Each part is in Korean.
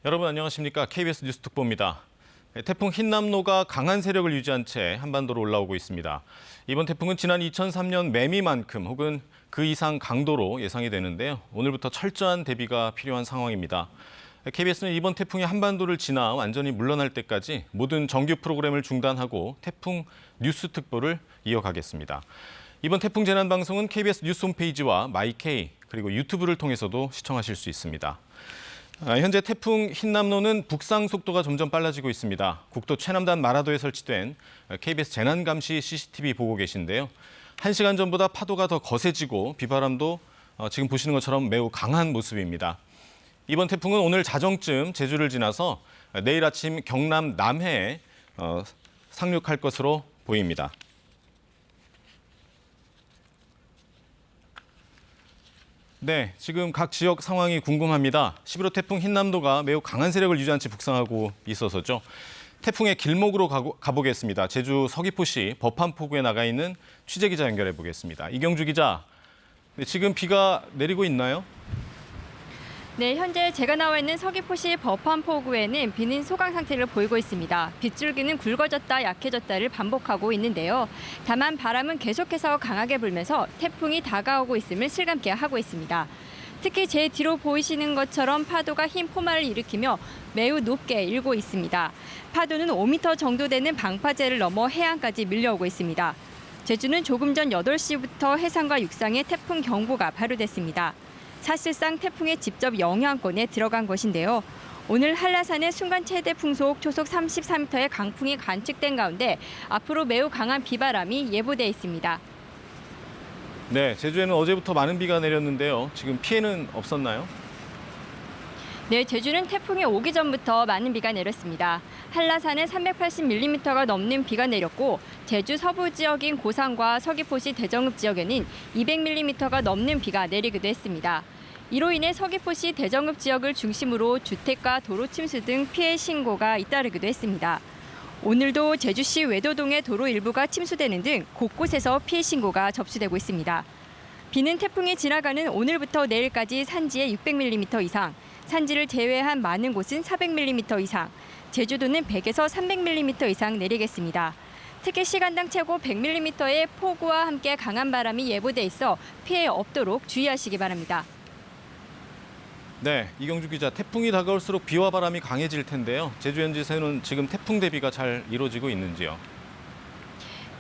여러분 안녕하십니까? KBS 뉴스 특보입니다. 태풍 흰남노가 강한 세력을 유지한 채 한반도로 올라오고 있습니다. 이번 태풍은 지난 2003년 매미만큼 혹은 그 이상 강도로 예상이 되는데요. 오늘부터 철저한 대비가 필요한 상황입니다. KBS는 이번 태풍이 한반도를 지나 완전히 물러날 때까지 모든 정규 프로그램을 중단하고 태풍 뉴스 특보를 이어가겠습니다. 이번 태풍 재난 방송은 KBS 뉴스 홈페이지와 마이케이 그리고 유튜브를 통해서도 시청하실 수 있습니다. 현재 태풍 흰남노는 북상 속도가 점점 빨라지고 있습니다. 국도 최남단 마라도에 설치된 KBS 재난감시 CCTV 보고 계신데요. 1시간 전보다 파도가 더 거세지고 비바람도 지금 보시는 것처럼 매우 강한 모습입니다. 이번 태풍은 오늘 자정쯤 제주를 지나서 내일 아침 경남 남해에 상륙할 것으로 보입니다. 네, 지금 각 지역 상황이 궁금합니다. 11호 태풍 흰남노가 매우 강한 세력을 유지한 채 북상하고 있어서죠. 태풍의 길목으로 가보겠습니다. 제주 서귀포시 법한포구에 나가 있는 취재기자 연결해 보겠습니다. 이경주 기자, 네, 지금 비가 내리고 있나요? 네, 현재 제가 나와 있는 서귀포시 법한포구에는 비는 소강 상태를 보이고 있습니다. 빗줄기는 굵어졌다 약해졌다를 반복하고 있는데요. 다만 바람은 계속해서 강하게 불면서 태풍이 다가오고 있음을 실감케 하고 있습니다. 특히 제 뒤로 보이시는 것처럼 파도가 흰 포마를 일으키며 매우 높게 일고 있습니다. 파도는 5m 정도 되는 방파제를 넘어 해안까지 밀려오고 있습니다. 제주는 조금 전 8시부터 해상과 육상에 태풍 경보가 발효됐습니다. 사실상 태풍의 직접 영향권에 들어간 것인데요. 오늘 한라산의 순간 최대 풍속 초속 34m의 강풍이 관측된 가운데 앞으로 매우 강한 비바람이 예보돼 있습니다. 네, 제주에는 어제부터 많은 비가 내렸는데요. 지금 피해는 없었나요? 네, 제주는 태풍이 오기 전부터 많은 비가 내렸습니다. 한라산에 380mm가 넘는 비가 내렸고 제주 서부 지역인 고산과 서귀포시 대정읍 지역에는 200mm가 넘는 비가 내리기도 했습니다. 이로 인해 서귀포시 대정읍 지역을 중심으로 주택가 도로 침수 등 피해 신고가 잇따르기도 했습니다. 오늘도 제주시 외도동의 도로 일부가 침수되는 등 곳곳에서 피해 신고가 접수되고 있습니다. 비는 태풍이 지나가는 오늘부터 내일까지 산지에 600mm 이상, 산지를 제외한 많은 곳은 400mm 이상, 제주도는 100에서 300mm 이상 내리겠습니다. 특히 시간당 최고 100mm의 폭우와 함께 강한 바람이 예보돼 있어 피해 없도록 주의하시기 바랍니다. 네, 이경주 기자, 태풍이 다가올수록 비와 바람이 강해질 텐데요. 제주 현지에서는 지금 태풍 대비가 잘 이루어지고 있는지요?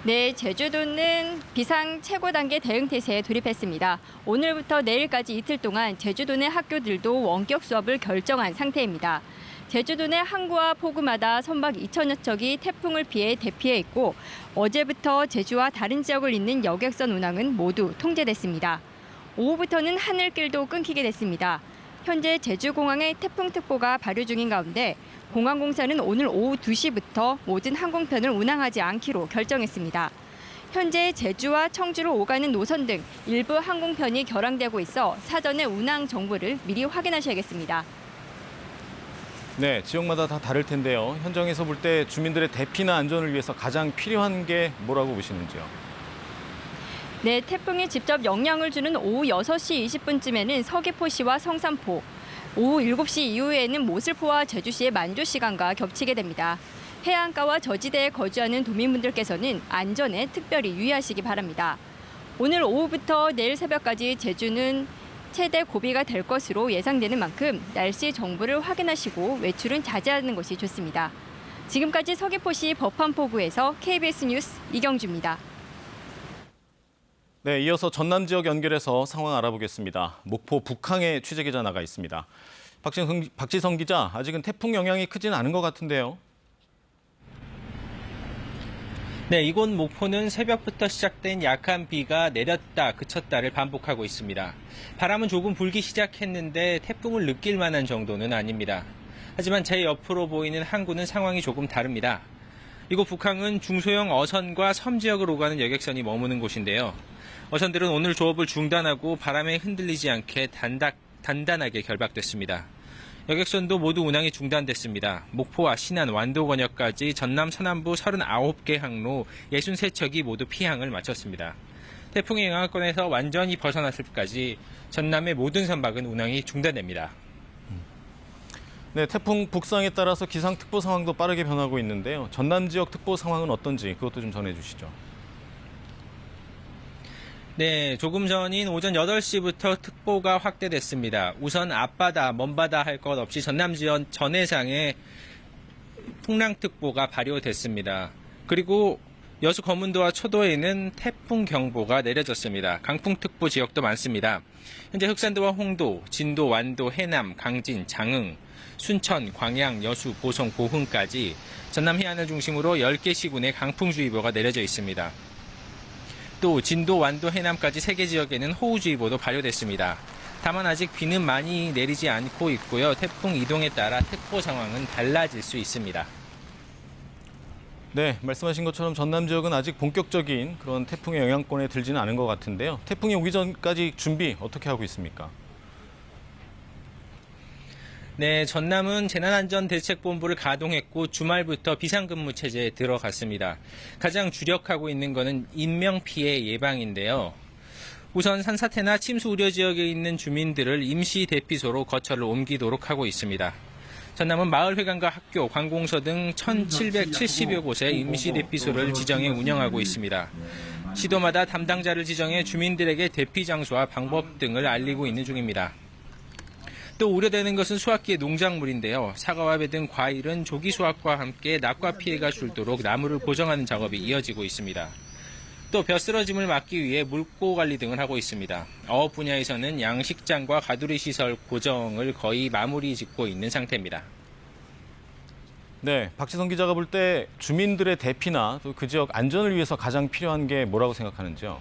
네, 제주도는 비상 최고 단계 대응 태세에 돌입했습니다. 오늘부터 내일까지 이틀 동안 제주도 내 학교들도 원격 수업을 결정한 상태입니다. 제주도 내 항구와 포구마다 선박 2천여 척이 태풍을 피해 대피해 있고 어제부터 제주와 다른 지역을 잇는 여객선 운항은 모두 통제됐습니다. 오후부터는 하늘길도 끊기게 됐습니다. 현재 제주공항에 태풍특보가 발효 중인 가운데 공항공사는 오늘 오후 2시부터 모든 항공편을 운항하지 않기로 결정했습니다. 현재 제주와 청주로 오가는 노선 등 일부 항공편이 결항되고 있어 사전에 운항 정보를 미리 확인하셔야겠습니다. 네, 지역마다 다 다를 텐데요. 현장에서 볼 때 주민들의 대피나 안전을 위해서 가장 필요한 게 뭐라고 보시는지요? 네, 태풍이 직접 영향을 주는 오후 6시 20분쯤에는 서귀포시와 성산포, 오후 7시 이후에는 모슬포와 제주시의 만조 시간과 겹치게 됩니다. 해안가와 저지대에 거주하는 도민분들께서는 안전에 특별히 유의하시기 바랍니다. 오늘 오후부터 내일 새벽까지 제주는 최대 고비가 될 것으로 예상되는 만큼 날씨 정보를 확인하시고 외출은 자제하는 것이 좋습니다. 지금까지 서귀포시 법한포구에서 KBS 뉴스 이경주입니다. 네, 이어서 전남 지역 연결해서 상황 알아보겠습니다. 목포 북항에 취재기자 나가 있습니다. 박지성 기자, 아직은 태풍 영향이 크지는 않은 것 같은데요. 네, 이곳 목포는 새벽부터 시작된 약한 비가 내렸다 그쳤다를 반복하고 있습니다. 바람은 조금 불기 시작했는데 태풍을 느낄 만한 정도는 아닙니다. 하지만 제 옆으로 보이는 항구는 상황이 조금 다릅니다. 이곳 북항은 중소형 어선과 섬 지역을 오가는 여객선이 머무는 곳인데요. 어선들은 오늘 조업을 중단하고 바람에 흔들리지 않게 단단하게 결박됐습니다. 여객선도 모두 운항이 중단됐습니다. 목포와 신안, 완도건역까지 전남 서남부 39개 항로 63척이 모두 피항을 마쳤습니다. 태풍의 영향권에서 완전히 벗어났을 때까지 전남의 모든 선박은 운항이 중단됩니다. 네, 태풍 북상에 따라서 기상특보 상황도 빠르게 변하고 있는데요. 전남 지역 특보 상황은 어떤지 그것도 좀 전해주시죠. 네, 조금 전인 오전 8시부터 특보가 확대됐습니다. 우선 앞바다, 먼바다 할 것 없이 전남 지역 전 해상에 풍랑특보가 발효됐습니다. 그리고 여수 거문도와 초도에는 태풍 경보가 내려졌습니다. 강풍특보 지역도 많습니다. 현재 흑산도와 홍도, 진도, 완도, 해남, 강진, 장흥, 순천, 광양, 여수, 보성, 보흥까지 전남 해안을 중심으로 10개 시군에 강풍주의보가 내려져 있습니다. 또 진도, 완도, 해남까지 3개 지역에는 호우주의보도 발효됐습니다. 다만 아직 비는 많이 내리지 않고 있고요. 태풍 이동에 따라 특보 상황은 달라질 수 있습니다. 네, 말씀하신 것처럼 전남 지역은 아직 본격적인 그런 태풍의 영향권에 들지는 않은 것 같은데요. 태풍이 오기 전까지 준비 어떻게 하고 있습니까? 네, 전남은 재난안전대책본부를 가동했고 주말부터 비상근무 체제에 들어갔습니다. 가장 주력하고 있는 것은 인명피해 예방인데요. 우선 산사태나 침수 우려 지역에 있는 주민들을 임시 대피소로 거처를 옮기도록 하고 있습니다. 전남은 마을회관과 학교, 관공서 등 1,770여 곳에 임시 대피소를 지정해 운영하고 있습니다. 시도마다 담당자를 지정해 주민들에게 대피 장소와 방법 등을 알리고 있는 중입니다. 또 우려되는 것은 수확기의 농작물인데요. 사과와 배 등 과일은 조기 수확과 함께 낙과 피해가 줄도록 나무를 고정하는 작업이 이어지고 있습니다. 또 벼쓰러짐을 막기 위해 물고 관리 등을 하고 있습니다. 어업 분야에서는 양식장과 가두리 시설 고정을 거의 마무리 짓고 있는 상태입니다. 네, 박지성 기자가 볼 때 주민들의 대피나 또 그 지역 안전을 위해서 가장 필요한 게 뭐라고 생각하는지요?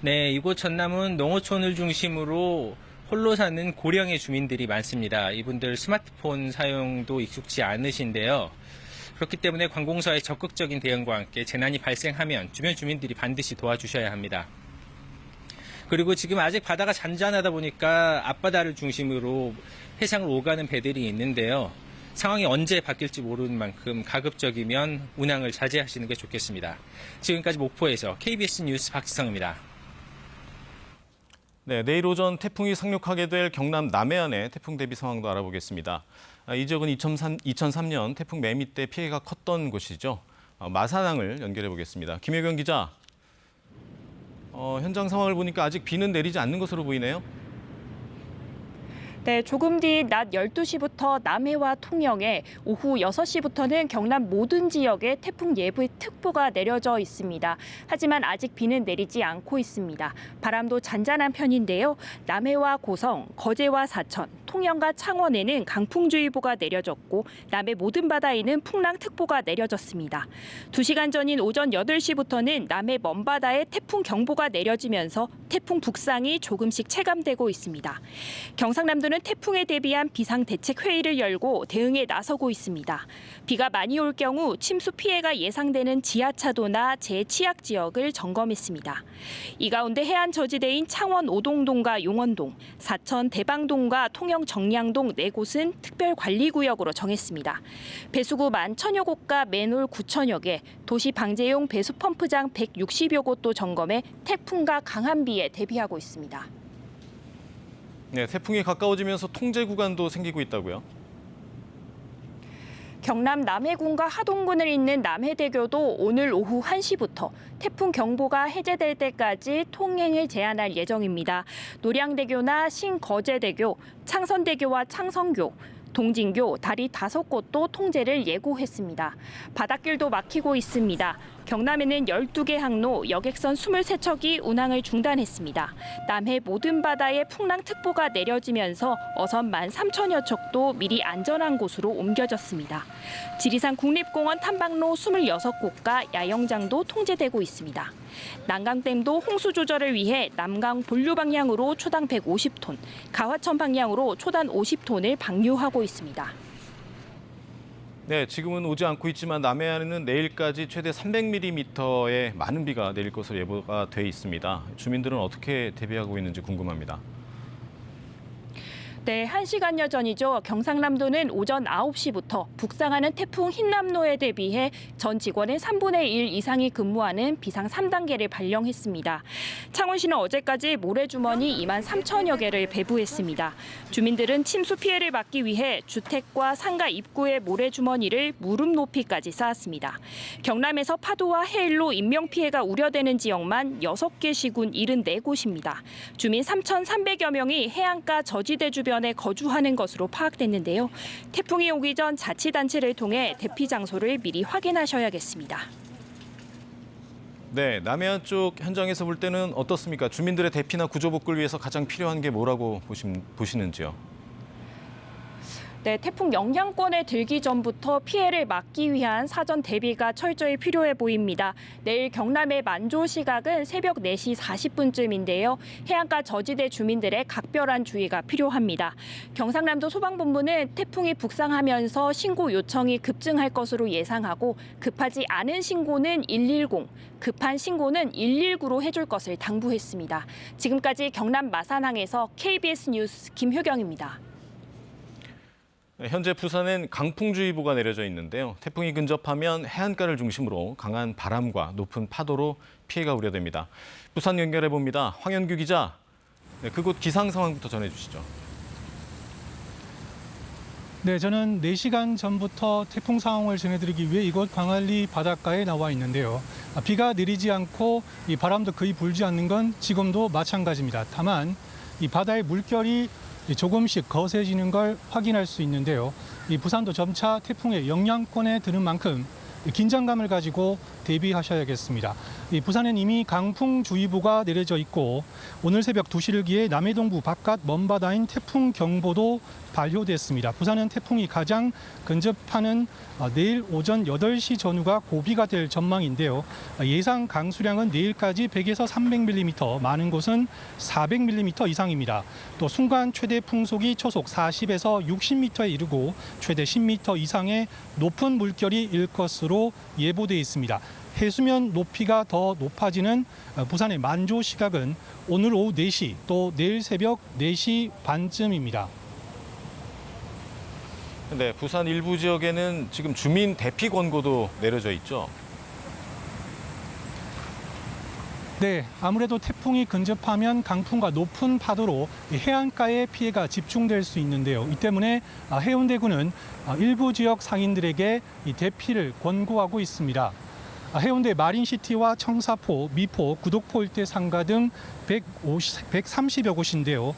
네, 이곳 전남은 농어촌을 중심으로 홀로 사는 고령의 주민들이 많습니다. 이분들 스마트폰 사용도 익숙치 않으신데요. 그렇기 때문에 관공서의 적극적인 대응과 함께 재난이 발생하면 주변 주민들이 반드시 도와주셔야 합니다. 그리고 지금 아직 바다가 잔잔하다 보니까 앞바다를 중심으로 해상을 오가는 배들이 있는데요. 상황이 언제 바뀔지 모르는 만큼 가급적이면 운항을 자제하시는 게 좋겠습니다. 지금까지 목포에서 KBS 뉴스 박지성입니다. 네, 내일 오전 태풍이 상륙하게 될 경남 남해안의 태풍 대비 상황도 알아보겠습니다. 이 지역은 2003년 태풍 매미 때 피해가 컸던 곳이죠. 마산항을 연결해 보겠습니다. 김혜경 기자, 현장 상황을 보니까 아직 비는 내리지 않는 것으로 보이네요. 네, 조금 뒤 낮 12시부터 남해와 통영에, 오후 6시부터는 경남 모든 지역에 태풍 예보 특보가 내려져 있습니다. 하지만 아직 비는 내리지 않고 있습니다. 바람도 잔잔한 편인데요. 남해와 고성, 거제와 사천, 통영과 창원에는 강풍주의보가 내려졌고 남해 모든 바다에는 풍랑특보가 내려졌습니다. 2시간 전인 오전 8시부터는 남해 먼바다에 태풍 경보가 내려지면서 태풍 북상이 조금씩 체감되고 있습니다. 경상남도는 태풍에 대비한 비상대책회의를 열고 대응에 나서고 있습니다. 비가 많이 올 경우 침수 피해가 예상되는 지하차도나 재취약 지역을 점검했습니다. 이 가운데 해안 저지대인 창원 오동동과 용원동, 사천 대방동과 통영 정량동 4곳은 특별관리구역으로 정했습니다. 배수구 11,000여 곳과 맨홀 9,000여 개, 도시 방제용 배수펌프장 160여 곳도 점검해 태풍과 강한 비에 대비하고 있습니다. 네, 태풍이 가까워지면서 통제 구간도 생기고 있다고요? 경남 남해군과 하동군을 잇는 남해대교도 오늘 오후 1시부터 태풍 경보가 해제될 때까지 통행을 제한할 예정입니다. 노량대교나 신거제대교, 창선대교와 창성교, 동진교, 다리 5곳도 통제를 예고했습니다. 바닷길도 막히고 있습니다. 경남에는 12개 항로, 여객선 23척이 운항을 중단했습니다. 남해 모든 바다에 풍랑특보가 내려지면서 어선 13,000여 척도 미리 안전한 곳으로 옮겨졌습니다. 지리산 국립공원 탐방로 26곳과 야영장도 통제되고 있습니다. 난강댐도 홍수 조절을 위해 남강 본류 방향으로 초당 150톤, 가화천 방향으로 초단 50톤을 방류하고 있습니다. 네, 지금은 오지 않고 있지만 남해안에는 내일까지 최대 300mm의 많은 비가 내릴 것으로 예보가 돼 있습니다. 주민들은 어떻게 대비하고 있는지 궁금합니다. 네, 1시간여 전이죠. 경상남도는 오전 9시부터 북상하는 태풍 흰남노에 대비해 전 직원의 3분의 1 이상이 근무하는 비상 3단계를 발령했습니다. 창원시는 어제까지 모래주머니 2만 3천여 개를 배부했습니다. 주민들은 침수 피해를 막기 위해 주택과 상가 입구에 모래주머니를 무릎 높이까지 쌓았습니다. 경남에서 파도와 해일로 인명피해가 우려되는 지역만 6개 시군 74곳입니다. 주민 3,300여 명이 해안가 저지대 주변에 거주하는 것으로 파악됐는데요. 태풍이 오기 전 자치단체를 통해 대피 장소를 미리 확인하셔야겠습니다. 네, 남해안 쪽 현장에서 볼 때는 어떻습니까? 주민들의 대피나 구조 복구를 위해서 가장 필요한 게 뭐라고 보시는지요? 네, 태풍 영향권에 들기 전부터 피해를 막기 위한 사전 대비가 철저히 필요해 보입니다. 내일 경남의 만조 시각은 새벽 4시 40분쯤인데요. 해안가 저지대 주민들의 각별한 주의가 필요합니다. 경상남도 소방본부는 태풍이 북상하면서 신고 요청이 급증할 것으로 예상하고 급하지 않은 신고는 110, 급한 신고는 119로 해줄 것을 당부했습니다. 지금까지 경남 마산항에서 KBS 뉴스 김효경입니다. 현재 부산엔 강풍주의보가 내려져 있는데요. 태풍이 근접하면 해안가를 중심으로 강한 바람과 높은 파도로 피해가 우려됩니다. 부산 연결해 봅니다. 황현규 기자, 그곳 기상 상황부터 전해주시죠. 네, 저는 4시간 전부터 태풍 상황을 전해드리기 위해 이곳 광안리 바닷가에 나와 있는데요. 비가 내리지 않고 이 바람도 거의 불지 않는 건 지금도 마찬가지입니다. 다만 이 바다의 물결이 조금씩 거세지는 걸 확인할 수 있는데요. 이 부산도 점차 태풍의 영향권에 드는 만큼 긴장감을 가지고 대비하셔야겠습니다. 이 부산엔 이미 강풍주의보가 내려져 있고 오늘 새벽 2시를 기해 남해동부 바깥 먼바다인 태풍경보도 발효됐습니다. 부산은 태풍이 가장 근접하는 내일 오전 8시 전후가 고비가 될 전망인데요. 예상 강수량은 내일까지 100에서 300mm, 많은 곳은 400mm 이상입니다. 또 순간 최대 풍속이 초속 40에서 60m에 이르고 최대 10m 이상의 높은 물결이 일 것으로 예보돼 있습니다. 해수면 높이가 더 높아지는 부산의 만조 시각은 오늘 오후 4시 또 내일 새벽 4시 반쯤입니다. 네, 부산 일부 지역에는 지금 주민 대피 권고도 내려져 있죠. 네, 아무래도 태풍이 근접하면 강풍과 높은 파도로 해안가에 피해가 집중될 수 있는데요. 이 때문에 해운대구는 일부 지역 상인들에게 이 대피를 권고하고 있습니다. 해운대 마린시티와 청사포, 미포, 구독포 일대 상가 등 130여 곳인데요.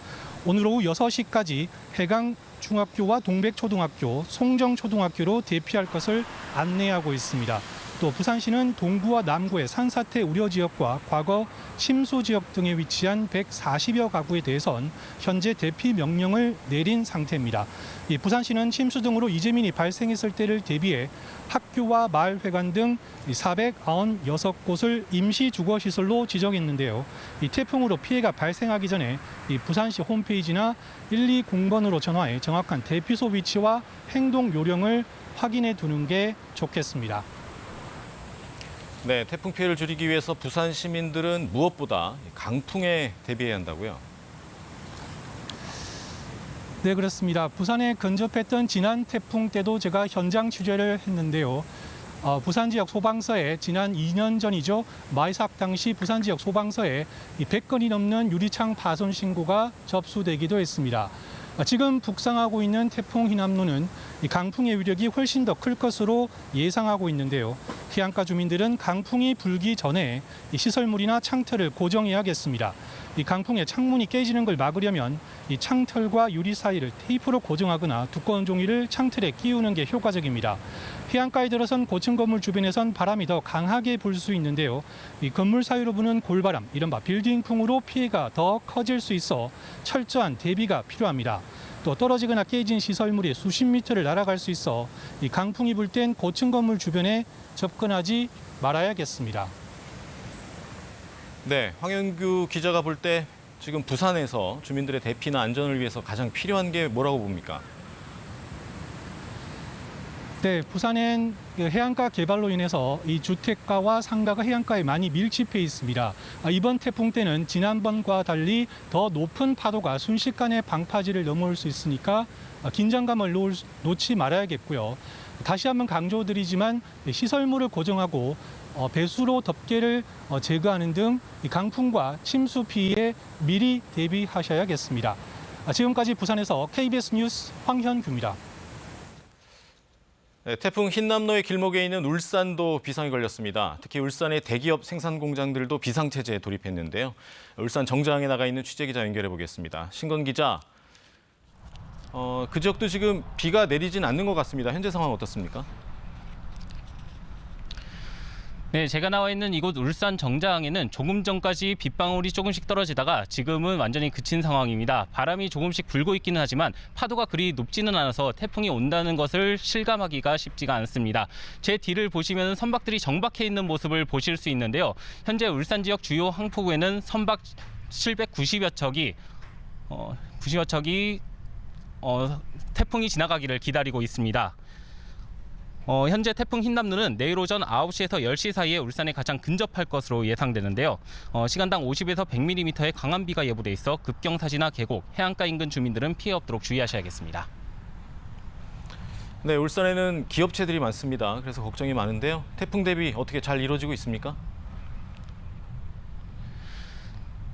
오늘 오후 6시까지 해강중학교와 동백초등학교, 송정초등학교로 대피할 것을 안내하고 있습니다. 또 부산시는 동구와 남구의 산사태 우려 지역과 과거 침수 지역 등에 위치한 140여 가구에 대해선 현재 대피 명령을 내린 상태입니다. 이 부산시는 침수 등으로 이재민이 발생했을 때를 대비해 학교와 마을회관 등 496곳을 임시 주거시설로 지정했는데요. 이 태풍으로 피해가 발생하기 전에 이 부산시 홈페이지나 120번으로 전화해 정확한 대피소 위치와 행동 요령을 확인해 두는 게 좋겠습니다. 네, 태풍 피해를 줄이기 위해서 부산 시민들은 무엇보다 강풍에 대비해야 한다고요? 네, 그렇습니다. 부산에 근접했던 지난 태풍 때도 제가 현장 취재를 했는데요. 부산 지역 소방서에 지난 2년 전이죠. 마이삭 당시 부산 지역 소방서에 100건이 넘는 유리창 파손 신고가 접수되기도 했습니다. 지금 북상하고 있는 태풍 흰남노는 강풍의 위력이 훨씬 더 클 것으로 예상하고 있는데요. 해안가 주민들은 강풍이 불기 전에 시설물이나 창틀을 고정해야겠습니다. 이 강풍에 창문이 깨지는 걸 막으려면 이 창틀과 유리 사이를 테이프로 고정하거나 두꺼운 종이를 창틀에 끼우는 게 효과적입니다. 해안가에 들어선 고층 건물 주변에선 바람이 더 강하게 불 수 있는데요. 이 건물 사이로 부는 골바람, 이른바 빌딩풍으로 피해가 더 커질 수 있어 철저한 대비가 필요합니다. 또 떨어지거나 깨진 시설물이 수십 미터를 날아갈 수 있어 이 강풍이 불 땐 고층 건물 주변에 접근하지 말아야겠습니다. 네, 황현규 기자가 볼 때 지금 부산에서 주민들의 대피나 안전을 위해서 가장 필요한 게 뭐라고 봅니까? 네, 부산은 해안가 개발로 인해서 이 주택가와 상가가 해안가에 많이 밀집해 있습니다. 이번 태풍 때는 지난번과 달리 더 높은 파도가 순식간에 방파제를 넘어올 수 있으니까 긴장감을 놓지 말아야겠고요. 다시 한번 강조드리지만 시설물을 고정하고 배수로 덮개를 제거하는 등 강풍과 침수 피해에 미리 대비하셔야겠습니다. 지금까지 부산에서 KBS 뉴스 황현규입니다. 네, 태풍 흰남노의 길목에 있는 울산도 비상이 걸렸습니다. 특히 울산의 대기업 생산 공장들도 비상체제에 돌입했는데요. 울산 정자항에 나가 있는 취재기자 연결해 보겠습니다. 신건 기자, 그 지역도 지금 비가 내리진 않는 것 같습니다. 현재 상황 어떻습니까? 네, 제가 나와 있는 이곳 울산 정자항에는 조금 전까지 빗방울이 조금씩 떨어지다가 지금은 완전히 그친 상황입니다. 바람이 조금씩 불고 있기는 하지만 파도가 그리 높지는 않아서 태풍이 온다는 것을 실감하기가 쉽지가 않습니다. 제 뒤를 보시면 선박들이 정박해 있는 모습을 보실 수 있는데요. 현재 울산 지역 주요 항포구에는 선박 790여 척이 태풍이 지나가기를 기다리고 있습니다. 현재 태풍 흰남노는 내일 오전 9시에서 10시 사이에 울산에 가장 근접할 것으로 예상되는데요. 시간당 50에서 100mm의 강한 비가 예보돼 있어 급경사지나 계곡, 해안가 인근 주민들은 피해 없도록 주의하셔야겠습니다. 네, 울산에는 기업체들이 많습니다. 그래서 걱정이 많은데요. 태풍 대비 어떻게 잘 이루어지고 있습니까?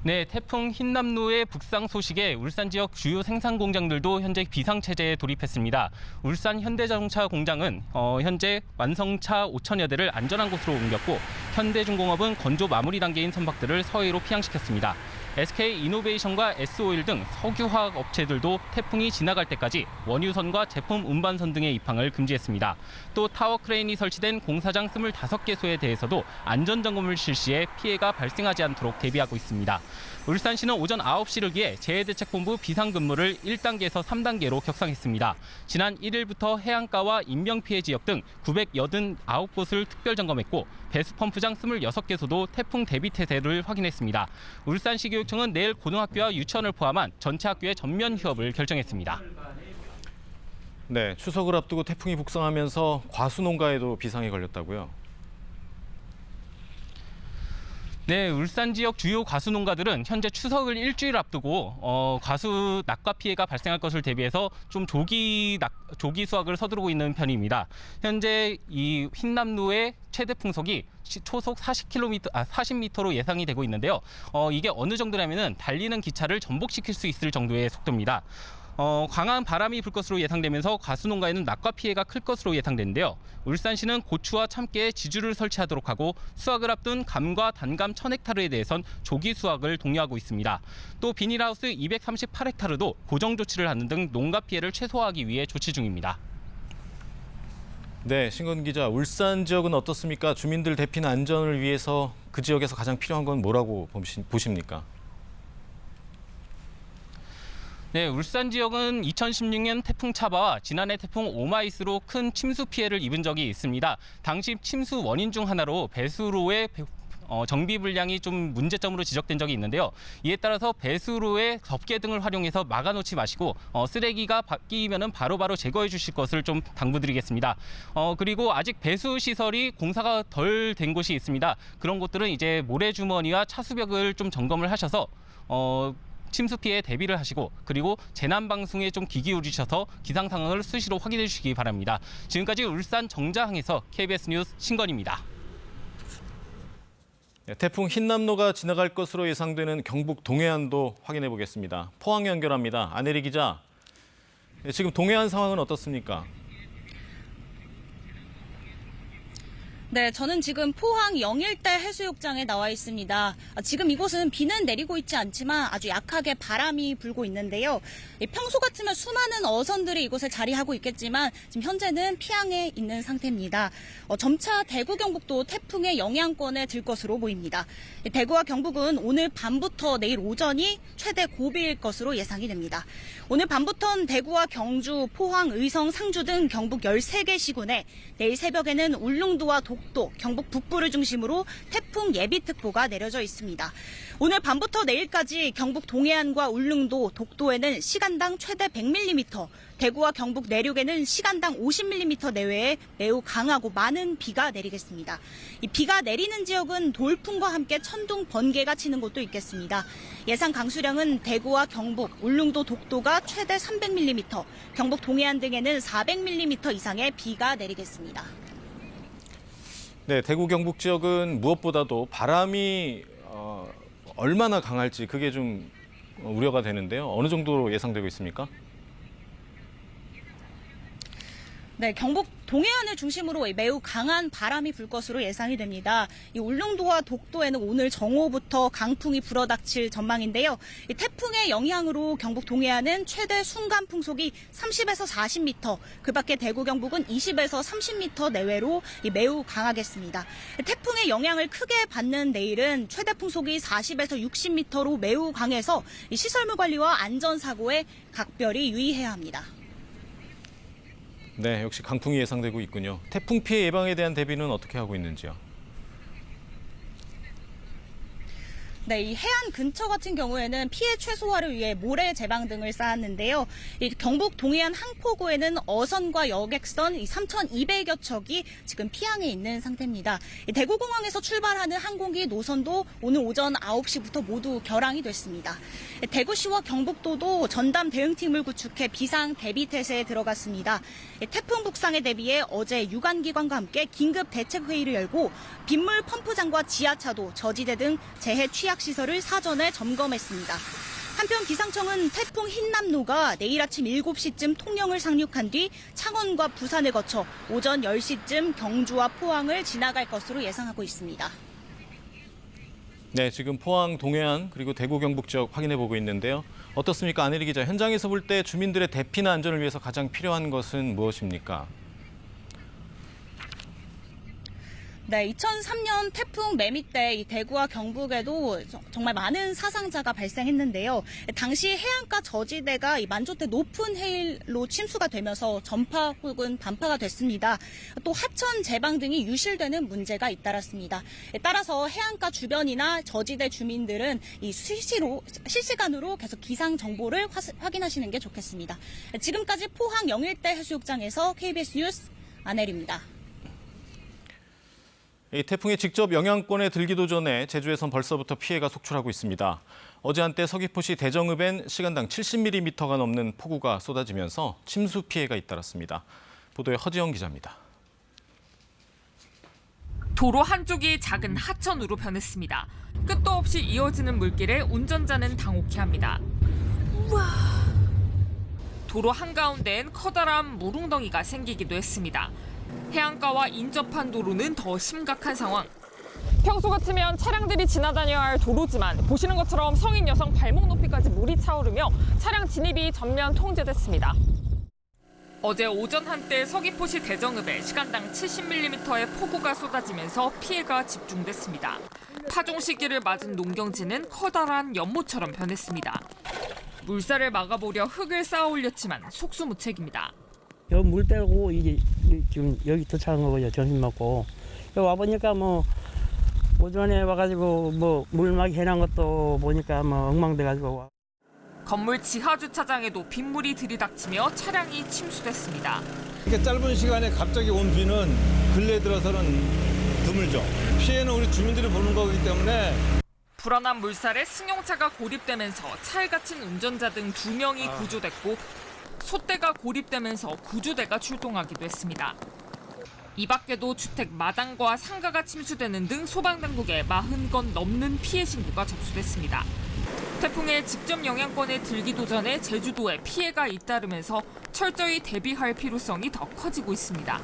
네, 태풍 흰남노의 북상 소식에 울산 지역 주요 생산 공장들도 현재 비상체제에 돌입했습니다. 울산 현대자동차 공장은 현재 완성차 5천여 대를 안전한 곳으로 옮겼고 현대중공업은 건조 마무리 단계인 선박들을 서해로 피항시켰습니다. SK이노베이션과 S-오일 등 석유화학 업체들도 태풍이 지나갈 때까지 원유선과 제품 운반선 등의 입항을 금지했습니다. 또 타워 크레인이 설치된 공사장 25개소에 대해서도 안전점검을 실시해 피해가 발생하지 않도록 대비하고 있습니다. 울산시는 오전 9시를 기해 재해대책본부 비상근무를 1단계에서 3단계로 격상했습니다. 지난 1일부터 해안가와 인명피해 지역 등 989곳을 특별점검했고 배수펌프장 26개소도 태풍 대비 태세를 확인했습니다. 울산시 교육청은 내일 고등학교와 유치원을 포함한 전체 학교의 전면 휴업을 결정했습니다. 네, 추석을 앞두고 태풍이 북상하면서 과수농가에도 비상이 걸렸다고요? 네, 울산 지역 주요 과수농가들은 현재 추석을 일주일 앞두고 과수 낙과 피해가 발생할 것을 대비해서 좀 조기 수확을 서두르고 있는 편입니다. 현재 이 흰남노의 최대 풍속이 초속 40m로 예상이 되고 있는데요. 이게 어느 정도냐면은 달리는 기차를 전복시킬 수 있을 정도의 속도입니다. 강한 바람이 불 것으로 예상되면서 과수농가에는 낙과 피해가 클 것으로 예상되는데요. 울산시는 고추와 참깨에 지주를 설치하도록 하고 수확을 앞둔 감과 단감 1000헥타르에 대해선 조기 수확을 독려하고 있습니다. 또 비닐하우스 238헥타르도 고정 조치를 하는 등 농가 피해를 최소화하기 위해 조치 중입니다. 네, 신건 기자, 울산 지역은 어떻습니까? 주민들 대피나 안전을 위해서 그 지역에서 가장 필요한 건 뭐라고 보십니까? 네, 울산 지역은 2016년 태풍 차바와 지난해 태풍 오마이스로 큰 침수 피해를 입은 적이 있습니다. 당시 침수 원인 중 하나로 배수로의 정비 불량이 좀 문제점으로 지적된 적이 있는데요. 이에 따라서 배수로의 덮개 등을 활용해서 막아놓지 마시고 쓰레기가 끼면은 바로바로 제거해 주실 것을 좀 당부드리겠습니다. 그리고 아직 배수 시설이 공사가 덜 된 곳이 있습니다. 그런 곳들은 이제 모래주머니와 차수벽을 좀 점검을 하셔서 침수 피해 대비를 하시고 그리고 재난 방송에 좀 귀 기울이셔서 기상 상황을 수시로 확인해 주시기 바랍니다. 지금까지 울산 정자항에서 KBS 뉴스 신건입니다. 태풍 흰남노가 지나갈 것으로 예상되는 경북 동해안도 확인해 보겠습니다. 포항 연결합니다. 안혜리 기자. 지금 동해안 상황은 어떻습니까? 네, 저는 지금 포항 영일대 해수욕장에 나와 있습니다. 지금 이곳은 비는 내리고 있지 않지만 아주 약하게 바람이 불고 있는데요. 평소 같으면 수많은 어선들이 이곳에 자리하고 있겠지만 지금 현재는 피항에 있는 상태입니다. 점차 대구 경북도 태풍의 영향권에 들 것으로 보입니다. 대구와 경북은 오늘 밤부터 내일 오전이 최대 고비일 것으로 예상이 됩니다. 오늘 밤부터는 대구와 경주, 포항, 의성, 상주 등 경북 13개 시군에 내일 새벽에는 울릉도와 독 독도, 경북 북부를 중심으로 태풍 예비특보가 내려져 있습니다. 오늘 밤부터 내일까지 경북 동해안과 울릉도, 독도에는 시간당 최대 100mm, 대구와 경북 내륙에는 시간당 50mm 내외의 매우 강하고 많은 비가 내리겠습니다. 이 비가 내리는 지역은 돌풍과 함께 천둥, 번개가 치는 곳도 있겠습니다. 예상 강수량은 대구와 경북, 울릉도, 독도가 최대 300mm, 경북 동해안 등에는 400mm 이상의 비가 내리겠습니다. 네, 대구 경북 지역은 무엇보다도 바람이 얼마나 강할지 그게 좀 우려가 되는데요. 어느 정도로 예상되고 있습니까? 네, 경북 동해안을 중심으로 매우 강한 바람이 불 것으로 예상이 됩니다. 이 울릉도와 독도에는 오늘 정오부터 강풍이 불어닥칠 전망인데요. 이 태풍의 영향으로 경북 동해안은 최대 순간 풍속이 30에서 40m, 그 밖에 대구 경북은 20에서 30m 내외로 매우 강하겠습니다. 태풍의 영향을 크게 받는 내일은 최대 풍속이 40에서 60m로 매우 강해서 이 시설물 관리와 안전사고에 각별히 유의해야 합니다. 네, 역시 강풍이 예상되고 있군요. 태풍 피해 예방에 대한 대비는 어떻게 하고 있는지요? 네, 이 해안 근처 같은 경우에는 피해 최소화를 위해 모래 제방 등을 쌓았는데요. 이 경북 동해안 항포구에는 어선과 여객선 3,200여 척이 지금 피항에 있는 상태입니다. 이 대구공항에서 출발하는 항공기 노선도 오늘 오전 9시부터 모두 결항이 됐습니다. 대구시와 경북도도 전담 대응팀을 구축해 비상 대비 태세에 들어갔습니다. 태풍 북상에 대비해 어제 유관기관과 함께 긴급 대책회의를 열고 빗물 펌프장과 지하차도, 저지대 등 재해 취약 시설을 사전에 점검했습니다. 한편 기상청은 태풍 흰남노가 내일 아침 7시쯤 통영을 상륙한 뒤 창원과 부산을 거쳐 오전 10시쯤 경주와 포항을 지나갈 것으로 예상하고 있습니다. 네, 지금 포항, 동해안 그리고 대구 경북 지역 확인해 보고 있는데요. 어떻습니까? 안혜리 기자, 현장에서 볼 때 주민들의 대피나 안전을 위해서 가장 필요한 것은 무엇입니까? 네, 2003년 태풍 매미 때 이 대구와 경북에도 정말 많은 사상자가 발생했는데요. 당시 해안가 저지대가 이 만조대 높은 해일로 침수가 되면서 전파 혹은 반파가 됐습니다. 또 하천 제방 등이 유실되는 문제가 잇따랐습니다. 따라서 해안가 주변이나 저지대 주민들은 이 실시간으로 계속 기상 정보를 확인하시는 게 좋겠습니다. 지금까지 포항 영일대 해수욕장에서 KBS 뉴스 안혜리입니다. 이 태풍이 직접 영향권에 들기도 전에 제주에선 벌써부터 피해가 속출하고 있습니다. 어제 한때 서귀포시 대정읍엔 시간당 70mm가 넘는 폭우가 쏟아지면서 침수 피해가 잇따랐습니다. 보도에 허지영 기자입니다. 도로 한쪽이 작은 하천으로 변했습니다. 끝도 없이 이어지는 물길에 운전자는 당혹해합니다. 도로 한가운데엔 커다란 물웅덩이가 생기기도 했습니다. 해안가와 인접한 도로는 더 심각한 상황. 평소 같으면 차량들이 지나다녀야 할 도로지만 보시는 것처럼 성인 여성 발목 높이까지 물이 차오르며 차량 진입이 전면 통제됐습니다. 어제 오전 한때 서귀포시 대정읍에 시간당 70mm의 폭우가 쏟아지면서 피해가 집중됐습니다. 파종 시기를 맞은 농경지는 커다란 연못처럼 변했습니다. 물살을 막아보려 흙을 쌓아 올렸지만 속수무책입니다. 여기 물 빼고 이게 지금 여기 도착한 거고요. 점심 먹고 여기 와 보니까 뭐 오전에 와가지고 뭐 물막이 해놓은 것도 보니까 뭐 엉망돼가지고. 건물 지하 주차장에도 빗물이 들이닥치며 차량이 침수됐습니다. 이렇게 짧은 시간에 갑자기 온 비는 근래 들어서는 드물죠. 피해는 우리 주민들이 보는 거기 때문에. 불어난 물살에 승용차가 고립되면서 차에 갇힌 운전자 등 2명이 구조됐고 솥대가 고립되면서 구조대가 출동하기도 했습니다. 이 밖에도 주택 마당과 상가가 침수되는 등 소방당국에 40건 넘는 피해 신고가 접수됐습니다. 태풍의 직접 영향권에 들기도 전에 제주도에 피해가 잇따르면서 철저히 대비할 필요성이 더 커지고 있습니다.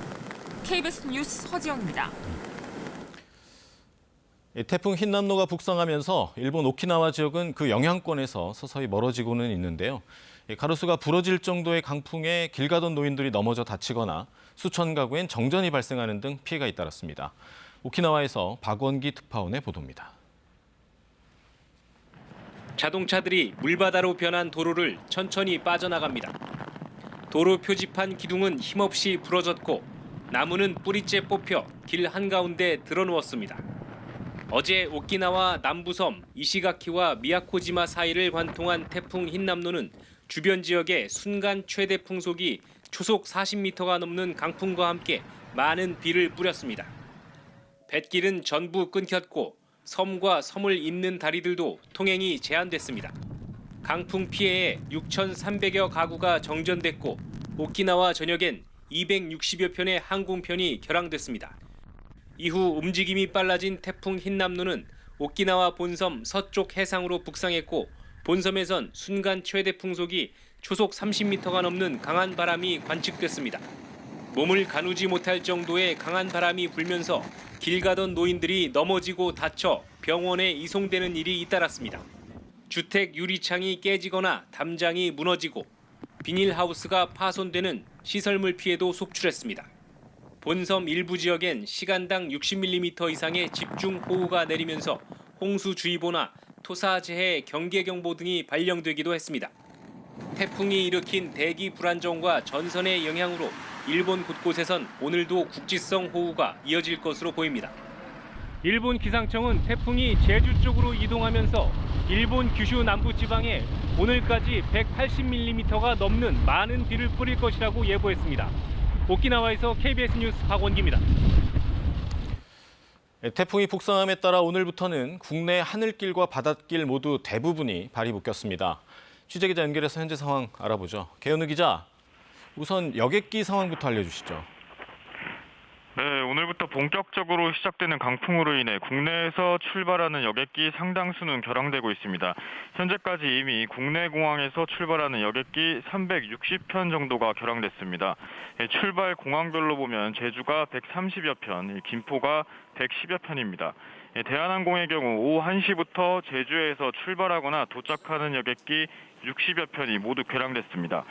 KBS 뉴스 허지영입니다. 태풍 흰남노가 북상하면서 일본 오키나와 지역은 그 영향권에서 서서히 멀어지고는 있는데요. 가로수가 부러질 정도의 강풍에 길 가던 노인들이 넘어져 다치거나 수천 가구엔 정전이 발생하는 등 피해가 잇따랐습니다. 오키나와에서 박원기 특파원의 보도입니다. 자동차들이 물바다로 변한 도로를 천천히 빠져나갑니다. 도로 표지판 기둥은 힘없이 부러졌고 나무는 뿌리째 뽑혀 길 한가운데 드러누웠습니다. 어제 오키나와 남부섬 이시가키와 미야코지마 사이를 관통한 태풍 흰남노는 주변 지역에 순간 최대 풍속이 초속 40m가 넘는 강풍과 함께 많은 비를 뿌렸습니다. 뱃길은 전부 끊겼고 섬과 섬을 잇는 다리들도 통행이 제한됐습니다. 강풍 피해에 6,300여 가구가 정전됐고 오키나와 전역엔 260여 편의 항공편이 결항됐습니다. 이후 움직임이 빨라진 태풍 흰남노는 오키나와 본섬 서쪽 해상으로 북상했고 본섬에선 순간 최대 풍속이 초속 30m가 넘는 강한 바람이 관측됐습니다. 몸을 가누지 못할 정도의 강한 바람이 불면서 길 가던 노인들이 넘어지고 다쳐 병원에 이송되는 일이 잇따랐습니다. 주택 유리창이 깨지거나 담장이 무너지고 비닐하우스가 파손되는 시설물 피해도 속출했습니다. 본섬 일부 지역엔 시간당 60mm 이상의 집중호우가 내리면서 홍수주의보나 토사재해 경계경보 등이 발령되기도 했습니다. 태풍이 일으킨 대기 불안정과 전선의 영향으로 일본 곳곳에선 오늘도 국지성 호우가 이어질 것으로 보입니다. 일본 기상청은 태풍이 제주 쪽으로 이동하면서 일본 규슈 남부 지방에 오늘까지 180mm가 넘는 많은 비를 뿌릴 것이라고 예보했습니다. 오키나와에서 KBS 뉴스 박원기입니다. 태풍이 북상함에 따라 오늘부터는 국내 하늘길과 바닷길 모두 대부분이 발이 묶였습니다. 취재기자 연결해서 현재 상황 알아보죠. 개현우 기자, 우선 여객기 상황부터 알려주시죠. 네, 오늘부터 본격적으로 시작되는 강풍으로 인해 국내에서 출발하는 여객기 상당수는 결항되고 있습니다. 현재까지 이미 국내 공항에서 출발하는 여객기 360편 정도가 결항됐습니다. 출발 공항별로 보면 제주가 130여 편, 김포가 110여 편입니다. 대한항공의 경우 오후 1시부터 제주에서 출발하거나 도착하는 여객기 60여 편이 모두 결항됐습니다.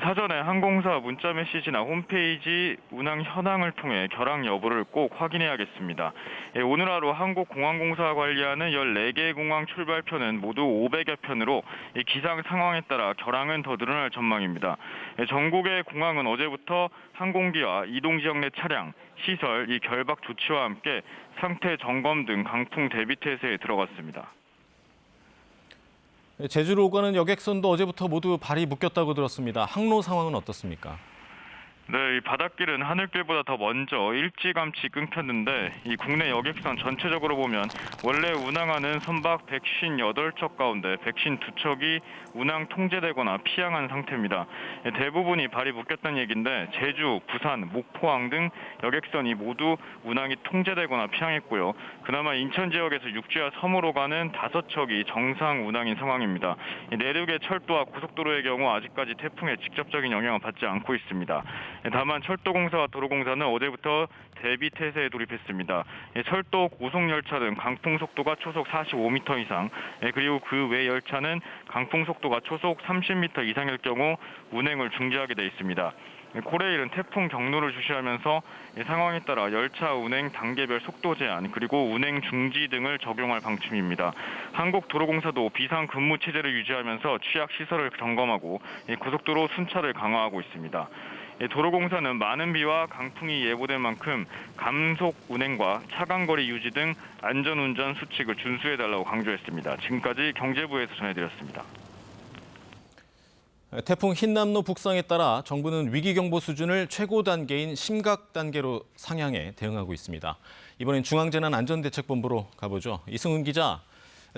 사전에 항공사 문자 메시지나 홈페이지 운항 현황을 통해 결항 여부를 꼭 확인해야겠습니다. 오늘 하루 한국공항공사가 관리하는 14개 공항 출발편은 모두 500여 편으로 기상 상황에 따라 결항은 더 늘어날 전망입니다. 전국의 공항은 어제부터 항공기와 이동 지역 내 차량, 시설, 결박 조치와 함께 상태 점검 등 강풍 대비 태세에 들어갔습니다. 제주로 오가는 여객선도 어제부터 모두 발이 묶였다고 들었습니다. 항로 상황은 어떻습니까? 네, 이 바닷길은 하늘길보다 더 먼저 일찌감치 끊겼는데 이 국내 여객선 전체적으로 보면 원래 운항하는 선박 158척 가운데 152척이 운항 통제되거나 피항한 상태입니다. 대부분이 발이 묶였다는 얘기인데 제주, 부산, 목포항 등 여객선이 모두 운항이 통제되거나 피항했고요. 그나마 인천 지역에서 육지와 섬으로 가는 5척이 정상 운항인 상황입니다. 내륙의 철도와 고속도로의 경우 아직까지 태풍의 직접적인 영향을 받지 않고 있습니다. 다만 철도공사와 도로공사는 어제부터 대비 태세에 돌입했습니다. 철도 고속열차는 강풍 속도가 초속 45m 이상, 그리고 그 외 열차는 강풍 속도가 초속 30m 이상일 경우 운행을 중지하게 돼 있습니다. 코레일은 태풍 경로를 주시하면서 상황에 따라 열차 운행 단계별 속도 제한 그리고 운행 중지 등을 적용할 방침입니다. 한국도로공사도 비상 근무 체제를 유지하면서 취약 시설을 점검하고 고속도로 순찰을 강화하고 있습니다. 도로공사는 많은 비와 강풍이 예보된 만큼 감속 운행과 차간거리 유지 등 안전운전 수칙을 준수해달라고 강조했습니다. 지금까지 경제부에서 전해드렸습니다. 태풍 흰남노 북상에 따라 정부는 위기경보 수준을 최고 단계인 심각 단계로 상향해 대응하고 있습니다. 이번엔 중앙재난안전대책본부로 가보죠. 이승훈 기자,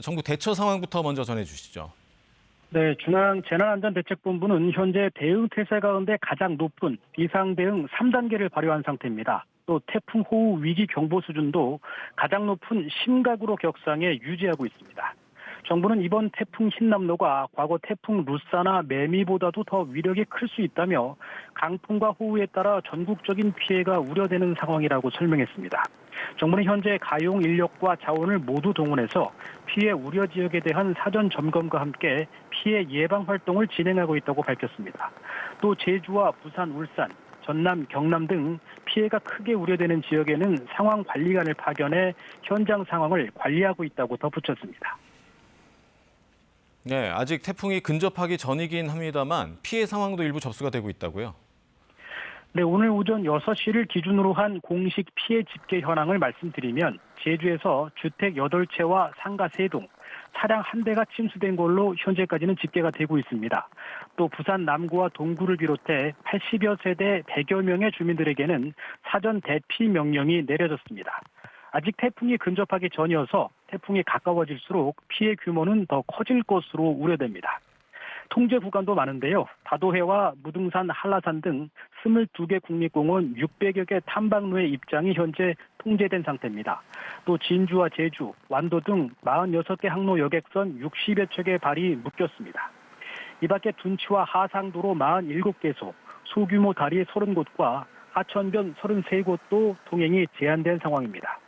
정부 대처 상황부터 먼저 전해주시죠. 네, 중앙재난안전대책본부는 현재 대응 태세 가운데 가장 높은 비상대응 3단계를 발효한 상태입니다. 또 태풍 호우 위기 경보 수준도 가장 높은 심각으로 격상해 유지하고 있습니다. 정부는 이번 태풍 흰남노가 과거 태풍 루사나 매미보다도 더 위력이 클 수 있다며 강풍과 호우에 따라 전국적인 피해가 우려되는 상황이라고 설명했습니다. 정부는 현재 가용 인력과 자원을 모두 동원해서 피해 우려 지역에 대한 사전 점검과 함께 피해 예방 활동을 진행하고 있다고 밝혔습니다. 또 제주와 부산, 울산, 전남, 경남 등 피해가 크게 우려되는 지역에는 상황관리관을 파견해 현장 상황을 관리하고 있다고 덧붙였습니다. 네, 아직 태풍이 근접하기 전이긴 합니다만 피해 상황도 일부 접수가 되고 있다고요? 네, 오늘 오전 6시를 기준으로 한 공식 피해 집계 현황을 말씀드리면 제주에서 주택 8채와 상가 3동, 차량 1대가 침수된 걸로 현재까지는 집계가 되고 있습니다. 또 부산 남구와 동구를 비롯해 80여 세대 100여 명의 주민들에게는 사전 대피 명령이 내려졌습니다. 아직 태풍이 근접하기 전이어서 태풍이 가까워질수록 피해 규모는 더 커질 것으로 우려됩니다. 통제 구간도 많은데요. 다도해와 무등산, 한라산 등 22개 국립공원 600여 개 탐방로의 입장이 현재 통제된 상태입니다. 또 진주와 제주, 완도 등 46개 항로 여객선 60여 척의 발이 묶였습니다. 이 밖에 둔치와 하상도로 47개소, 소규모 다리 30곳과 하천변 33곳도 통행이 제한된 상황입니다.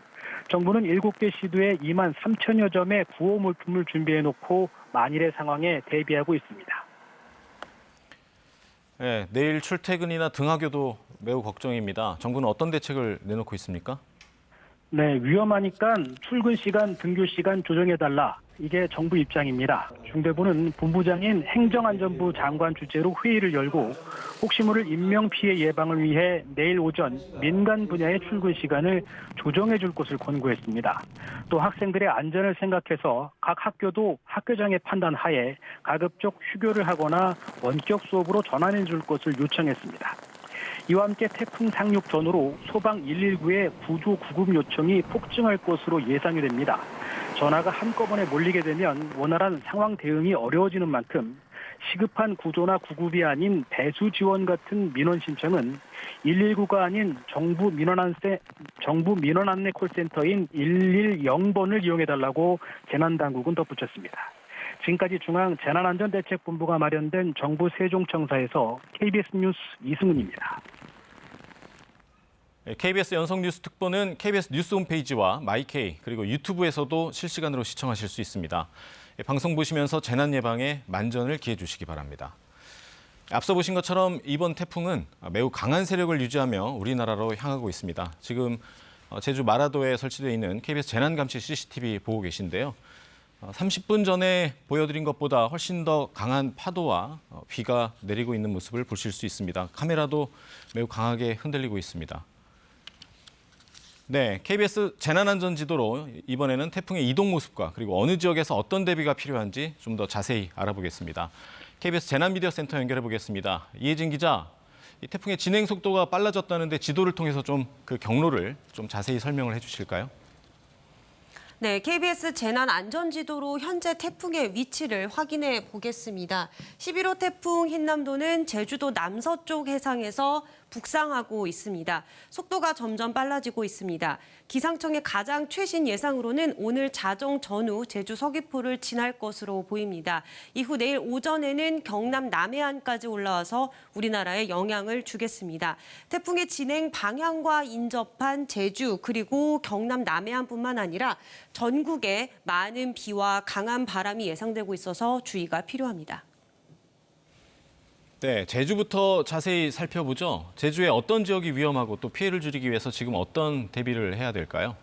정부는 7개 시도에 2만 3천여 점의 구호 물품을 준비해놓고 만일의 상황에 대비하고 있습니다. 네, 내일 출퇴근이나 등하교도 매우 걱정입니다. 정부는 어떤 대책을 내놓고 있습니까? 네, 위험하니까 출근 시간, 등교 시간 조정해달라. 이게 정부 입장입니다. 중대부는 본부장인 행정안전부 장관 주재로 회의를 열고 혹시 모를 인명피해 예방을 위해 내일 오전 민간 분야의 출근 시간을 조정해 줄 것을 권고했습니다. 또 학생들의 안전을 생각해서 각 학교도 학교장의 판단 하에 가급적 휴교를 하거나 원격 수업으로 전환해 줄 것을 요청했습니다. 이와 함께 태풍 상륙 전후로 소방 119의 구조 구급 요청이 폭증할 것으로 예상이 됩니다. 전화가 한꺼번에 몰리게 되면 원활한 상황 대응이 어려워지는 만큼 시급한 구조나 구급이 아닌 배수 지원 같은 민원 신청은 119가 아닌 정부 민원 안내 콜센터인 110번을 이용해달라고 재난당국은 덧붙였습니다. 지금까지 중앙재난안전대책본부가 마련된 정부 세종청사에서 KBS 뉴스 이승훈입니다. KBS 연속뉴스 특보는 KBS 뉴스 홈페이지와 마이케이 그리고 유튜브에서도 실시간으로 시청하실 수 있습니다. 방송 보시면서 재난 예방에 만전을 기해 주시기 바랍니다. 앞서 보신 것처럼 이번 태풍은 매우 강한 세력을 유지하며 우리나라로 향하고 있습니다. 지금 제주 마라도에 설치되어 있는 KBS 재난감시 CCTV 보고 계신데요. 30분 전에 보여드린 것보다 훨씬 더 강한 파도와 비가 내리고 있는 모습을 보실 수 있습니다. 카메라도 매우 강하게 흔들리고 있습니다. 네, KBS 재난안전지도로 이번에는 태풍의 이동 모습과 그리고 어느 지역에서 어떤 대비가 필요한지 좀 더 자세히 알아보겠습니다. KBS 재난미디어센터 연결해 보겠습니다. 이혜진 기자, 이 태풍의 진행 속도가 빨라졌다는데 지도를 통해서 좀 그 경로를 좀 자세히 설명을 해주실까요? 네, KBS 재난안전지도로 현재 태풍의 위치를 확인해 보겠습니다. 11호 태풍 흰남도는 제주도 남서쪽 해상에서 북상하고 있습니다. 속도가 점점 빨라지고 있습니다. 기상청의 가장 최신 예상으로는 오늘 자정 전후 제주 서귀포를 지날 것으로 보입니다. 이후 내일 오전에는 경남 남해안까지 올라와서 우리나라에 영향을 주겠습니다. 태풍의 진행 방향과 인접한 제주 그리고 경남 남해안뿐만 아니라 전국에 많은 비와 강한 바람이 예상되고 있어서 주의가 필요합니다. 네, 제주부터 자세히 살펴보죠. 제주의 어떤 지역이 위험하고 또 피해를 줄이기 위해서 지금 어떤 대비를 해야 될까요?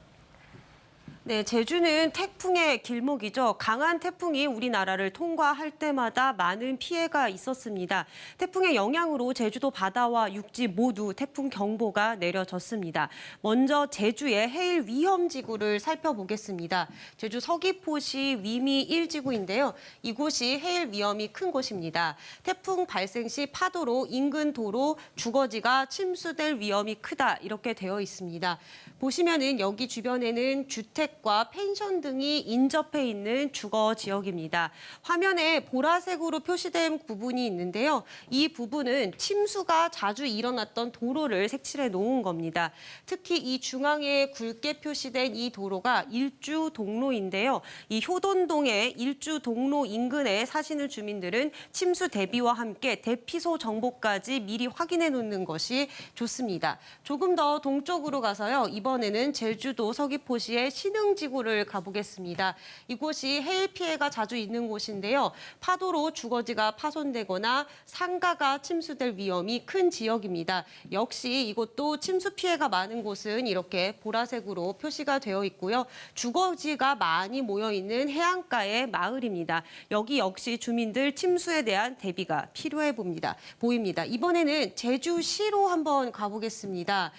네, 제주는 태풍의 길목이죠. 강한 태풍이 우리나라를 통과할 때마다 많은 피해가 있었습니다. 태풍의 영향으로 제주도 바다와 육지 모두 태풍 경보가 내려졌습니다. 먼저 제주의 해일 위험 지구를 살펴보겠습니다. 제주 서귀포시 위미 1지구인데요. 이곳이 해일 위험이 큰 곳입니다. 태풍 발생 시 파도로 인근 도로, 주거지가 침수될 위험이 크다 이렇게 되어 있습니다. 보시면은 여기 주변에는 주택과 펜션 등이 인접해 있는 주거 지역입니다. 화면에 보라색으로 표시된 부분이 있는데요. 이 부분은 침수가 자주 일어났던 도로를 색칠해 놓은 겁니다. 특히 이 중앙에 굵게 표시된 이 도로가 일주 동로인데요. 이 효돈동의 일주 동로 인근에 사시는 주민들은 침수 대비와 함께 대피소 정보까지 미리 확인해 놓는 것이 좋습니다. 조금 더 동쪽으로 가서요. 이번에는 제주도 서귀포시의 신흥 한흥지구를 가보겠습니다. 이곳이 해일 피해가 자주 있는 곳인데요. 파도로 주거지가 파손되거나 상가가 침수될 위험이 큰 지역입니다. 역시 이곳도 침수 피해가 많은 곳은 이렇게 보라색으로 표시가 되어 있고요. 주거지가 많이 모여 있는 해안가의 마을입니다. 여기 역시 주민들 침수에 대한 대비가 필요해 보입니다. 이번에는 제주시로 한번 가보겠습니다.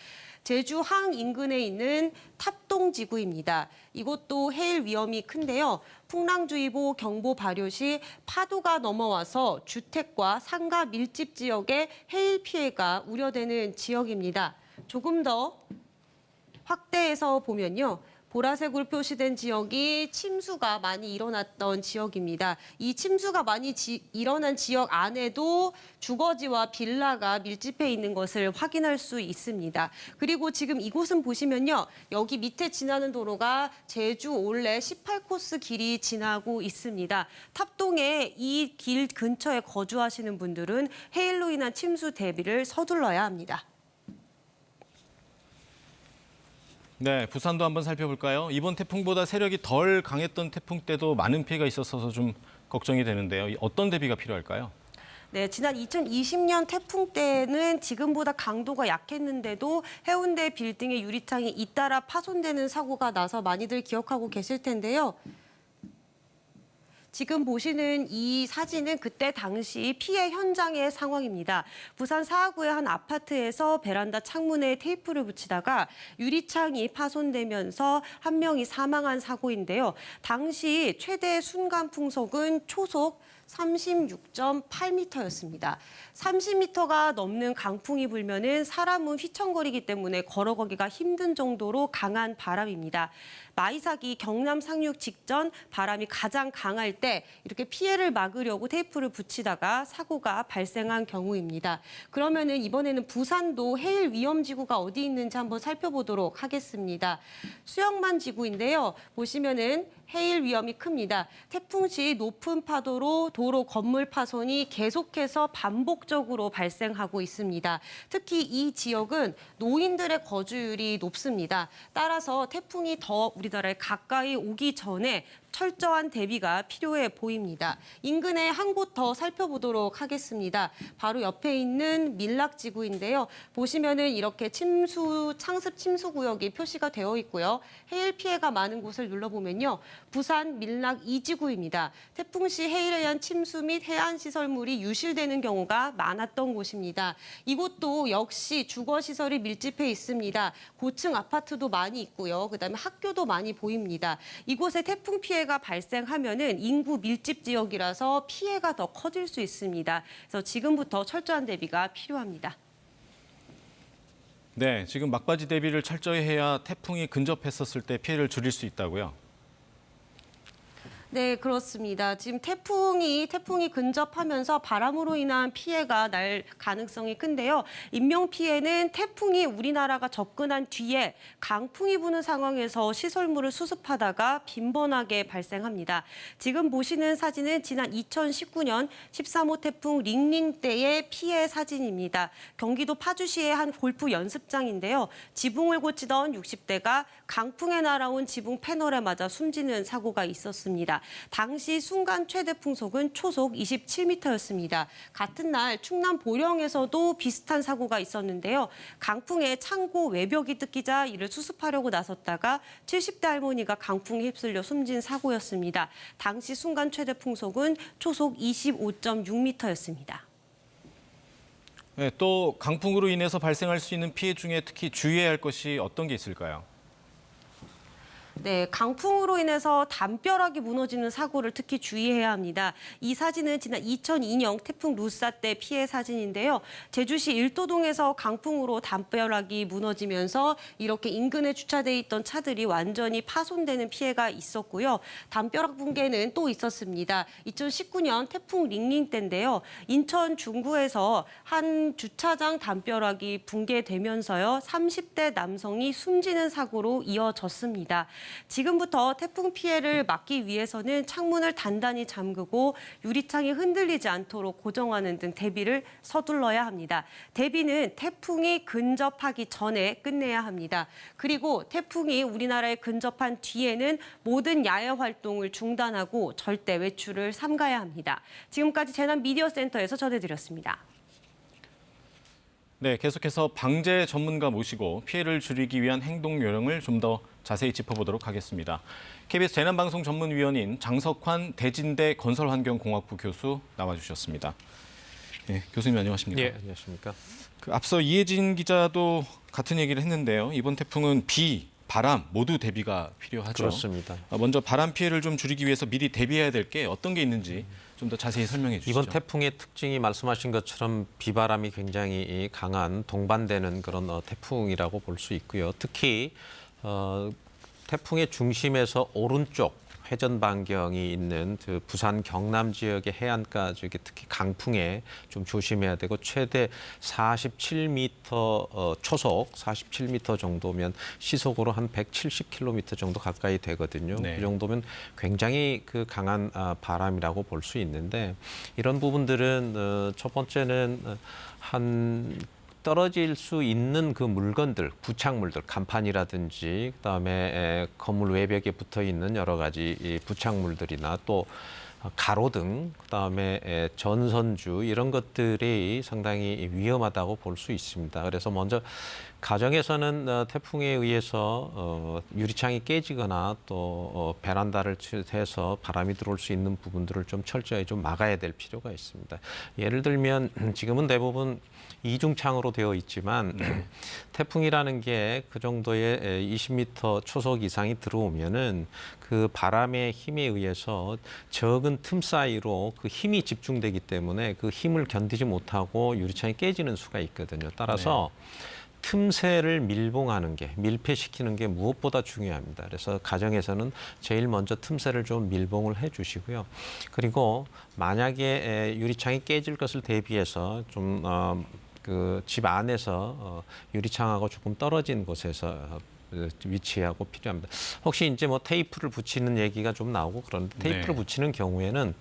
제주 항 인근에 있는 탑동지구입니다. 이곳도 해일 위험이 큰데요. 풍랑주의보 경보 발효 시 파도가 넘어와서 주택과 상가 밀집 지역에 해일 피해가 우려되는 지역입니다. 조금 더 확대해서 보면요. 보라색으로 표시된 지역이 침수가 많이 일어났던 지역입니다. 이 침수가 많이 일어난 지역 안에도 주거지와 빌라가 밀집해 있는 것을 확인할 수 있습니다. 그리고 지금 이곳은 보시면요. 여기 밑에 지나는 도로가 제주 올레 18코스 길이 지나고 있습니다. 탑동에 이 길 근처에 거주하시는 분들은 해일로 인한 침수 대비를 서둘러야 합니다. 네, 부산도 한번 살펴볼까요? 이번 태풍보다 세력이 덜 강했던 태풍 때도 많은 피해가 있었어서 좀 걱정이 되는데요. 어떤 대비가 필요할까요? 네, 지난 2020년 태풍 때는 지금보다 강도가 약했는데도 해운대 빌딩의 유리창이 잇따라 파손되는 사고가 나서 많이들 기억하고 계실 텐데요. 지금 보시는 이 사진은 그때 당시 피해 현장의 상황입니다. 부산 사하구의 한 아파트에서 베란다 창문에 테이프를 붙이다가 유리창이 파손되면서 한 명이 사망한 사고인데요. 당시 최대 순간 풍속은 초속 36.8m였습니다. 30m가 넘는 강풍이 불면은 사람은 휘청거리기 때문에 걸어가기가 힘든 정도로 강한 바람입니다. 마이삭이 경남 상륙 직전 바람이 가장 강할 때 이렇게 피해를 막으려고 테이프를 붙이다가 사고가 발생한 경우입니다. 그러면은 이번에는 부산도 해일 위험 지구가 어디 있는지 한번 살펴보도록 하겠습니다. 수영만 지구인데요. 보시면은 해일 위험이 큽니다. 태풍 시 높은 파도로 도로 건물 파손이 계속해서 반복적으로 발생하고 있습니다. 특히 이 지역은 노인들의 거주율이 높습니다. 따라서 태풍이 더 우리나라에 가까이 오기 전에 철저한 대비가 필요해 보입니다. 인근에 한 곳 더 살펴보도록 하겠습니다. 바로 옆에 있는 밀락지구인데요. 보시면은 이렇게 상습 침수 구역이 표시가 되어 있고요. 해일 피해가 많은 곳을 눌러보면요. 부산 밀락 2지구입니다. 태풍 시 해일에 의한 침수 및 해안 시설물이 유실되는 경우가 많았던 곳입니다. 이곳도 역시 주거 시설이 밀집해 있습니다. 고층 아파트도 많이 있고요. 그다음에 학교도 많이 보입니다. 이곳에 태풍 피해가 발생하면은 인구 밀집 지역이라서 피해가 더 커질 수 있습니다. 그래서 지금부터 철저한 대비가 필요합니다. 네, 지금 막바지 대비를 철저히 해야 태풍이 근접했었을 때 피해를 줄일 수 있다고요? 네, 그렇습니다. 지금 태풍이 근접하면서 바람으로 인한 피해가 날 가능성이 큰데요. 인명 피해는 태풍이 우리나라가 접근한 뒤에 강풍이 부는 상황에서 시설물을 수습하다가 빈번하게 발생합니다. 지금 보시는 사진은 지난 2019년 13호 태풍 링링 때의 피해 사진입니다. 경기도 파주시의 한 골프 연습장인데요. 지붕을 고치던 60대가 강풍에 날아온 지붕 패널에 맞아 숨지는 사고가 있었습니다. 당시 순간 최대 풍속은 초속 27m였습니다. 같은 날 충남 보령에서도 비슷한 사고가 있었는데요. 강풍에 창고 외벽이 뜯기자 이를 수습하려고 나섰다가 70대 할머니가 강풍에 휩쓸려 숨진 사고였습니다. 당시 순간 최대 풍속은 초속 25.6m였습니다. 네, 또 강풍으로 인해서 발생할 수 있는 피해 중에 특히 주의해야 할 것이 어떤 게 있을까요? 네, 강풍으로 인해서 담벼락이 무너지는 사고를 특히 주의해야 합니다. 이 사진은 지난 2002년 태풍 루사 때 피해 사진인데요. 제주시 일도동에서 강풍으로 담벼락이 무너지면서 이렇게 인근에 주차돼 있던 차들이 완전히 파손되는 피해가 있었고요. 담벼락 붕괴는 또 있었습니다. 2019년 태풍 링링 때인데요. 인천 중구에서 한 주차장 담벼락이 붕괴되면서요. 30대 남성이 숨지는 사고로 이어졌습니다. 지금부터 태풍 피해를 막기 위해서는 창문을 단단히 잠그고 유리창이 흔들리지 않도록 고정하는 등 대비를 서둘러야 합니다. 대비는 태풍이 근접하기 전에 끝내야 합니다. 그리고 태풍이 우리나라에 근접한 뒤에는 모든 야외 활동을 중단하고 절대 외출을 삼가야 합니다. 지금까지 재난미디어센터에서 전해드렸습니다. 네, 계속해서 방재 전문가 모시고 피해를 줄이기 위한 행동 요령을 좀 더 자세히 짚어보도록 하겠습니다. KBS 재난방송 전문위원인 장석환 대진대 건설환경공학부 교수 나와주셨습니다. 네, 교수님 안녕하십니까? 네, 안녕하십니까? 앞서 이혜진 기자도 같은 얘기를 했는데요. 이번 태풍은 비, 바람 모두 대비가 필요하죠. 그렇습니다. 먼저 바람 피해를 좀 줄이기 위해서 미리 대비해야 될 게 어떤 게 있는지 좀 더 자세히 설명해 주시죠. 이번 태풍의 특징이 말씀하신 것처럼 비바람이 굉장히 강한 동반되는 그런 태풍이라고 볼 수 있고요. 특히 태풍의 중심에서 오른쪽 회전 반경이 있는 그 부산 경남 지역의 해안가 지역에 특히 강풍에 좀 조심해야 되고 최대 47m 초속 47m 정도면 시속으로 한 170km 정도 가까이 되거든요. 네. 그 정도면 굉장히 그 강한 바람이라고 볼 수 있는데 이런 부분들은 첫 번째는 한 떨어질 수 있는 그 물건들, 부착물들, 간판이라든지 그다음에 건물 외벽에 붙어 있는 여러 가지 부착물들이나 또 가로등, 그다음에 전선주 이런 것들이 상당히 위험하다고 볼 수 있습니다. 그래서 먼저 가정에서는 태풍에 의해서 유리창이 깨지거나 또 베란다를 해서 바람이 들어올 수 있는 부분들을 좀 철저히 좀 막아야 될 필요가 있습니다. 예를 들면 지금은 대부분 이중창으로 되어 있지만 태풍이라는 게 그 정도의 20m 초속 이상이 들어오면은 그 바람의 힘에 의해서 적은 틈 사이로 그 힘이 집중되기 때문에 그 힘을 견디지 못하고 유리창이 깨지는 수가 있거든요. 따라서 틈새를 밀봉하는 게, 밀폐시키는 게 무엇보다 중요합니다. 그래서 가정에서는 제일 먼저 틈새를 좀 밀봉을 해주시고요. 그리고 만약에 유리창이 깨질 것을 대비해서 좀 그 집 안에서 유리창하고 조금 떨어진 곳에서 위치하고 필요합니다. 혹시 이제 뭐 테이프를 붙이는 얘기가 좀 나오고 그런데 테이프를 붙이는 경우에는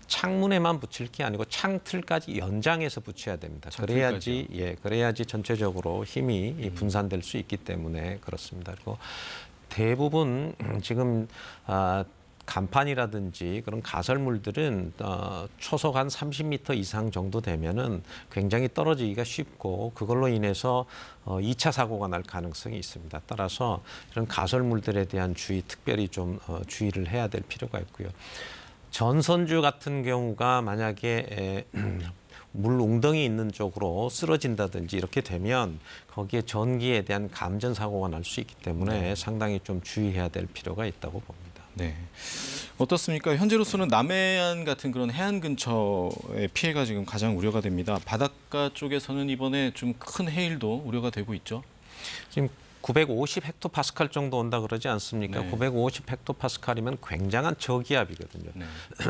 창문에만 붙일 게 아니고 창틀까지 연장해서 붙여야 됩니다. 그래야지 전체적으로 힘이 분산될 수 있기 때문에 그렇습니다. 그리고 대부분 지금 간판이라든지 그런 가설물들은 초속 한 30m 이상 정도 되면은 굉장히 떨어지기가 쉽고 그걸로 인해서 2차 사고가 날 가능성이 있습니다. 따라서 이런 가설물들에 대한 주의, 특별히 좀 주의를 해야 될 필요가 있고요. 전선주 같은 경우가 만약에 물 웅덩이 있는 쪽으로 쓰러진다든지 이렇게 되면 거기에 전기에 대한 감전 사고가 날 수 있기 때문에 상당히 좀 주의해야 될 필요가 있다고 봅니다. 네. 어떻습니까? 현재로서는 남해안 같은 그런 해안 근처의 피해가 지금 가장 우려가 됩니다. 바닷가 쪽에서는 이번에 좀 큰 해일도 우려가 되고 있죠. 지금 950 헥토파스칼 정도 온다 그러지 않습니까? 네. 950 헥토파스칼이면 굉장한 저기압이거든요. 네.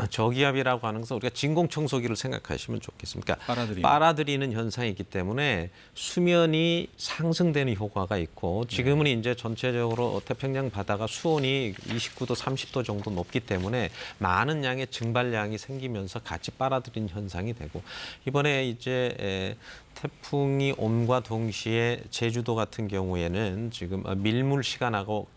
저기압이라고 하는 것은 우리가 진공청소기를 생각하시면 좋겠습니다. 그러니까 빨아들이는. 빨아들이는 현상이 있기 때문에 수면이 상승되는 효과가 있고 지금은 이제 전체적으로 태평양 바다가 수온이 29도, 30도 정도 높기 때문에 많은 양의 증발량이 생기면서 같이 빨아들이는 현상이 되고 이번에 이제 태풍이 옴과 동시에 제주도 같은 경우에는 지금 밀물 시간하고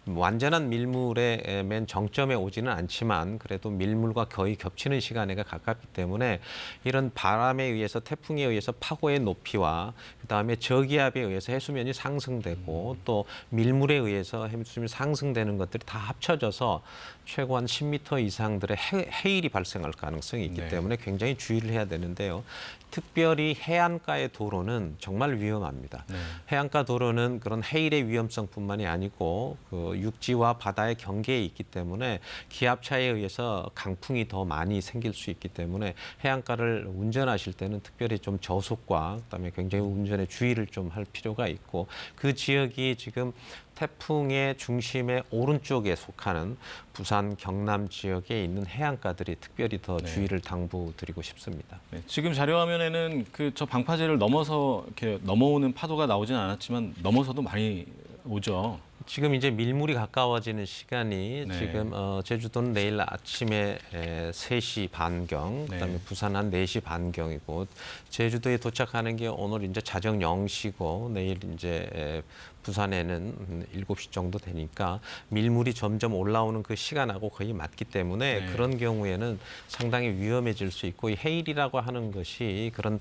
완전한 밀물의 맨 정점에 오지는 않지만 그래도 밀물과 거의 겹치는 시간에가 가깝기 때문에 이런 바람에 의해서 태풍에 의해서 파고의 높이와 그다음에 저기압에 의해서 해수면이 상승되고 또 밀물에 의해서 해수면이 상승되는 것들이 다 합쳐져서 최고 한 10m 이상들의 해일이 발생할 가능성이 있기 때문에 굉장히 주의를 해야 되는데요. 특별히 해안가의 도로는 정말 위험합니다. 해안가 도로는 그런 해일의 위험성뿐만이 아니고 그 육지와 바다의 경계에 있기 때문에 기압차에 의해서 강풍이 더 많이 생길 수 있기 때문에 해안가를 운전하실 때는 특별히 좀 저속과 그다음에 굉장히 운전에 주의를 좀 할 필요가 있고 그 지역이 지금 태풍의 중심의 오른쪽에 속하는 부산, 경남 지역에 있는 해안가들이 특별히 더 주의를 당부드리고 싶습니다. 네, 지금 자료 화면에는 그 저 방파제를 넘어서 이렇게 넘어오는 파도가 나오진 않았지만 넘어서도 많이 오죠. 지금 이제 밀물이 가까워지는 시간이 네. 지금 제주도는 내일 아침에 3시 반경, 그다음에 네. 부산 한 4시 반경이고 제주도에 도착하는 게 오늘 이제 자정 0시고 내일 이제 부산에는 7시 정도 되니까 밀물이 점점 올라오는 그 시간하고 거의 맞기 때문에 네. 그런 경우에는 상당히 위험해질 수 있고 이 해일이라고 하는 것이 그런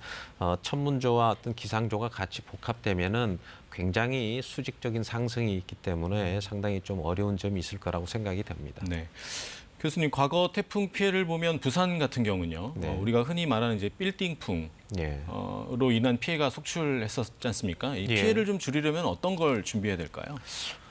천문조와 어떤 기상조가 같이 복합되면은 굉장히 수직적인 상승이 있기 때문에 상당히 좀 어려운 점이 있을 거라고 생각이 됩니다. 네. 교수님, 과거 태풍 피해를 보면 부산 같은 경우는요. 네. 우리가 흔히 말하는 이제 빌딩풍 예. 로 인한 피해가 속출했었지 않습니까? 이 예. 피해를 좀 줄이려면 어떤 걸 준비해야 될까요?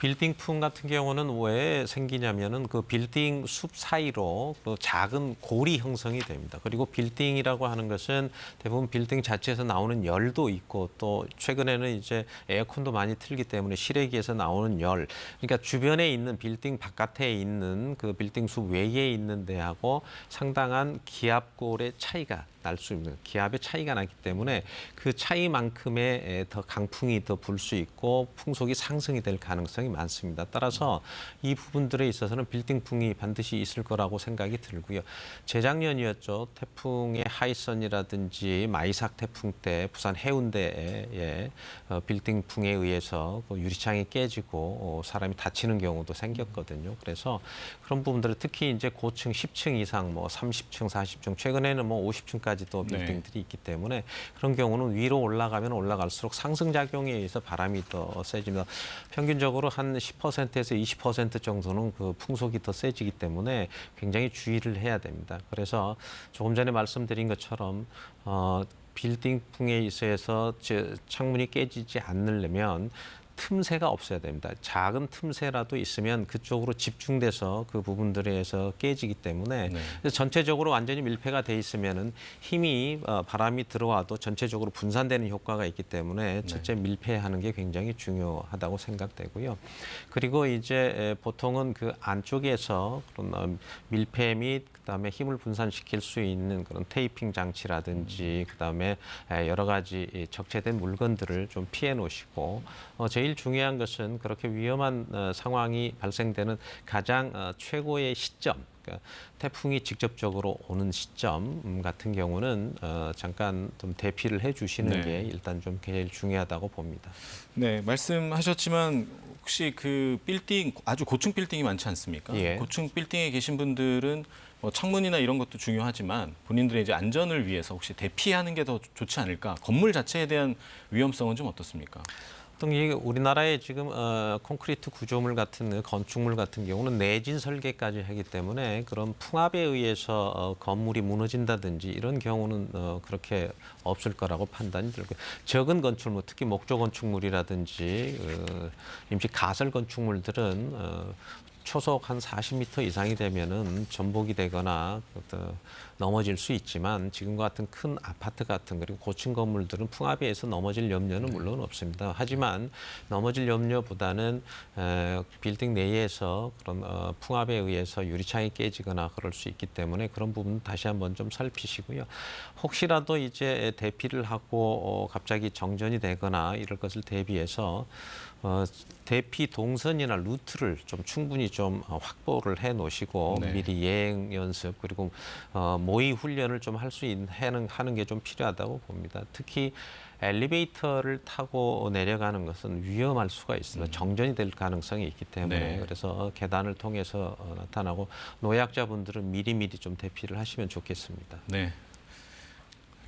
빌딩풍 같은 경우는 왜 생기냐면은 그 빌딩 숲 사이로 그 작은 골이 형성이 됩니다. 그리고 빌딩이라고 하는 것은 대부분 빌딩 자체에서 나오는 열도 있고 또 최근에는 이제 에어컨도 많이 틀기 때문에 실외기에서 나오는 열, 그러니까 주변에 있는 빌딩 바깥에 있는 그 빌딩 숲 외에 있는 데하고 상당한 기압골의 차이가 날 수 있는 기압의 차이가 나기 때문에 그 차이만큼의 더 강풍이 더 불 수 있고 풍속이 상승이 될 가능성이 많습니다. 따라서 이 부분들에 있어서는 빌딩풍이 반드시 있을 거라고 생각이 들고요. 재작년이었죠. 태풍의 하이선이라든지 마이삭 태풍 때 부산 해운대에 빌딩풍에 의해서 유리창이 깨지고 사람이 다치는 경우도 생겼거든요. 그래서 그런 부분들을 특히 이제 고층 10층 이상 뭐 30층, 40층 최근에는 뭐 50층까지 또 빌딩들이 있기 때문에 그런 경우는 위로 올라가면 올라갈수록 상승작용에 의해서 바람이 더 세집니다. 평균적으로 한 10%에서 20% 정도는 그 풍속이 더 세지기 때문에 굉장히 주의를 해야 됩니다. 그래서 조금 전에 말씀드린 것처럼 빌딩풍에 있어서 창문이 깨지지 않으려면 틈새가 없어야 됩니다. 작은 틈새라도 있으면 그쪽으로 집중돼서 그 부분들에서 깨지기 때문에 전체적으로 완전히 밀폐가 돼 있으면은 힘이 바람이 들어와도 전체적으로 분산되는 효과가 있기 때문에 첫째 밀폐하는 게 굉장히 중요하다고 생각되고요. 그리고 이제 보통은 그 안쪽에서 그런 밀폐 및 그다음에 힘을 분산시킬 수 있는 그런 테이핑 장치라든지 그다음에 여러 가지 적재된 물건들을 좀 피해 놓으시고 제일 중요한 것은 그렇게 위험한 상황이 발생되는 가장 최고의 시점, 그러니까 태풍이 직접적으로 오는 시점 같은 경우는 잠깐 좀 대피를 해주시는 게 일단 좀 제일 중요하다고 봅니다. 네, 말씀하셨지만 혹시 그 빌딩 아주 고층 빌딩이 많지 않습니까? 예. 고층 빌딩에 계신 분들은 뭐 창문이나 이런 것도 중요하지만 본인들의 이제 안전을 위해서 혹시 대피하는 게 더 좋지 않을까? 건물 자체에 대한 위험성은 좀 어떻습니까? 우리나라의 지금 콘크리트 구조물 같은 건축물 같은 경우는 내진 설계까지 하기 때문에 그런 풍압에 의해서 건물이 무너진다든지 이런 경우는 그렇게 없을 거라고 판단이 들고요. 적은 건축물, 특히 목조 건축물이라든지 임시 가설 건축물들은 초속 한 40m 이상이 되면은 전복이 되거나 넘어질 수 있지만 지금과 같은 큰 아파트 같은 그리고 고층 건물들은 풍압에 의해서 넘어질 염려는 물론 없습니다. 하지만 넘어질 염려보다는 빌딩 내에서 그런 풍압에 의해서 유리창이 깨지거나 그럴 수 있기 때문에 그런 부분 다시 한번 좀 살피시고요. 혹시라도 이제 대피를 하고 갑자기 정전이 되거나 이럴 것을 대비해서 대피 동선이나 루트를 좀 충분히 좀 확보를 해 놓으시고 미리 예행 연습 그리고 모의 훈련을 좀 할 수 있는 하는 게 좀 필요하다고 봅니다. 특히 엘리베이터를 타고 내려가는 것은 위험할 수가 있습니다. 정전이 될 가능성이 있기 때문에 그래서 계단을 통해서 나타나고 노약자분들은 미리미리 좀 대피를 하시면 좋겠습니다. 네.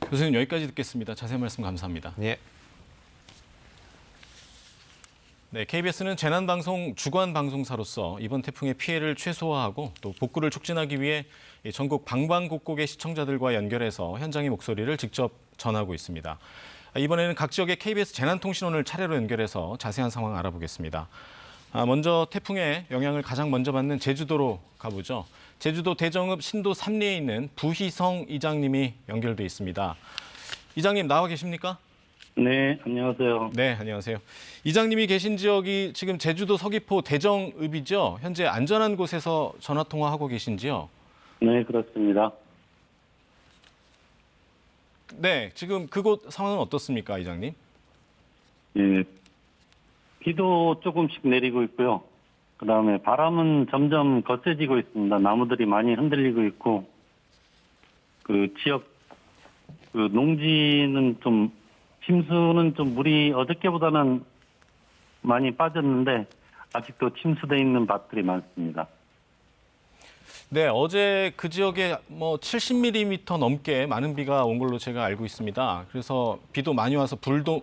교수님 여기까지 듣겠습니다. 자세한 말씀 감사합니다. 네. 네, KBS는 재난방송 주관 방송사로서 이번 태풍의 피해를 최소화하고 또 복구를 촉진하기 위해 전국 방방곡곡의 시청자들과 연결해서 현장의 목소리를 직접 전하고 있습니다. 이번에는 각 지역의 KBS 재난통신원을 차례로 연결해서 자세한 상황 알아보겠습니다. 먼저 태풍의 영향을 가장 먼저 받는 제주도로 가보죠. 제주도 대정읍 신도 3리에 있는 부희성 이장님이 연결돼 있습니다. 이장님 나와 계십니까? 네, 안녕하세요. 네, 안녕하세요. 이장님이 계신 지역이 지금 제주도 서귀포 대정읍이죠? 현재 안전한 곳에서 전화 통화하고 계신지요? 네, 그렇습니다. 네, 지금 그곳 상황은 어떻습니까, 이장님? 예, 비도 조금씩 내리고 있고요. 그다음에 바람은 점점 거세지고 있습니다. 나무들이 많이 흔들리고 있고 그 지역 그 농지는 좀 침수는 좀 물이 어저께보다는 많이 빠졌는데 아직도 침수돼 있는 밭들이 많습니다. 네, 어제 그 지역에 뭐 70mm 넘게 많은 비가 온 걸로 제가 알고 있습니다. 그래서 비도 많이 와서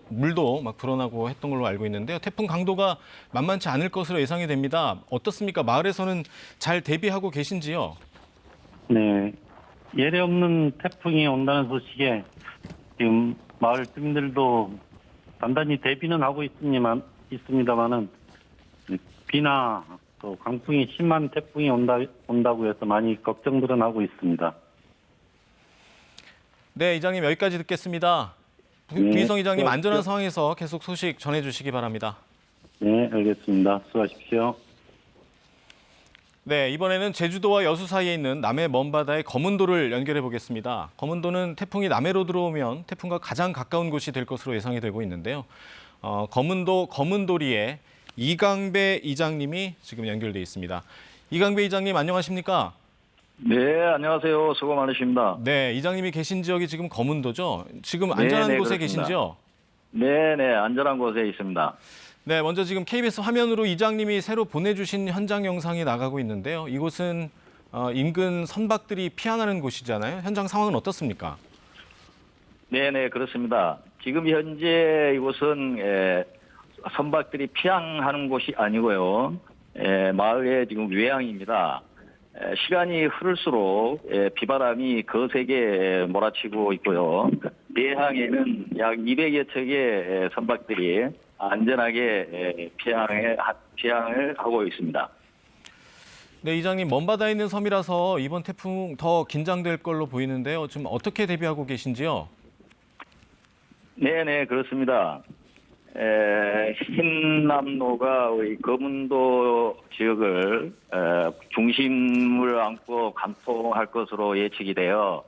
물도 막 불어나고 했던 걸로 알고 있는데요. 태풍 강도가 만만치 않을 것으로 예상이 됩니다. 어떻습니까? 마을에서는 잘 대비하고 계신지요? 네, 예례 없는 태풍이 온다는 소식에 지금 마을 주민들도 단단히 대비는 하고 있습니다만은 비나 또 강풍이 심한 태풍이 온다고 해서 많이 걱정들은 하고 있습니다. 네, 이장님 여기까지 듣겠습니다. 네, 부희성 이장님 수고하십시오. 안전한 상황에서 계속 소식 전해주시기 바랍니다. 네, 알겠습니다. 수고하십시오. 네, 이번에는 제주도와 여수 사이에 있는 남해 먼바다의 거문도를 연결해 보겠습니다. 거문도는 태풍이 남해로 들어오면 태풍과 가장 가까운 곳이 될 것으로 예상이 되고 있는데요. 거문도 거문도리에 이강배 이장님이 지금 연결돼 있습니다. 이강배 이장님 안녕하십니까? 네, 안녕하세요. 수고 많으십니다. 네, 이장님이 계신 지역이 지금 거문도죠? 지금 네, 안전한 네, 곳에 그렇습니다. 계신지요? 네, 네, 안전한 곳에 있습니다. 네, 먼저 지금 KBS 화면으로 이장님이 새로 보내주신 현장 영상이 나가고 있는데요. 이곳은 인근 선박들이 피항하는 곳이잖아요. 현장 상황은 어떻습니까? 네, 네, 그렇습니다. 지금 현재 이곳은 선박들이 피항하는 곳이 아니고요. 마을의 지금 외항입니다. 시간이 흐를수록 비바람이 거세게 몰아치고 있고요. 내항에는 약 200여 척의 선박들이 안전하게 피항을 하고 있습니다. 네, 이장님 먼바다에 있는 섬이라서 이번 태풍 더 긴장될 걸로 보이는데요. 지금 어떻게 대비하고 계신지요? 네, 네, 그렇습니다. 흰남노가 우리 거문도 지역을 중심을 안고 관통할 것으로 예측이 되어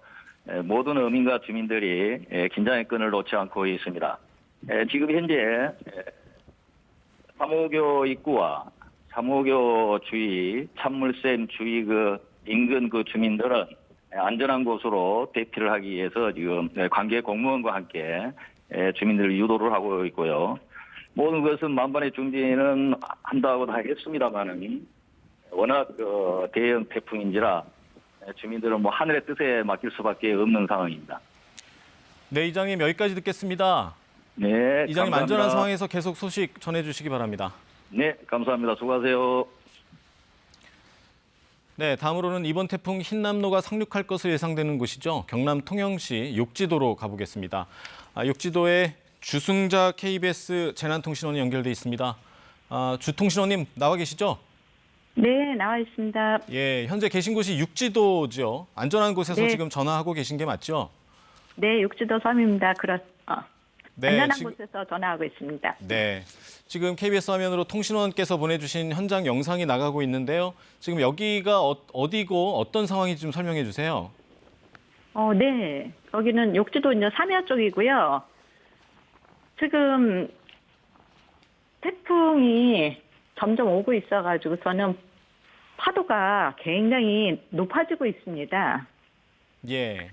모든 어민과 주민들이 긴장의 끈을 놓지 않고 있습니다. 지금 현재 삼호교 입구와 삼호교 주위, 찬물샘 주위 그 인근 그 주민들은 안전한 곳으로 대피를 하기 위해서 지금 관계 공무원과 함께 주민들을 유도를 하고 있고요. 모든 것은 만반의 준비는 한다고 다 했습니다만은 워낙 대형 태풍인지라 주민들은 뭐 하늘의 뜻에 맡길 수밖에 없는 상황입니다. 네, 이장님 여기까지 듣겠습니다. 네, 이장님 감사합니다. 안전한 상황에서 계속 소식 전해주시기 바랍니다. 네, 감사합니다. 수고하세요. 네, 다음으로는 이번 태풍 흰남노가 상륙할 것으로 예상되는 곳이죠. 경남 통영시 욕지도로 가보겠습니다. 욕지도에 주승자 KBS 재난통신원이 연결돼 있습니다. 주통신원님 나와 계시죠? 네, 나와 있습니다. 예, 현재 계신 곳이 육지도죠. 안전한 곳에서 네. 지금 전화하고 계신 게 맞죠? 네, 육지도 섬입니다. 네, 안전한 지금- 곳에서 전화하고 있습니다. 네, 지금 KBS 화면으로 통신원께서 보내주신 현장 영상이 나가고 있는데요. 지금 여기가 어디고 어떤 상황인지 좀 설명해 주세요. 네, 여기는 욕지도 이제 삼야 쪽이고요. 지금 태풍이 점점 오고 있어가지고 저는 파도가 굉장히 높아지고 있습니다. 예.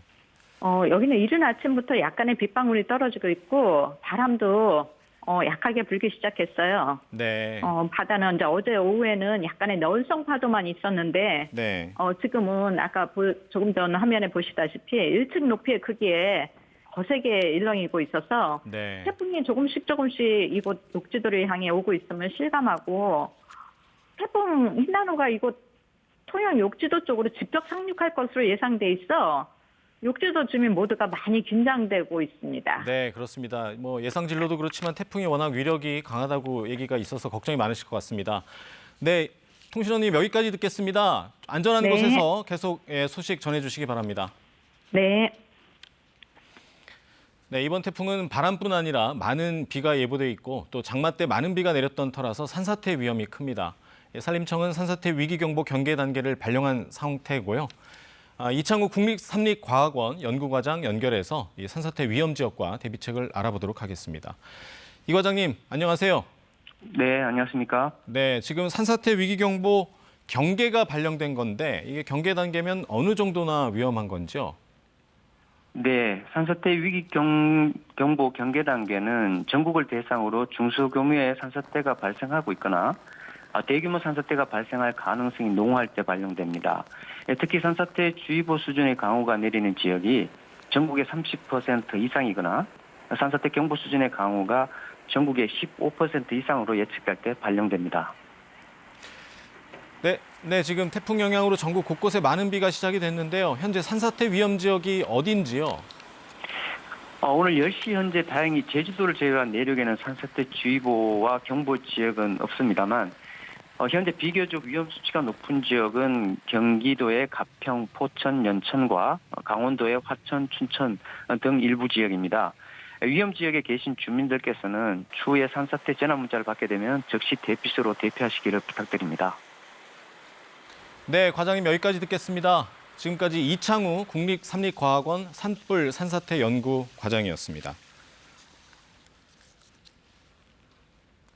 여기는 이른 아침부터 약간의 빗방울이 떨어지고 있고 바람도 약하게 불기 시작했어요. 네. 바다는 이제 어제 오후에는 약간의 널성 파도만 있었는데 네. 지금은 아까 조금 전 화면에 보시다시피 1층 높이의 크기에 거세게 일렁이고 있어서 네. 태풍이 조금씩 이곳 욕지도를 향해 오고 있으면 실감하고 태풍 흰나노가 이곳 통영 욕지도 쪽으로 직접 상륙할 것으로 예상돼 있어 욕지도 주민 모두가 많이 긴장되고 있습니다. 네, 그렇습니다. 뭐 예상진로도 그렇지만 태풍이 워낙 위력이 강하다고 얘기가 있어서 걱정이 많으실 것 같습니다. 네, 통신원님 여기까지 듣겠습니다. 안전한 네. 곳에서 계속 소식 전해주시기 바랍니다. 네. 네, 이번 태풍은 바람뿐 아니라 많은 비가 예보돼 있고 또 장마 때 많은 비가 내렸던 터라서 산사태 위험이 큽니다. 산림청은 산사태 위기경보 경계 단계를 발령한 상태고요. 이창우 국립삼립과학원 연구과장 연결해서 이 산사태 위험 지역과 대비책을 알아보도록 하겠습니다. 이 과장님, 안녕하세요. 네, 안녕하십니까? 네, 지금 산사태 위기경보 경계가 발령된 건데 이게 경계 단계면 어느 정도나 위험한 건지요? 네, 산사태 위기 경보 경계 단계는 전국을 대상으로 중소규모의 산사태가 발생하고 있거나 대규모 산사태가 발생할 가능성이 농후할 때 발령됩니다. 특히 산사태 주의보 수준의 강우가 내리는 지역이 전국의 30% 이상이거나 산사태 경보 수준의 강우가 전국의 15% 이상으로 예측할 때 발령됩니다. 네, 지금 태풍 영향으로 전국 곳곳에 많은 비가 시작이 됐는데요. 현재 산사태 위험 지역이 어딘지요? 오늘 10시 현재 다행히 제주도를 제외한 내륙에는 산사태 주의보와 경보 지역은 없습니다만 현재 비교적 위험 수치가 높은 지역은 경기도의 가평, 포천, 연천과 강원도의 화천, 춘천 등 일부 지역입니다. 위험 지역에 계신 주민들께서는 추후에 산사태 재난 문자를 받게 되면 즉시 대피소로 대피하시기를 부탁드립니다. 네, 과장님 여기까지 듣겠습니다. 지금까지 이창우 국립삼립과학원 산불 산사태 연구 과장이었습니다.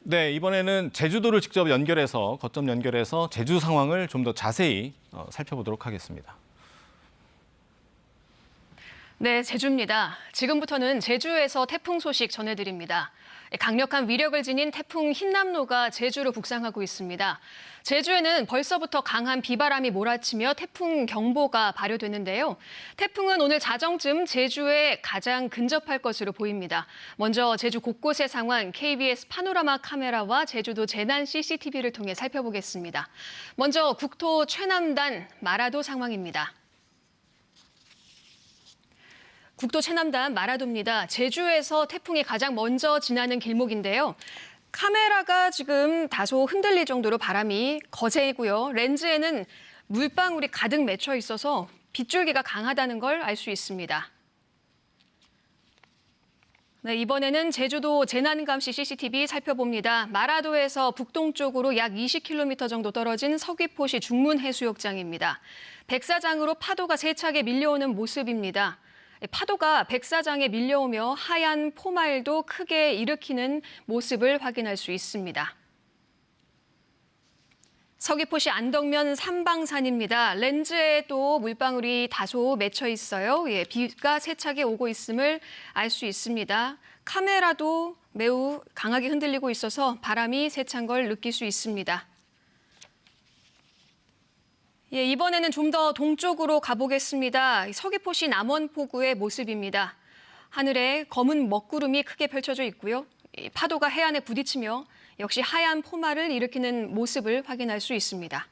네, 이번에는 제주도를 직접 연결해서 거점 연결해서 제주 상황을 좀 더 자세히 살펴보도록 하겠습니다. 네, 제주입니다. 지금부터는 제주에서 태풍 소식 전해드립니다. 강력한 위력을 지닌 태풍 흰남노가 제주로 북상하고 있습니다. 제주에는 벌써부터 강한 비바람이 몰아치며 태풍 경보가 발효됐는데요. 태풍은 오늘 자정쯤 제주에 가장 근접할 것으로 보입니다. 먼저 제주 곳곳의 상황 KBS 파노라마 카메라와 제주도 재난 CCTV를 통해 살펴보겠습니다. 먼저 국토 최남단 마라도 상황입니다. 국도 최남단 마라도입니다. 제주에서 태풍이 가장 먼저 지나는 길목인데요. 카메라가 지금 다소 흔들릴 정도로 바람이 거세고요. 렌즈에는 물방울이 가득 맺혀 있어서 빗줄기가 강하다는 걸 알 수 있습니다. 네, 이번에는 제주도 재난감시 CCTV 살펴봅니다. 마라도에서 북동쪽으로 약 20km 정도 떨어진 서귀포시 중문해수욕장입니다. 백사장으로 파도가 세차게 밀려오는 모습입니다. 파도가 백사장에 밀려오며 하얀 포말도 크게 일으키는 모습을 확인할 수 있습니다. 서귀포시 안덕면 삼방산입니다. 렌즈에도 물방울이 다소 맺혀 있어요. 비가 세차게 오고 있음을 알 수 있습니다. 카메라도 매우 강하게 흔들리고 있어서 바람이 세찬 걸 느낄 수 있습니다. 이번에는 좀 더 동쪽으로 가보겠습니다. 서귀포시 남원포구의 모습입니다. 하늘에 검은 먹구름이 크게 펼쳐져 있고요. 파도가 해안에 부딪히며 역시 하얀 포말을 일으키는 모습을 확인할 수 있습니다.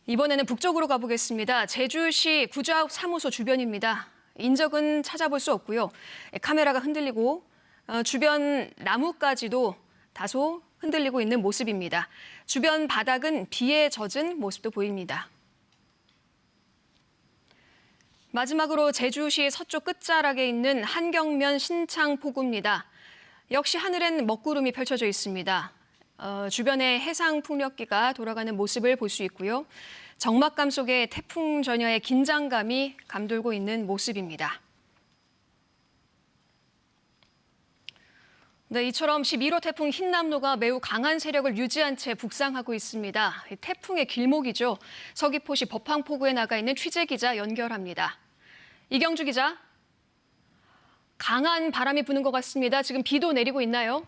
이번에는 북쪽으로 가보겠습니다. 제주시 구좌읍사무소 주변입니다. 인적은 찾아볼 수 없고요. 카메라가 흔들리고 주변 나무까지도 다소 흔들리고 있는 모습입니다. 주변 바닥은 비에 젖은 모습도 보입니다. 마지막으로 제주시 서쪽 끝자락에 있는 한경면 신창포구입니다. 역시 하늘엔 먹구름이 펼쳐져 있습니다. 주변에 해상 풍력기가 돌아가는 모습을 볼 수 있고요. 적막감 속에 태풍 전야의 긴장감이 감돌고 있는 모습입니다. 네, 이처럼 11호 태풍 흰남노가 매우 강한 세력을 유지한 채 북상하고 있습니다. 태풍의 길목이죠. 서귀포시 법항포구에 나가 있는 취재 기자 연결합니다. 이경주 기자, 강한 바람이 부는 것 같습니다. 지금 비도 내리고 있나요?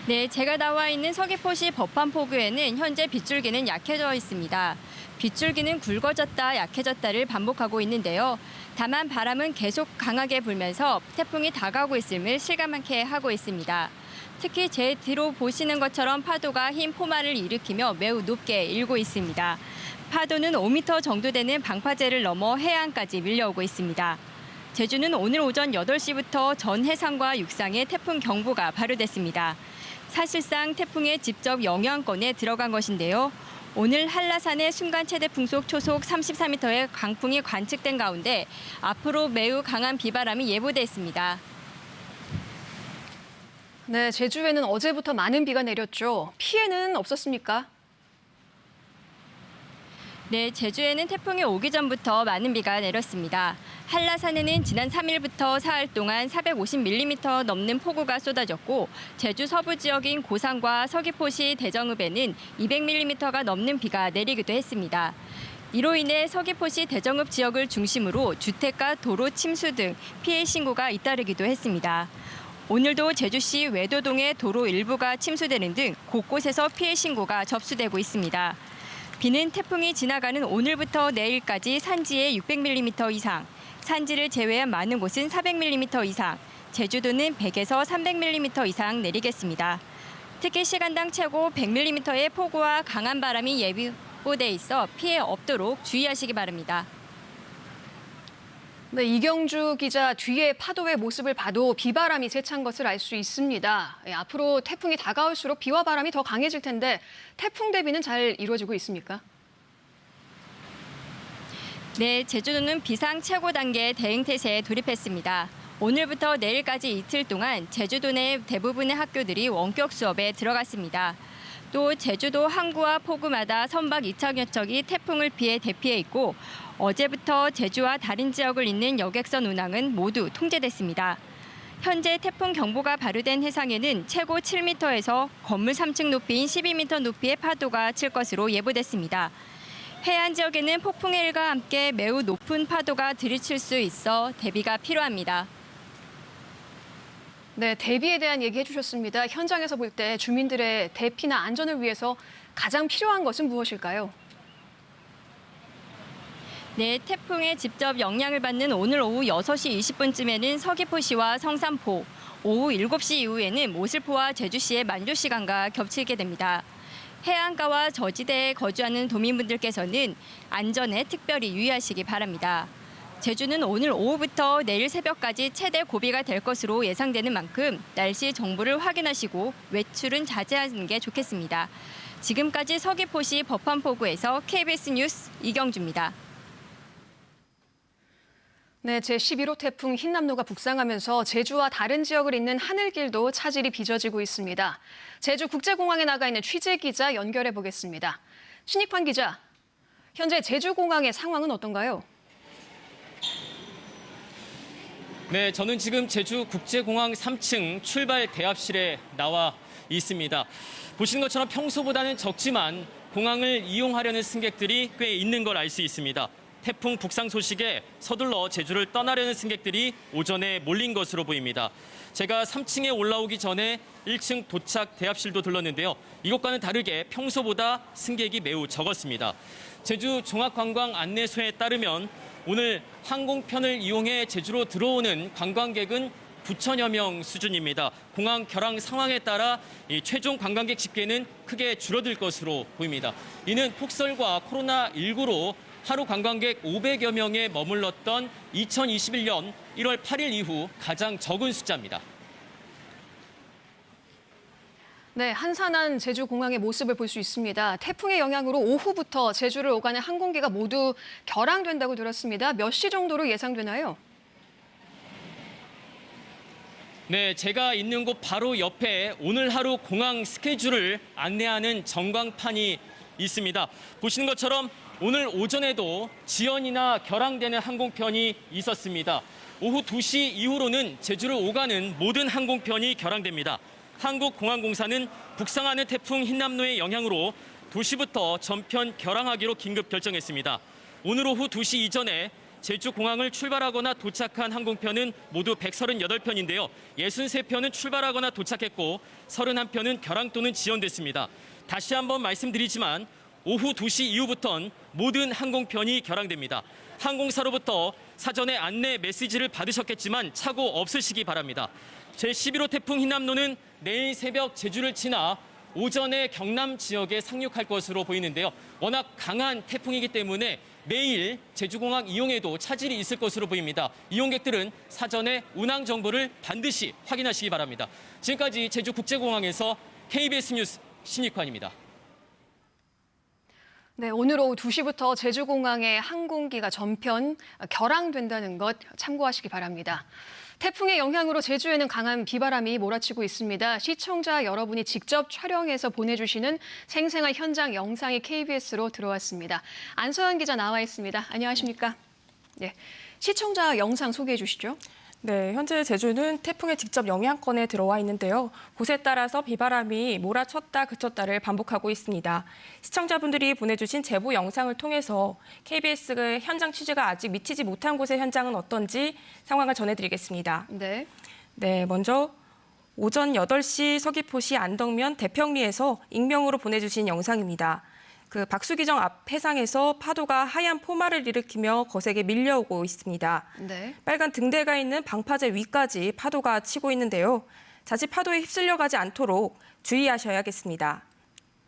네, 제가 나와 있는 서귀포시 법항포구에는 현재 빗줄기는 약해져 있습니다. 빗줄기는 굵어졌다 약해졌다를 반복하고 있는데요. 다만 바람은 계속 강하게 불면서 태풍이 다가오고 있음을 실감하게 하고 있습니다. 특히 제 뒤로 보시는 것처럼 파도가 흰 포말을 일으키며 매우 높게 일고 있습니다. 파도는 5m 정도 되는 방파제를 넘어 해안까지 밀려오고 있습니다. 제주는 오늘 오전 8시부터 전 해상과 육상에 태풍 경보가 발효됐습니다. 사실상 태풍의 직접 영향권에 들어간 것인데요. 오늘 한라산의 순간 최대 풍속 초속 34m의 강풍이 관측된 가운데 앞으로 매우 강한 비바람이 예보돼 있습니다. 네, 제주에는 어제부터 많은 비가 내렸죠. 피해는 없었습니까? 네, 제주에는 태풍이 오기 전부터 많은 비가 내렸습니다. 한라산에는 지난 3일부터 사흘 동안 450mm 넘는 폭우가 쏟아졌고 제주 서부 지역인 고산과 서귀포시 대정읍에는 200mm가 넘는 비가 내리기도 했습니다. 이로 인해 서귀포시 대정읍 지역을 중심으로 주택가 도로 침수 등 피해 신고가 잇따르기도 했습니다. 오늘도 제주시 외도동의 도로 일부가 침수되는 등 곳곳에서 피해 신고가 접수되고 있습니다. 비는 태풍이 지나가는 오늘부터 내일까지 산지에 600mm 이상, 산지를 제외한 많은 곳은 400mm 이상, 제주도는 100에서 300mm 이상 내리겠습니다. 특히 시간당 최고 100mm의 폭우와 강한 바람이 예보돼 있어 피해 없도록 주의하시기 바랍니다. 네, 이경주 기자, 뒤에 파도의 모습을 봐도 비바람이 세찬 것을 알 수 있습니다. 앞으로 태풍이 다가올수록 비와 바람이 더 강해질 텐데 태풍 대비는 잘 이루어지고 있습니까? 네, 제주도는 비상 최고 단계 대응 태세에 돌입했습니다. 오늘부터 내일까지 이틀 동안 제주도 내 대부분의 학교들이 원격 수업에 들어갔습니다. 또 제주도 항구와 포구마다 선박 2천여 척이 태풍을 피해 대피해 있고 어제부터 제주와 다른 지역을 잇는 여객선 운항은 모두 통제됐습니다. 현재 태풍 경보가 발효된 해상에는 최고 7m에서 건물 3층 높이인 12m 높이의 파도가 칠 것으로 예보됐습니다. 해안 지역에는 폭풍의 일과 함께 매우 높은 파도가 들이칠 수 있어 대비가 필요합니다. 네, 대비에 대한 얘기 해주셨습니다. 현장에서 볼 때 주민들의 대피나 안전을 위해서 가장 필요한 것은 무엇일까요? 네, 태풍에 직접 영향을 받는 오늘 오후 6시 20분쯤에는 서귀포시와 성산포, 오후 7시 이후에는 모슬포와 제주시의 만조 시간과 겹치게 됩니다. 해안가와 저지대에 거주하는 도민분들께서는 안전에 특별히 유의하시기 바랍니다. 제주는 오늘 오후부터 내일 새벽까지 최대 고비가 될 것으로 예상되는 만큼 날씨 정보를 확인하시고 외출은 자제하는 게 좋겠습니다. 지금까지 서귀포시 법한포구에서 KBS 뉴스 이경주입니다. 네, 제11호 태풍 흰남노가 북상하면서 제주와 다른 지역을 잇는 하늘길도 차질이 빚어지고 있습니다. 제주국제공항에 나가 있는 취재기자 연결해 보겠습니다. 신익환 기자, 현재 제주공항의 상황은 어떤가요? 네, 저는 지금 제주국제공항 3층 출발 대합실에 나와 있습니다. 보시는 것처럼 평소보다는 적지만 공항을 이용하려는 승객들이 꽤 있는 걸 알 수 있습니다. 태풍 북상 소식에 서둘러 제주를 떠나려는 승객들이 오전에 몰린 것으로 보입니다. 제가 3층에 올라오기 전에 1층 도착 대합실도 들렀는데요. 이것과는 다르게 평소보다 승객이 매우 적었습니다. 제주 종합관광안내소에 따르면 오늘 항공편을 이용해 제주로 들어오는 관광객은 9천여 명 수준입니다. 공항 결항 상황에 따라 이 최종 관광객 집계는 크게 줄어들 것으로 보입니다. 이는 폭설과 코로나19로 하루 관광객 500여 명에 머물렀던 2021년 1월 8일 이후 가장 적은 숫자입니다. 네, 한산한 제주공항의 모습을 볼 수 있습니다. 태풍의 영향으로 오후부터 제주를 오가는 항공기가 모두 결항된다고 들었습니다. 몇 시 정도로 예상되나요? 네, 제가 있는 곳 바로 옆에 오늘 하루 공항 스케줄을 안내하는 전광판이 있습니다. 보시는 것처럼 오늘 오전에도 지연이나 결항되는 항공편이 있었습니다. 오후 2시 이후로는 제주를 오가는 모든 항공편이 결항됩니다. 한국공항공사는 북상하는 태풍 흰남노의 영향으로 도시부터 전편 결항하기로 긴급 결정했습니다. 오늘 오후 2시 이전에 제주공항을 출발하거나 도착한 항공편은 모두 138편인데요. 63편은 출발하거나 도착했고 31편은 결항 또는 지연됐습니다. 다시 한번 말씀드리지만 오후 2시 이후부터는 모든 항공편이 결항됩니다. 항공사로부터 사전에 안내 메시지를 받으셨겠지만 착오 없으시기 바랍니다. 제11호 태풍 흰남노는 내일 새벽 제주를 지나 오전에 경남 지역에 상륙할 것으로 보이는데요. 워낙 강한 태풍이기 때문에 내일 제주공항 이용에도 차질이 있을 것으로 보입니다. 이용객들은 사전에 운항 정보를 반드시 확인하시기 바랍니다. 지금까지 제주국제공항에서 KBS 뉴스 신익환입니다. 네, 오늘 오후 2시부터 제주공항의 항공기가 전편 결항된다는 것 참고하시기 바랍니다. 태풍의 영향으로 제주에는 강한 비바람이 몰아치고 있습니다. 시청자 여러분이 직접 촬영해서 보내주시는 생생한 현장 영상이 KBS로 들어왔습니다. 안서연 기자 나와 있습니다. 안녕하십니까? 네, 시청자 영상 소개해 주시죠. 네, 현재 제주는 태풍의 직접 영향권에 들어와 있는데요. 곳에 따라서 비바람이 몰아쳤다 그쳤다를 반복하고 있습니다. 시청자분들이 보내주신 제보 영상을 통해서 KBS의 현장 취재가 아직 미치지 못한 곳의 현장은 어떤지 상황을 전해드리겠습니다. 네. 네, 먼저 오전 8시 서귀포시 안덕면 대평리에서 익명으로 보내주신 영상입니다. 그 박수기정 앞 해상에서 파도가 하얀 포마를 일으키며 거세게 밀려오고 있습니다. 네. 빨간 등대가 있는 방파제 위까지 파도가 치고 있는데요. 자칫 파도에 휩쓸려가지 않도록 주의하셔야겠습니다.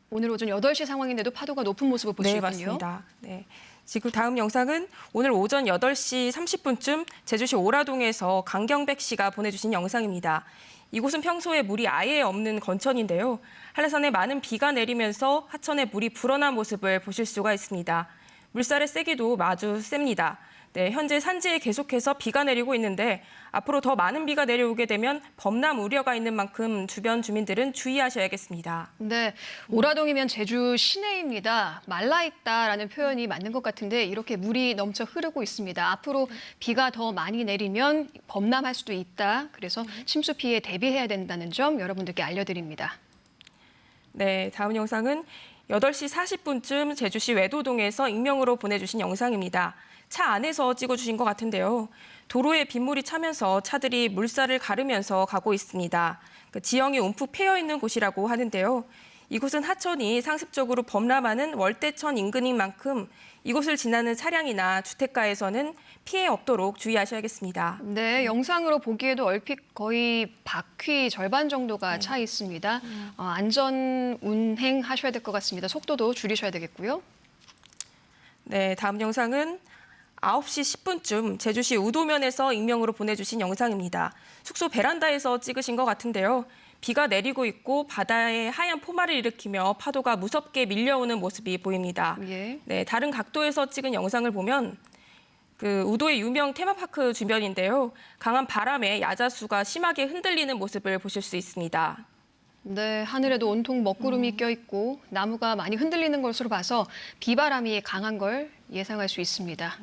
오늘 오전 8시 상황인데도 파도가 높은 모습을 볼 수 네, 있군요. 맞습니다. 네. 지금 다음 영상은 오늘 오전 8시 30분쯤 제주시 오라동에서 강경백 씨가 보내주신 영상입니다. 이곳은 평소에 물이 아예 없는 건천인데요. 한라산에 많은 비가 내리면서 하천에 물이 불어난 모습을 보실 수가 있습니다. 물살의 세기도 아주 셉니다. 네, 현재 산지에 계속해서 비가 내리고 있는데 앞으로 더 많은 비가 내려오게 되면 범람 우려가 있는 만큼 주변 주민들은 주의하셔야겠습니다. 네, 오라동이면 제주 시내입니다. 말라있다라는 표현이 맞는 것 같은데 이렇게 물이 넘쳐 흐르고 있습니다. 앞으로 비가 더 많이 내리면 범람할 수도 있다. 그래서 침수 피해에 대비해야 된다는 점 여러분들께 알려드립니다. 네, 다음 영상은 8시 40분쯤 제주시 외도동에서 익명으로 보내주신 영상입니다. 차 안에서 찍어주신 것 같은데요. 도로에 빗물이 차면서 차들이 물살을 가르면서 가고 있습니다. 그 지형이 움푹 패여 있는 곳이라고 하는데요. 이곳은 하천이 상습적으로 범람하는 월대천 인근인 만큼 이곳을 지나는 차량이나 주택가에서는 피해 없도록 주의하셔야겠습니다. 네, 영상으로 보기에도 얼핏 거의 바퀴 절반 정도가 차 있습니다. 안전 운행하셔야 될 것 같습니다. 속도도 줄이셔야 되겠고요. 네, 다음 영상은 9시 10분쯤 제주시 우도면에서 익명으로 보내주신 영상입니다. 숙소 베란다에서 찍으신 것 같은데요. 비가 내리고 있고 바다에 하얀 포마를 일으키며 파도가 무섭게 밀려오는 모습이 보입니다. 예. 네, 다른 각도에서 찍은 영상을 보면 그 우도의 유명 테마파크 주변인데요. 강한 바람에 야자수가 심하게 흔들리는 모습을 보실 수 있습니다. 네, 하늘에도 온통 먹구름이 껴있고 나무가 많이 흔들리는 것으로 봐서 비바람이 강한 걸 예상할 수 있습니다.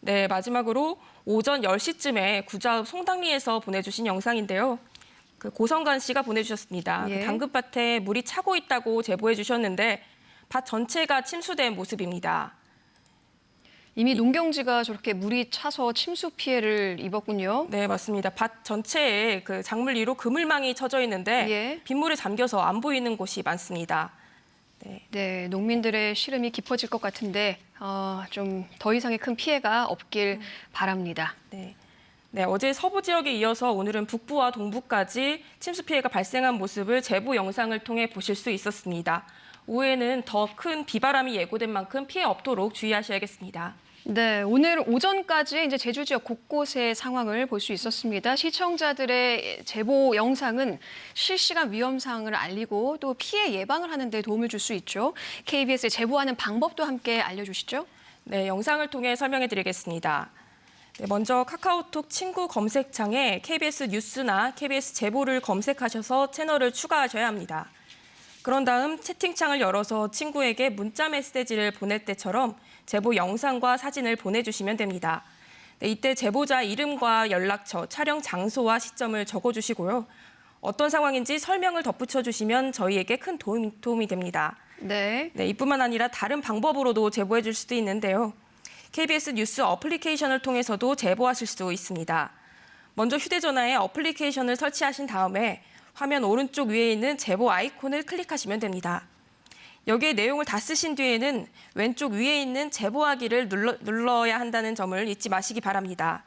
네, 마지막으로 오전 10시쯤에 구좌읍 송당리에서 보내주신 영상인데요. 그 고성관 씨가 보내주셨습니다. 예. 그 당근밭에 물이 차고 있다고 제보해 주셨는데 밭 전체가 침수된 모습입니다. 이미 농경지가 저렇게 물이 차서 침수 피해를 입었군요. 네, 맞습니다. 밭 전체에 그 작물 위로 그물망이 쳐져 있는데 예. 빗물에 잠겨서 안 보이는 곳이 많습니다. 네, 농민들의 시름이 깊어질 것 같은데 좀 더 이상의 큰 피해가 없길 바랍니다. 네. 네, 어제 서부 지역에 이어서 오늘은 북부와 동부까지 침수 피해가 발생한 모습을 제보 영상을 통해 보실 수 있었습니다. 오후에는 더 큰 비바람이 예고된 만큼 피해 없도록 주의하셔야겠습니다. 네, 오늘 오전까지 이제 제주 지역 곳곳의 상황을 볼 수 있었습니다. 시청자들의 제보 영상은 실시간 위험 사항을 알리고 또 피해 예방을 하는 데 도움을 줄 수 있죠. KBS에 제보하는 방법도 함께 알려주시죠. 네, 영상을 통해 설명해 드리겠습니다. 네, 먼저 카카오톡 친구 검색창에 KBS 뉴스나 KBS 제보를 검색하셔서 채널을 추가하셔야 합니다. 그런 다음 채팅창을 열어서 친구에게 문자 메시지를 보낼 때처럼 제보 영상과 사진을 보내주시면 됩니다. 네, 이때 제보자 이름과 연락처, 촬영 장소와 시점을 적어주시고요. 어떤 상황인지 설명을 덧붙여 주시면 저희에게 큰 도움이 됩니다. 네. 네, 이뿐만 아니라 다른 방법으로도 제보해 줄 수도 있는데요. KBS 뉴스 어플리케이션을 통해서도 제보하실 수 있습니다. 먼저 휴대전화에 어플리케이션을 설치하신 다음에 화면 오른쪽 위에 있는 제보 아이콘을 클릭하시면 됩니다. 여기에 내용을 다 쓰신 뒤에는 왼쪽 위에 있는 제보하기를 눌러야 한다는 점을 잊지 마시기 바랍니다.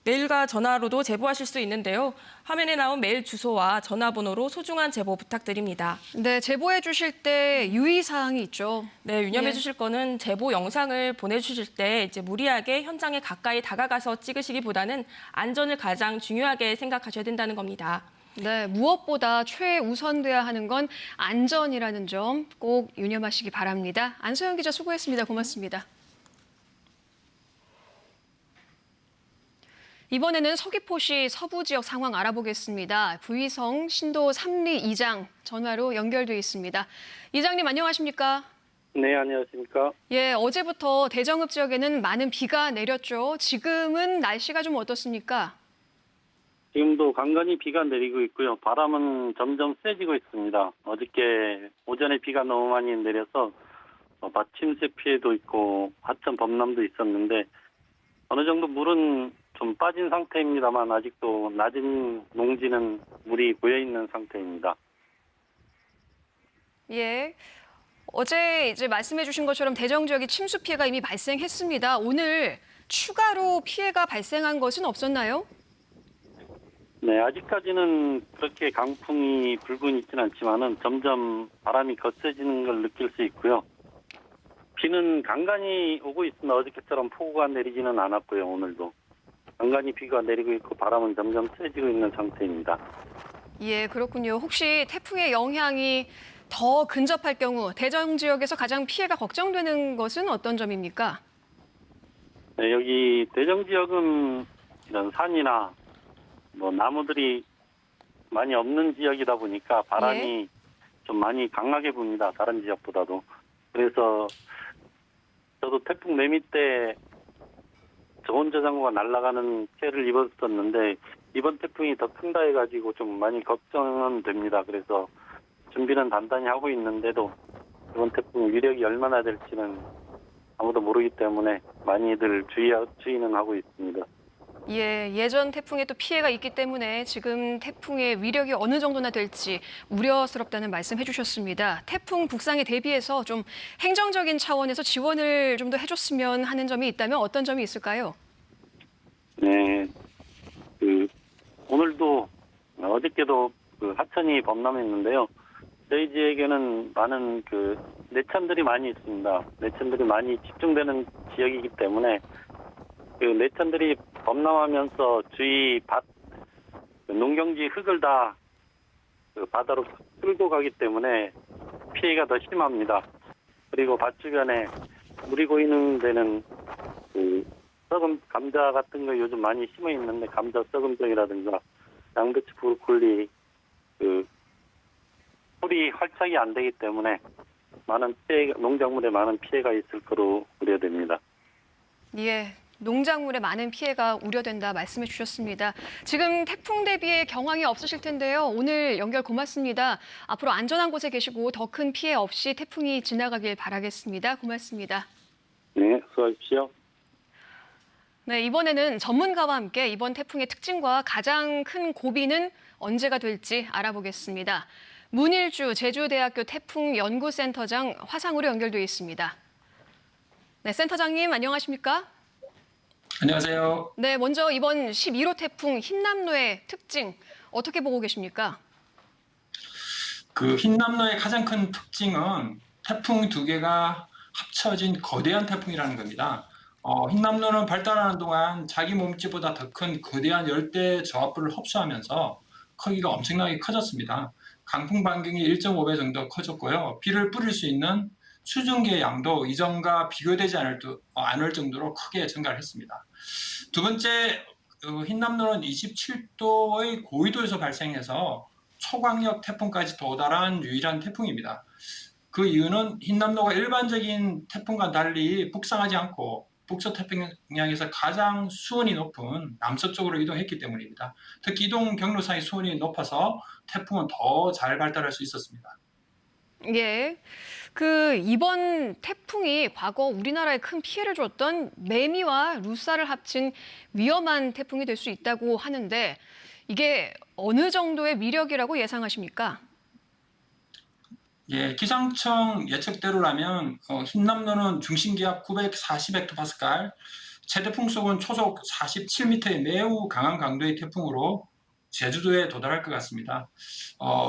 메일과 전화로도 제보하실 수 있는데요. 화면에 나온 메일 주소와 전화번호로 소중한 제보 부탁드립니다. 네, 제보해 주실 때 유의사항이 있죠. 네, 유념해 예. 주실 거는 제보 영상을 보내주실 때 이제 무리하게 현장에 가까이 다가가서 찍으시기보다는 안전을 가장 중요하게 생각하셔야 된다는 겁니다. 네, 무엇보다 최우선돼야 하는 건 안전이라는 점 꼭 유념하시기 바랍니다. 안소영 기자 수고했습니다. 고맙습니다. 이번에는 서귀포시 서부 지역 상황 알아보겠습니다. 부의성 신도 3리 이장 전화로 연결돼 있습니다. 이장님 안녕하십니까? 네, 안녕하십니까? 예, 어제부터 대정읍 지역에는 많은 비가 내렸죠. 지금은 날씨가 좀 어떻습니까? 지금도 간간히 비가 내리고 있고요. 바람은 점점 세지고 있습니다. 어저께 오전에 비가 너무 많이 내려서 마침새 피해도 있고 하천 범람도 있었는데 어느 정도 물은 좀 빠진 상태입니다만 아직도 낮은 농지는 물이 고여 있는 상태입니다. 예. 어제 이제 말씀해 주신 것처럼 대정 지역이 침수 피해가 이미 발생했습니다. 오늘 추가로 피해가 발생한 것은 없었나요? 네, 아직까지는 그렇게 강풍이 불고 있지는 않지만은 점점 바람이 거세지는 걸 느낄 수 있고요. 비는 간간히 오고 있으나 어저께처럼 폭우가 내리지는 않았고요, 오늘도. 간간히 비가 내리고 있고 바람은 점점 세지고 있는 상태입니다. 예, 그렇군요. 혹시 태풍의 영향이 더 근접할 경우 대정 지역에서 가장 피해가 걱정되는 것은 어떤 점입니까? 네, 여기 대정 지역은 이런 산이나 나무들이 많이 없는 지역이다 보니까 바람이 좀 많이 강하게 붑니다. 다른 지역보다도. 그래서 저도 태풍 매미 때 저온 저장고가 날아가는 피해를 입었었는데 이번 태풍이 더 큰다 해가지고 좀 많이 걱정은 됩니다. 그래서 준비는 단단히 하고 있는데도 이번 태풍 위력이 얼마나 될지는 아무도 모르기 때문에 많이들 주의는 하고 있습니다. 예, 예전 태풍에 또 피해가 있기 때문에 지금 태풍의 위력이 어느 정도나 될지 우려스럽다는 말씀 해주셨습니다. 태풍 북상에 대비해서 좀 행정적인 차원에서 지원을 좀 더 해줬으면 하는 점이 있다면 어떤 점이 있을까요? 네, 오늘도 어저께도 하천이 범람했는데요. 저희 지역에는 많은 내천들이 많이 있습니다. 내천들이 많이 집중되는 지역이기 때문에 내천들이 범람하면서 주위 농경지 흙을 다 바다로 끌고 가기 때문에 피해가 더 심합니다. 그리고 밭 주변에 물이 고이는 데는 썩은 감자 같은 거 요즘 많이 심어 있는데 감자 썩음병이라든가 양배추, 브로콜리 풀이 활착이 안 되기 때문에 농작물에 많은 피해가 있을 거로 우려됩니다. 예. 농작물에 많은 피해가 우려된다 말씀해 주셨습니다. 지금 태풍 대비에 경황이 없으실 텐데요. 오늘 연결 고맙습니다. 앞으로 안전한 곳에 계시고 더 큰 피해 없이 태풍이 지나가길 바라겠습니다. 고맙습니다. 네, 수고하십시오. 네, 이번에는 전문가와 함께 이번 태풍의 특징과 가장 큰 고비는 언제가 될지 알아보겠습니다. 문일주 제주대학교 태풍연구센터장 화상으로 연결되어 있습니다. 네, 센터장님 안녕하십니까? 안녕하세요. 네, 먼저 이번 11호 태풍 흰남노의 특징 어떻게 보고 계십니까? 흰남노의 가장 큰 특징은 태풍 두 개가 합쳐진 거대한 태풍이라는 겁니다. 흰남노는 발달하는 동안 자기 몸집보다 더 큰 거대한 열대 저압부를 흡수하면서 크기가 엄청나게 커졌습니다. 강풍 반경이 1.5배 정도 커졌고요. 비를 뿌릴 수 있는 수증기의 양도 이전과 비교되지 않을 정도로 크게 증가를 했습니다. 두 번째, 흰남노는 27도의 고위도에서 발생해서 초강력 태풍까지 도달한 유일한 태풍입니다. 그 이유는 흰남노가 일반적인 태풍과 달리 북상하지 않고 북서태평양에서 가장 수온이 높은 남서쪽으로 이동했기 때문입니다. 특히 이동 경로상의 수온이 높아서 태풍은 더 잘 발달할 수 있었습니다. 예. 이번 태풍이 과거 우리나라에 큰 피해를 줬던 매미와 루사를 합친 위험한 태풍이 될 수 있다고 하는데 이게 어느 정도의 위력이라고 예상하십니까? 예, 기상청 예측대로라면 흰남노는 중심기압 940헥토파스칼, 최대 풍속은 초속 47m의 매우 강한 강도의 태풍으로 제주도에 도달할 것 같습니다.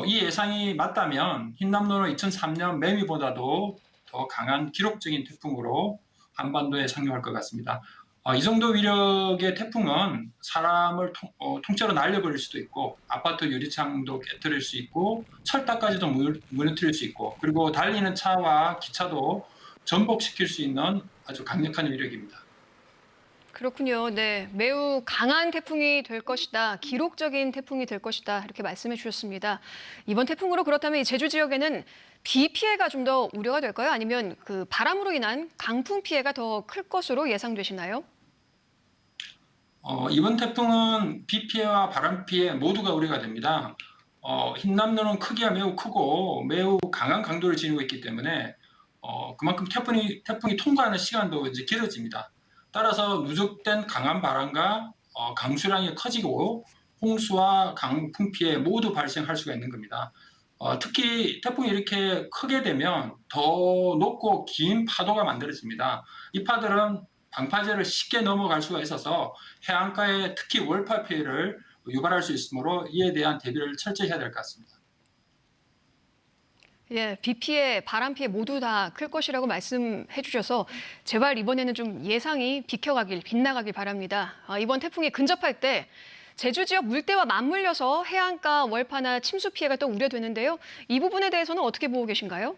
이 예상이 맞다면 흰남노는 2003년 매미보다도 더 강한 기록적인 태풍으로 한반도에 상륙할 것 같습니다. 이 정도 위력의 태풍은 사람을 통째로 날려버릴 수도 있고 아파트 유리창도 깨뜨릴 수 있고 철탑까지도 무너뜨릴 수 있고 그리고 달리는 차와 기차도 전복시킬 수 있는 아주 강력한 위력입니다. 그렇군요. 네, 매우 강한 태풍이 될 것이다. 기록적인 태풍이 될 것이다. 이렇게 말씀해 주셨습니다. 이번 태풍으로 그렇다면 이 제주 지역에는 비 피해가 좀 더 우려가 될까요? 아니면 그 바람으로 인한 강풍 피해가 더 클 것으로 예상되시나요? 이번 태풍은 비 피해와 바람 피해 모두가 우려가 됩니다. 흰남노는 크기가 매우 크고 매우 강한 강도를 지니고 있기 때문에 그만큼 태풍이 통과하는 시간도 이제 길어집니다. 따라서 누적된 강한 바람과 강수량이 커지고 홍수와 강풍 피해 모두 발생할 수가 있는 겁니다. 특히 태풍이 이렇게 크게 되면 더 높고 긴 파도가 만들어집니다. 이 파도는 방파제를 쉽게 넘어갈 수가 있어서 해안가에 특히 월파 피해를 유발할 수 있으므로 이에 대한 대비를 철저히 해야 될 것 같습니다. 예, 비 피해, 바람 피해 모두 다 클 것이라고 말씀해 주셔서 제발 이번에는 좀 예상이 빗나가길 바랍니다. 이번 태풍이 근접할 때 제주 지역 물때와 맞물려서 해안가 월파나 침수 피해가 또 우려되는데요. 이 부분에 대해서는 어떻게 보고 계신가요?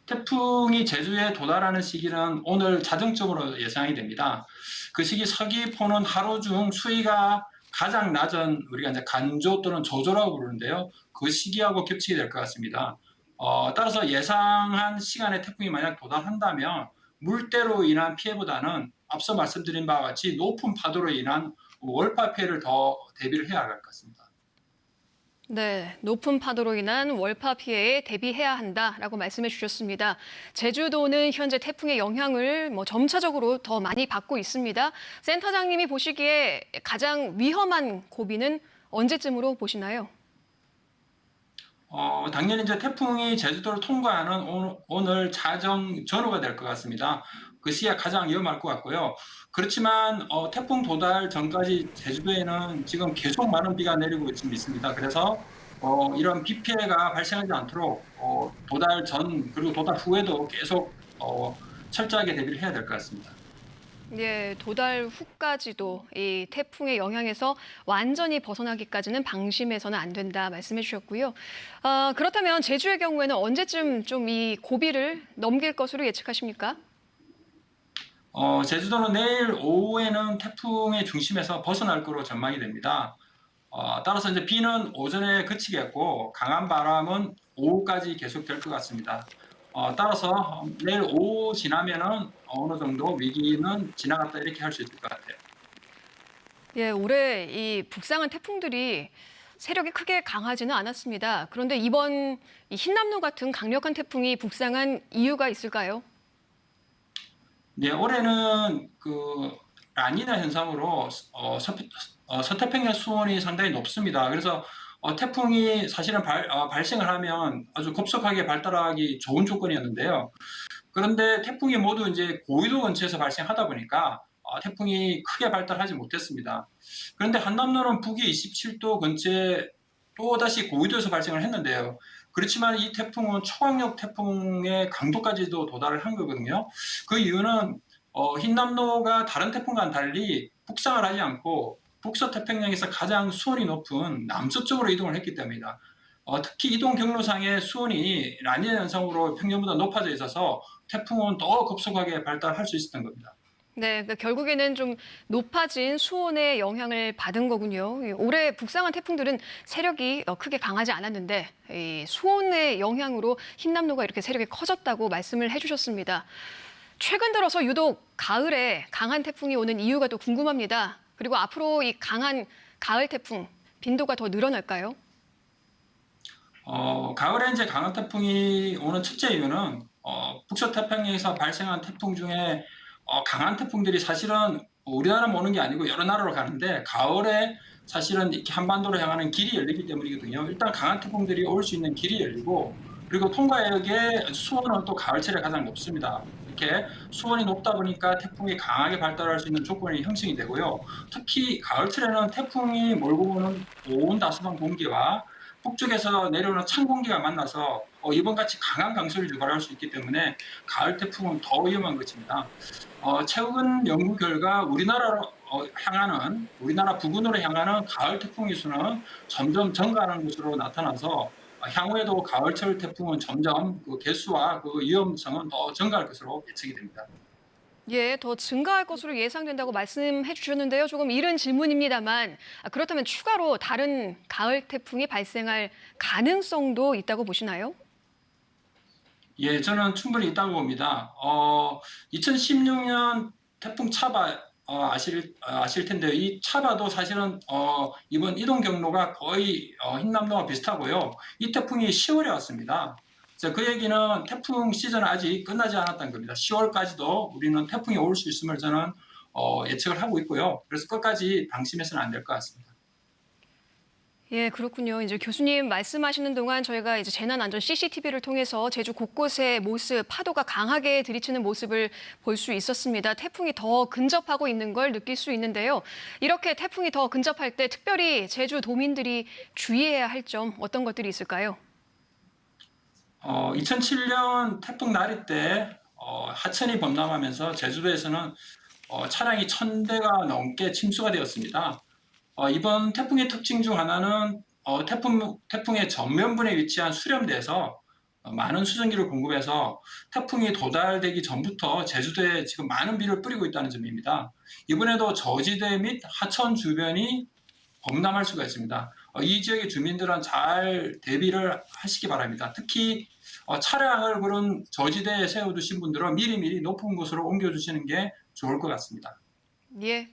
태풍이 제주에 도달하는 시기는 오늘 자정쯤으로 예상이 됩니다. 그 시기 서귀포는 하루 중 수위가 가장 낮은 우리가 이제 간조 또는 조조라고 부르는데요. 그 시기하고 겹치게 될 것 같습니다. 따라서 예상한 시간에 태풍이 만약 도달한다면 물때로 인한 피해보다는 앞서 말씀드린 바와 같이 높은 파도로 인한 월파 피해를 더 대비를 해야 할 것 같습니다. 네, 높은 파도로 인한 월파 피해에 대비해야 한다라고 말씀해 주셨습니다. 제주도는 현재 태풍의 영향을 점차적으로 더 많이 받고 있습니다. 센터장님이 보시기에 가장 위험한 고비는 언제쯤으로 보시나요? 당연히 이제 태풍이 제주도를 통과하는 오늘 자정 전후가 될 것 같습니다. 그 시기가 가장 위험할 것 같고요. 그렇지만 태풍 도달 전까지 제주도에는 지금 계속 많은 비가 내리고 있습니다. 그래서 이런 비 피해가 발생하지 않도록 도달 전 그리고 도달 후에도 계속 철저하게 대비를 해야 될 것 같습니다. 예, 도달 후까지도 이 태풍의 영향에서 완전히 벗어나기까지는 방심해서는 안 된다 말씀해 주셨고요. 그렇다면 제주의 경우에는 언제쯤 좀 이 고비를 넘길 것으로 예측하십니까? 제주도는 내일 오후에는 태풍의 중심에서 벗어날 것으로 전망이 됩니다. 따라서 이제 비는 오전에 그치겠고 강한 바람은 오후까지 계속될 것 같습니다. 따라서 내일 오후 지나면은 어느 정도 위기는 지나갔다 이렇게 할 수 있을 것 같아요. 예, 올해 이 북상한 태풍들이 세력이 크게 강하지는 않았습니다. 그런데 이번 이 흰남노 같은 강력한 태풍이 북상한 이유가 있을까요? 네, 올해는 그 라니나 현상으로 서태평양 수온이 상당히 높습니다. 그래서 태풍이 사실은 발생을 하면 아주 급속하게 발달하기 좋은 조건이었는데요. 그런데 태풍이 모두 이제 고위도 근처에서 발생하다 보니까 태풍이 크게 발달하지 못했습니다. 그런데 한남로는 북위 27도 근처에 또다시 고위도에서 발생을 했는데요. 그렇지만 이 태풍은 초강력 태풍의 강도까지도 도달을 한 거거든요. 그 이유는 흰남노가 다른 태풍과는 달리 북상을 하지 않고 북서태평양에서 가장 수온이 높은 남서쪽으로 이동을 했기 때문이다. 특히 이동 경로상의 수온이 라니나 현상으로 평년보다 높아져 있어서 태풍은 더 급속하게 발달할 수 있었던 겁니다. 네, 그러니까 결국에는 좀 높아진 수온의 영향을 받은 거군요. 올해 북상한 태풍들은 세력이 크게 강하지 않았는데 이 수온의 영향으로 흰남노가 이렇게 세력이 커졌다고 말씀을 해주셨습니다. 최근 들어서 유독 가을에 강한 태풍이 오는 이유가 또 궁금합니다. 그리고 앞으로 이 강한 가을 태풍 빈도가 더 늘어날까요? 가을에 이제 강한 태풍이 오는 첫째 이유는 북서태평양에서 발생한 태풍 중에 강한 태풍들이 사실은 우리나라만 오는 게 아니고 여러 나라로 가는데 가을에 사실은 이렇게 한반도로 향하는 길이 열리기 때문이거든요. 일단 강한 태풍들이 올 수 있는 길이 열리고 그리고 통과역의 수온은 또 가을철에 가장 높습니다. 이렇게 수온이 높다 보니까 태풍이 강하게 발달할 수 있는 조건이 형성이 되고요. 특히 가을철에는 태풍이 몰고 오는 온다스방 공기와 북쪽에서 내려오는 찬 공기가 만나서 이번같이 강한 강수를 유발할 수 있기 때문에 가을 태풍은 더 위험한 것입니다. 최근 연구 결과 우리나라 부근으로 향하는 가을 태풍의 수는 점점 증가하는 것으로 나타나서 향후에도 가을철 태풍은 점점 그 개수와 그 위험성은 더 증가할 것으로 예측이 됩니다. 예, 더 증가할 것으로 예상된다고 말씀해 주셨는데요. 조금 이른 질문입니다만 그렇다면 추가로 다른 가을 태풍이 발생할 가능성도 있다고 보시나요? 예, 저는 충분히 있다고 봅니다. 2016년 태풍 차바 아실 텐데요. 이 차바도 사실은 이번 이동 경로가 거의 흰남노와 비슷하고요. 이 태풍이 10월에 왔습니다. 그 얘기는 태풍 시즌은 아직 끝나지 않았다는 겁니다. 10월까지도 우리는 태풍이 올 수 있음을 저는 예측을 하고 있고요. 그래서 끝까지 방심해서는 안 될 것 같습니다. 예, 그렇군요. 이제 교수님 말씀하시는 동안 저희가 이제 재난안전 CCTV를 통해서 제주 곳곳의 모습, 파도가 강하게 들이치는 모습을 볼 수 있었습니다. 태풍이 더 근접하고 있는 걸 느낄 수 있는데요. 이렇게 태풍이 더 근접할 때 특별히 제주 도민들이 주의해야 할 점 어떤 것들이 있을까요? 2007년 태풍 나리 때 하천이 범람하면서 제주도에서는 차량이 1,000대가 넘게 침수가 되었습니다. 이번 태풍의 특징 중 하나는 태풍의 전면분에 위치한 수렴대에서 많은 수증기를 공급해서 태풍이 도달되기 전부터 제주도에 지금 많은 비를 뿌리고 있다는 점입니다. 이번에도 저지대 및 하천 주변이 범람할 수가 있습니다. 이 지역의 주민들은 잘 대비를 하시기 바랍니다. 특히 차량을 그런 저지대에 세워두신 분들은 미리미리 높은 곳으로 옮겨주시는 게 좋을 것 같습니다. 예.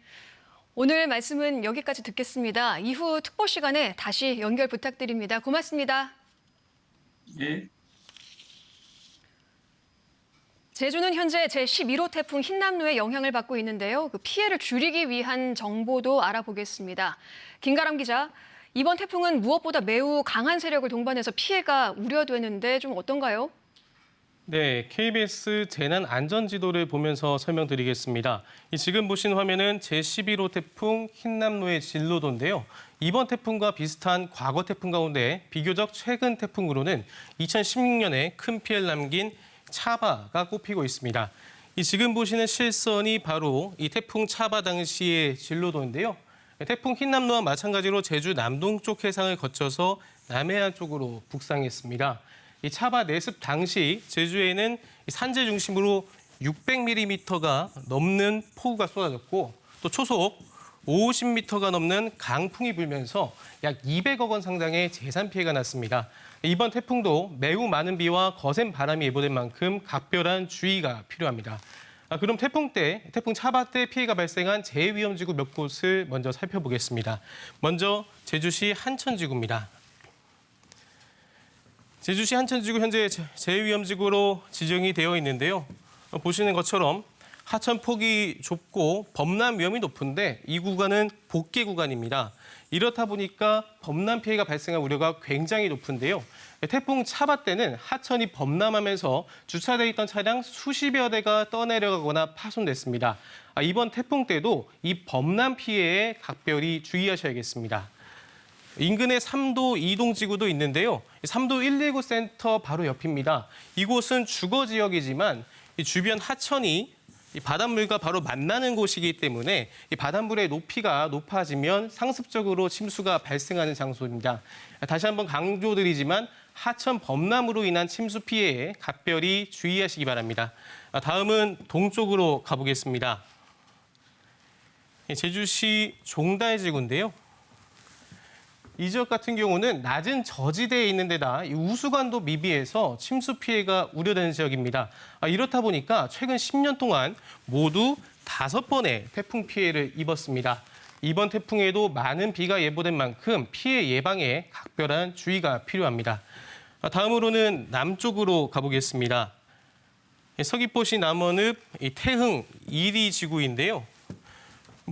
오늘 말씀은 여기까지 듣겠습니다. 이후 특보 시간에 다시 연결 부탁드립니다. 고맙습니다. 예. 제주는 현재 제11호 태풍 흰남노의 영향을 받고 있는데요. 그 피해를 줄이기 위한 정보도 알아보겠습니다. 김가람 기자, 이번 태풍은 무엇보다 매우 강한 세력을 동반해서 피해가 우려되는데 좀 어떤가요? 네, KBS 재난안전지도를 보면서 설명드리겠습니다. 지금 보신 화면은 제11호 태풍 흰남노의 진로도인데요. 이번 태풍과 비슷한 과거 태풍 가운데 비교적 최근 태풍으로는 2016년에 큰 피해를 남긴 차바가 꼽히고 있습니다. 지금 보시는 실선이 바로 이 태풍 차바 당시의 진로도인데요. 태풍 흰남노와 마찬가지로 제주 남동쪽 해상을 거쳐서 남해안 쪽으로 북상했습니다. 이 차바 내습 당시 제주에는 산재 중심으로 600mm가 넘는 폭우가 쏟아졌고 또 초속 50m가 넘는 강풍이 불면서 약 200억 원 상당의 재산 피해가 났습니다. 이번 태풍도 매우 많은 비와 거센 바람이 예보된 만큼 각별한 주의가 필요합니다. 그럼 태풍 차바 때 피해가 발생한 제위험지구 몇 곳을 먼저 살펴보겠습니다. 먼저 제주시 한천지구입니다. 제주시 한천지구 현재 제위험지구로 지정이 되어 있는데요. 보시는 것처럼 하천 폭이 좁고 범람 위험이 높은데 이 구간은 복개 구간입니다. 이렇다 보니까 범람 피해가 발생할 우려가 굉장히 높은데요. 태풍 차바 때는 하천이 범람하면서 주차돼 있던 차량 수십여 대가 떠내려가거나 파손됐습니다. 이번 태풍 때도 이 범람 피해에 각별히 주의하셔야겠습니다. 인근에 3도 이동지구도 있는데요. 3도 119 센터 바로 옆입니다. 이곳은 주거 지역이지만 이 주변 하천이 이 바닷물과 바로 만나는 곳이기 때문에 이 바닷물의 높이가 높아지면 상습적으로 침수가 발생하는 장소입니다. 다시 한번 강조드리지만 하천 범람으로 인한 침수 피해에 각별히 주의하시기 바랍니다. 다음은 동쪽으로 가보겠습니다. 제주시 종달지구인데요. 이 지역 같은 경우는 낮은 저지대에 있는 데다 우수관도 미비해서 침수 피해가 우려되는 지역입니다. 이렇다 보니까 최근 10년 동안 모두 5번의 태풍 피해를 입었습니다. 이번 태풍에도 많은 비가 예보된 만큼 피해 예방에 각별한 주의가 필요합니다. 다음으로는 남쪽으로 가보겠습니다. 서귀포시 남원읍 태흥 1위 지구인데요.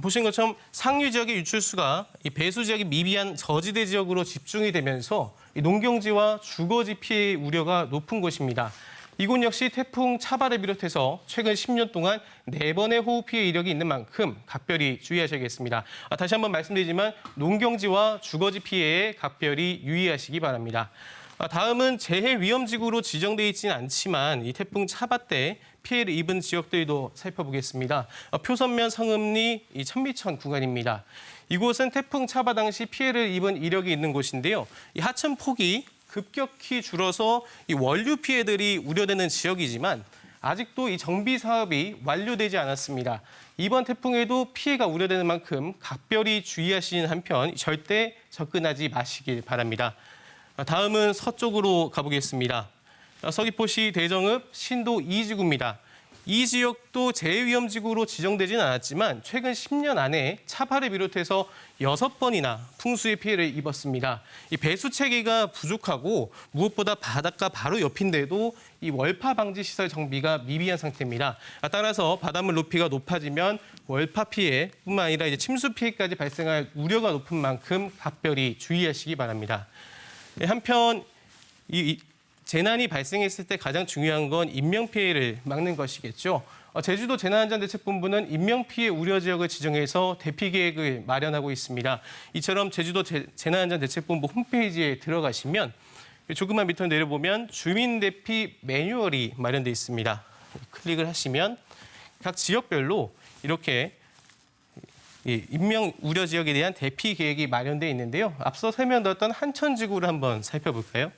보신 것처럼 상류 지역의 유출수가 이 배수 지역이 미비한 저지대 지역으로 집중이 되면서 농경지와 주거지 피해 우려가 높은 곳입니다. 이곳 역시 태풍 차바를 비롯해서 최근 10년 동안 4번의 호우 피해 이력이 있는 만큼 각별히 주의하셔야겠습니다. 다시 한번 말씀드리지만 농경지와 주거지 피해에 각별히 유의하시기 바랍니다. 다음은 재해 위험지구로 지정돼 있지는 않지만 이 태풍 차바때 피해를 입은 지역들도 살펴보겠습니다. 표선면 성읍리 이 천미천 구간입니다. 이곳은 태풍 차바 당시 피해를 입은 이력이 있는 곳인데요. 이 하천 폭이 급격히 줄어서 이 원류 피해들이 우려되는 지역이지만 아직도 이 정비 사업이 완료되지 않았습니다. 이번 태풍에도 피해가 우려되는 만큼 각별히 주의하시는 한편 절대 접근하지 마시길 바랍니다. 다음은 서쪽으로 가보겠습니다. 서귀포시 대정읍 신도 2지구입니다. 이 지역도 재해위험지구로 지정되지는 않았지만 최근 10년 안에 차바를 비롯해서 6번이나 풍수의 피해를 입었습니다. 이 배수 체계가 부족하고 무엇보다 바닷가 바로 옆인데도 이 월파 방지 시설 정비가 미비한 상태입니다. 따라서 바닷물 높이가 높아지면 월파 피해뿐만 아니라 이제 침수 피해까지 발생할 우려가 높은 만큼 각별히 주의하시기 바랍니다. 한편 이 재난이 발생했을 때 가장 중요한 건 인명피해를 막는 것이겠죠. 제주도 재난안전대책본부는 인명피해 우려 지역을 지정해서 대피 계획을 마련하고 있습니다. 이처럼 제주도 재난안전대책본부 홈페이지에 들어가시면 조금만 밑으로 내려보면 주민 대피 매뉴얼이 마련돼 있습니다. 클릭을 하시면 각 지역별로 이렇게 인명 우려 지역에 대한 대피 계획이 마련돼 있는데요. 앞서 설명드렸던 한천지구를 한번 살펴볼까요?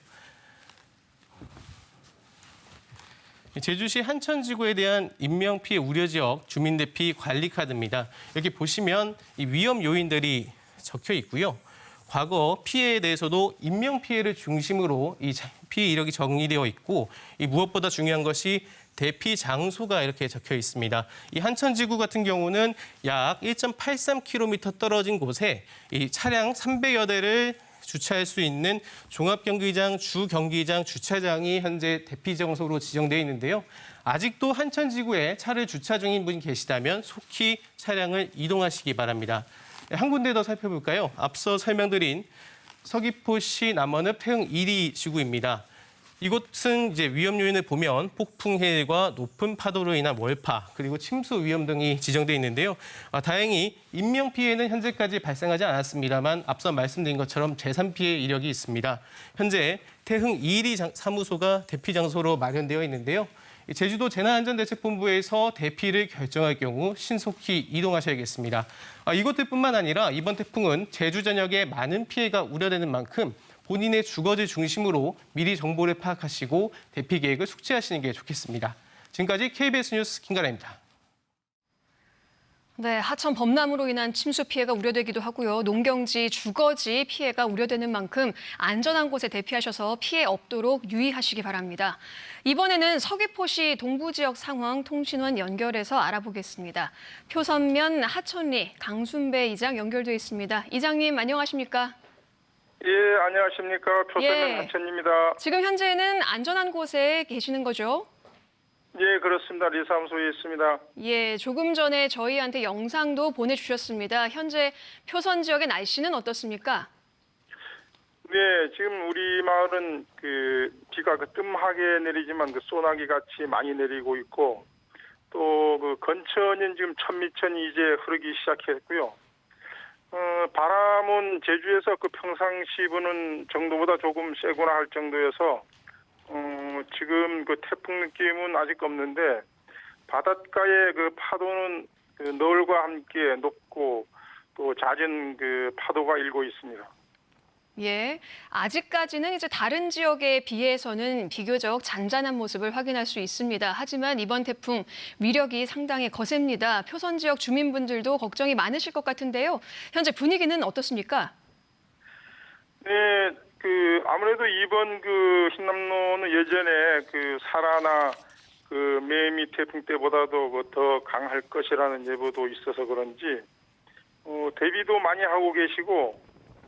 제주시 한천지구에 대한 인명피해 우려지역 주민대피 관리카드입니다. 여기 보시면 이 위험 요인들이 적혀 있고요. 과거 피해에 대해서도 인명피해를 중심으로 이 피해 이력이 정리되어 있고 이 무엇보다 중요한 것이 대피 장소가 이렇게 적혀 있습니다. 이 한천지구 같은 경우는 약 1.83km 떨어진 곳에 이 차량 300여 대를 주차할 수 있는 종합경기장, 주경기장, 주차장이 현재 대피 장소로 지정되어 있는데요. 아직도 한천지구에 차를 주차 중인 분이 계시다면 속히 차량을 이동하시기 바랍니다. 한 군데 더 살펴볼까요? 앞서 설명드린 서귀포시 남원읍 태흥 1위 지구입니다. 이곳은 이제 위험 요인을 보면 폭풍 해일과 높은 파도로 인한 월파 그리고 침수 위험 등이 지정돼 있는데요. 다행히 인명 피해는 현재까지 발생하지 않았습니다만 앞서 말씀드린 것처럼 재산 피해 이력이 있습니다. 현재 태흥 212 사무소가 대피 장소로 마련되어 있는데요. 제주도 재난안전대책본부에서 대피를 결정할 경우 신속히 이동하셔야겠습니다. 이것들뿐만 아니라 이번 태풍은 제주 전역에 많은 피해가 우려되는 만큼 본인의 주거지 중심으로 미리 정보를 파악하시고 대피 계획을 숙지하시는 게 좋겠습니다. 지금까지 KBS 뉴스 김가라입니다. 네, 하천 범람으로 인한 침수 피해가 우려되기도 하고요. 농경지, 주거지 피해가 우려되는 만큼 안전한 곳에 대피하셔서 피해 없도록 유의하시기 바랍니다. 이번에는 서귀포시 동부 지역 상황 통신원 연결해서 알아보겠습니다. 표선면 하천리 강순배 이장 연결돼 있습니다. 이장님 안녕하십니까? 예, 안녕하십니까. 표선면 하천입니다. 지금 현재는 안전한 곳에 계시는 거죠? 예, 그렇습니다. 리사무소에 있습니다. 예, 조금 전에 저희한테 영상도 보내주셨습니다. 현재 표선 지역의 날씨는 어떻습니까? 네, 지금 우리 마을은 비가 뜸하게 내리지만 소나기 같이 많이 내리고 있고 또 건천인 지금 천미천이 이제 흐르기 시작했고요. 바람은 제주에서 평상시 부는 정도보다 조금 세구나 할 정도여서 지금 태풍 느낌은 아직 없는데 바닷가의 파도는 너울과 함께 높고 또 잦은 파도가 일고 있습니다. 예, 아직까지는 이제 다른 지역에 비해서는 비교적 잔잔한 모습을 확인할 수 있습니다. 하지만 이번 태풍 위력이 상당히 거셉니다. 표선 지역 주민분들도 걱정이 많으실 것 같은데요. 현재 분위기는 어떻습니까? 네, 아무래도 이번 흰남노는 예전에 사라나 매미 태풍 때보다도 더 강할 것이라는 예보도 있어서 그런지 대비도 많이 하고 계시고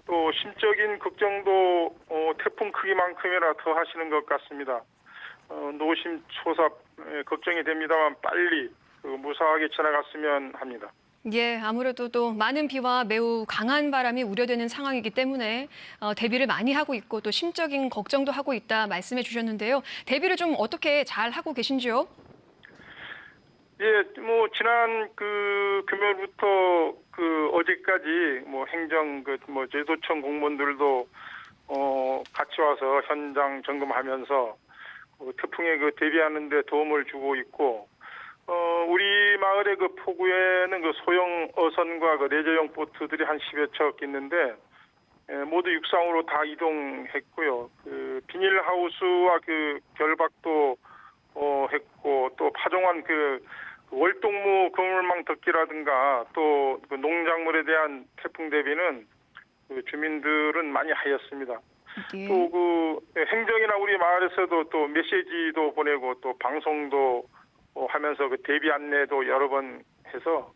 또 심적인 걱정도 태풍 크기만큼이나 더 하시는 것 같습니다. 노심초사 걱정이 됩니다만 빨리 무사하게 지나갔으면 합니다. 예, 아무래도 또 많은 비와 매우 강한 바람이 우려되는 상황이기 때문에 대비를 많이 하고 있고 또 심적인 걱정도 하고 있다 말씀해 주셨는데요. 대비를 좀 어떻게 잘 하고 계신지요? 예, 지난 금요일부터 어제까지 행정 제도청 공무원들도 같이 와서 현장 점검하면서 태풍에 대비하는 데 도움을 주고 있고 우리 마을의 포구에는 소형 어선과 내재용 보트들이 한 10여 척 있는데 모두 육상으로 다 이동했고요. 비닐하우스와 결박도 했고 또 파종한 월동무 그물망 덮기라든가 또 농작물에 대한 태풍 대비는 주민들은 많이 하였습니다. 예. 또 행정이나 우리 마을에서도 또 메시지도 보내고 또 방송도 하면서 대비 안내도 여러 번 해서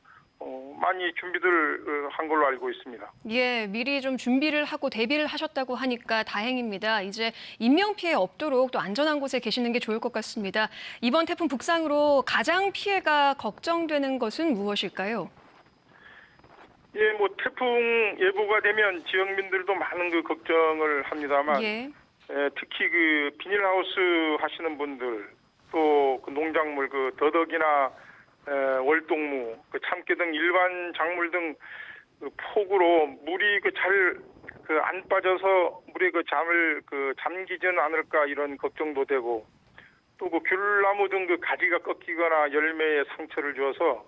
많이 준비들 한 걸로 알고 있습니다. 예, 미리 좀 준비를 하고 대비를 하셨다고 하니까 다행입니다. 이제 인명피해 없도록 또 안전한 곳에 계시는 게 좋을 것 같습니다. 이번 태풍 북상으로 가장 피해가 걱정되는 것은 무엇일까요? 예, 태풍 예보가 되면 지역민들도 많은 걱정을 합니다만 예. 특히 비닐하우스 하시는 분들 또 농작물 더덕이나 월동무, 참깨 등 일반 작물 등 폭우로 물이 잘 안 빠져서 물에 잠을 잠기지는 않을까 이런 걱정도 되고 또 귤나무 등 가지가 꺾이거나 열매에 상처를 주어서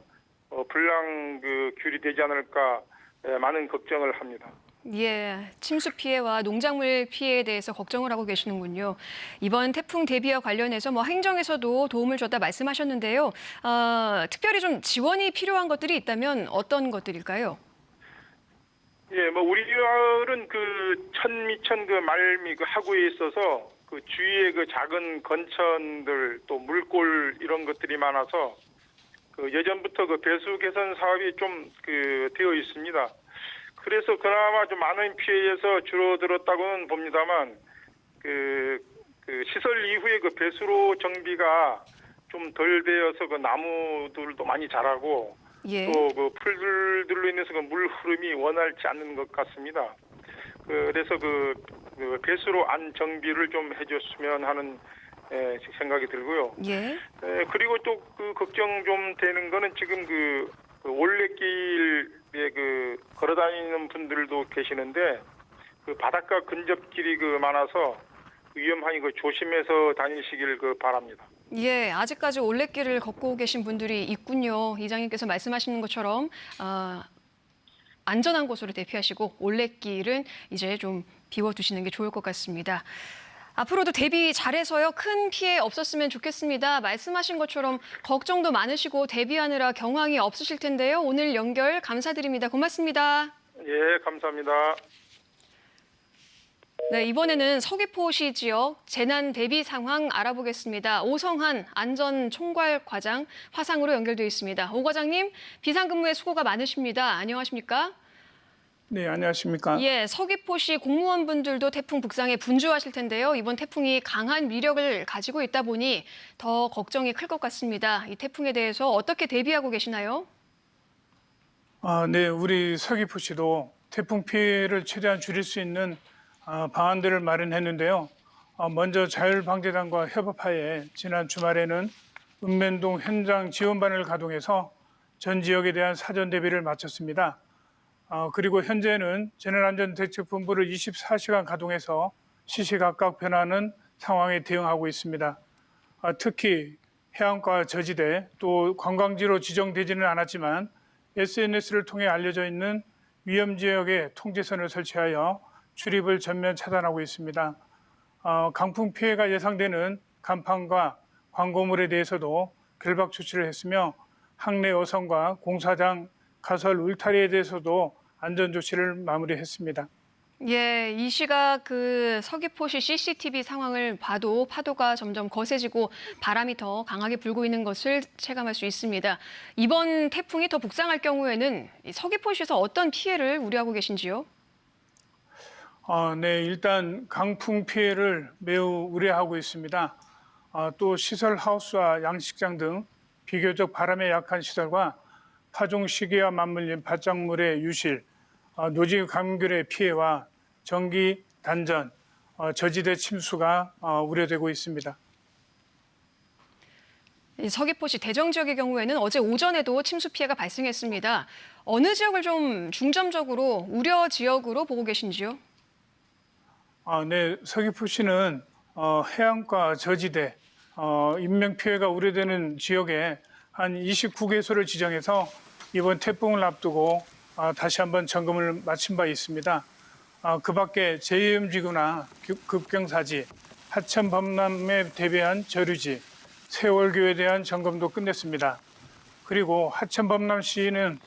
불량 귤이 되지 않을까 많은 걱정을 합니다. 예, 침수 피해와 농작물 피해에 대해서 걱정을 하고 계시는군요. 이번 태풍 대비와 관련해서 행정에서도 도움을 줬다 말씀하셨는데요. 특별히 좀 지원이 필요한 것들이 있다면 어떤 것들일까요? 예, 우리 마을은 천미천 말미 하구에 있어서 주위에 작은 건천들 또 물골 이런 것들이 많아서 예전부터 배수 개선 사업이 좀 되어 있습니다. 그래서 그나마 좀 많은 피해에서 줄어들었다고는 봅니다만 시설 이후에 배수로 정비가 좀 덜 되어서 나무들도 많이 자라고 예. 또 풀들로 인해서 물 흐름이 원활치 않는 것 같습니다. 그래서 배수로 안 정비를 좀 해줬으면 하는 생각이 들고요. 예. 그리고 또 걱정 좀 되는 거는 지금 올레길에 걸어다니는 분들도 계시는데 바닷가 근접길이 많아서 위험하니 조심해서 다니시길 바랍니다. 예, 아직까지 올레길을 걷고 계신 분들이 있군요. 이장님께서 말씀하시는 것처럼 안전한 곳으로 대피하시고 올레길은 이제 좀 비워두시는 게 좋을 것 같습니다. 앞으로도 대비 잘해서요. 큰 피해 없었으면 좋겠습니다. 말씀하신 것처럼 걱정도 많으시고 대비하느라 경황이 없으실 텐데요. 오늘 연결 감사드립니다. 고맙습니다. 예, 감사합니다. 네, 이번에는 서귀포시 지역 재난 대비 상황 알아보겠습니다. 오성한 안전총괄과장 화상으로 연결되어 있습니다. 오 과장님, 비상근무에 수고가 많으십니다. 안녕하십니까? 네, 안녕하십니까? 예, 서귀포시 공무원분들도 태풍 북상에 분주하실 텐데요. 이번 태풍이 강한 위력을 가지고 있다 보니 더 걱정이 클 것 같습니다. 이 태풍에 대해서 어떻게 대비하고 계시나요? 네, 우리 서귀포시도 태풍 피해를 최대한 줄일 수 있는 방안들을 마련했는데요. 먼저 자율방재단과 협업하에 지난 주말에는 읍면동 현장 지원반을 가동해서 전 지역에 대한 사전 대비를 마쳤습니다. 그리고 현재는 재난안전대책본부를 24시간 가동해서 시시각각 변하는 상황에 대응하고 있습니다. 특히 해안가 저지대 또 관광지로 지정되지는 않았지만 SNS를 통해 알려져 있는 위험 지역에 통제선을 설치하여 출입을 전면 차단하고 있습니다. 강풍 피해가 예상되는 간판과 광고물에 대해서도 결박 조치를 했으며 항내 어선과 공사장, 가설 울타리에 대해서도 안전 조치를 마무리했습니다. 예, 이 시각 서귀포시 CCTV 상황을 봐도 파도가 점점 거세지고 바람이 더 강하게 불고 있는 것을 체감할 수 있습니다. 이번 태풍이 더 북상할 경우에는 서귀포시에서 어떤 피해를 우려하고 계신지요? 네, 일단 강풍 피해를 매우 우려하고 있습니다. 또 시설 하우스와 양식장 등 비교적 바람에 약한 시설과 파종 시기와 맞물린 밭작물의 유실, 노지 감귤의 피해와 전기 단전, 저지대 침수가 우려되고 있습니다. 서귀포시 대정 지역의 경우에는 어제 오전에도 침수 피해가 발생했습니다. 어느 지역을 좀 중점적으로 우려 지역으로 보고 계신지요? 네, 서귀포시는 해안가 저지대, 인명 피해가 우려되는 지역에 한 29개소를 지정해서 이번 태풍을 앞두고 다시 한번 점검을 마친 바 있습니다. 그 밖에 제2음지구나 급경사지, 하천 범람에 대비한 저류지, 세월교에 대한 점검도 끝냈습니다. 그리고 하천 범람 시에는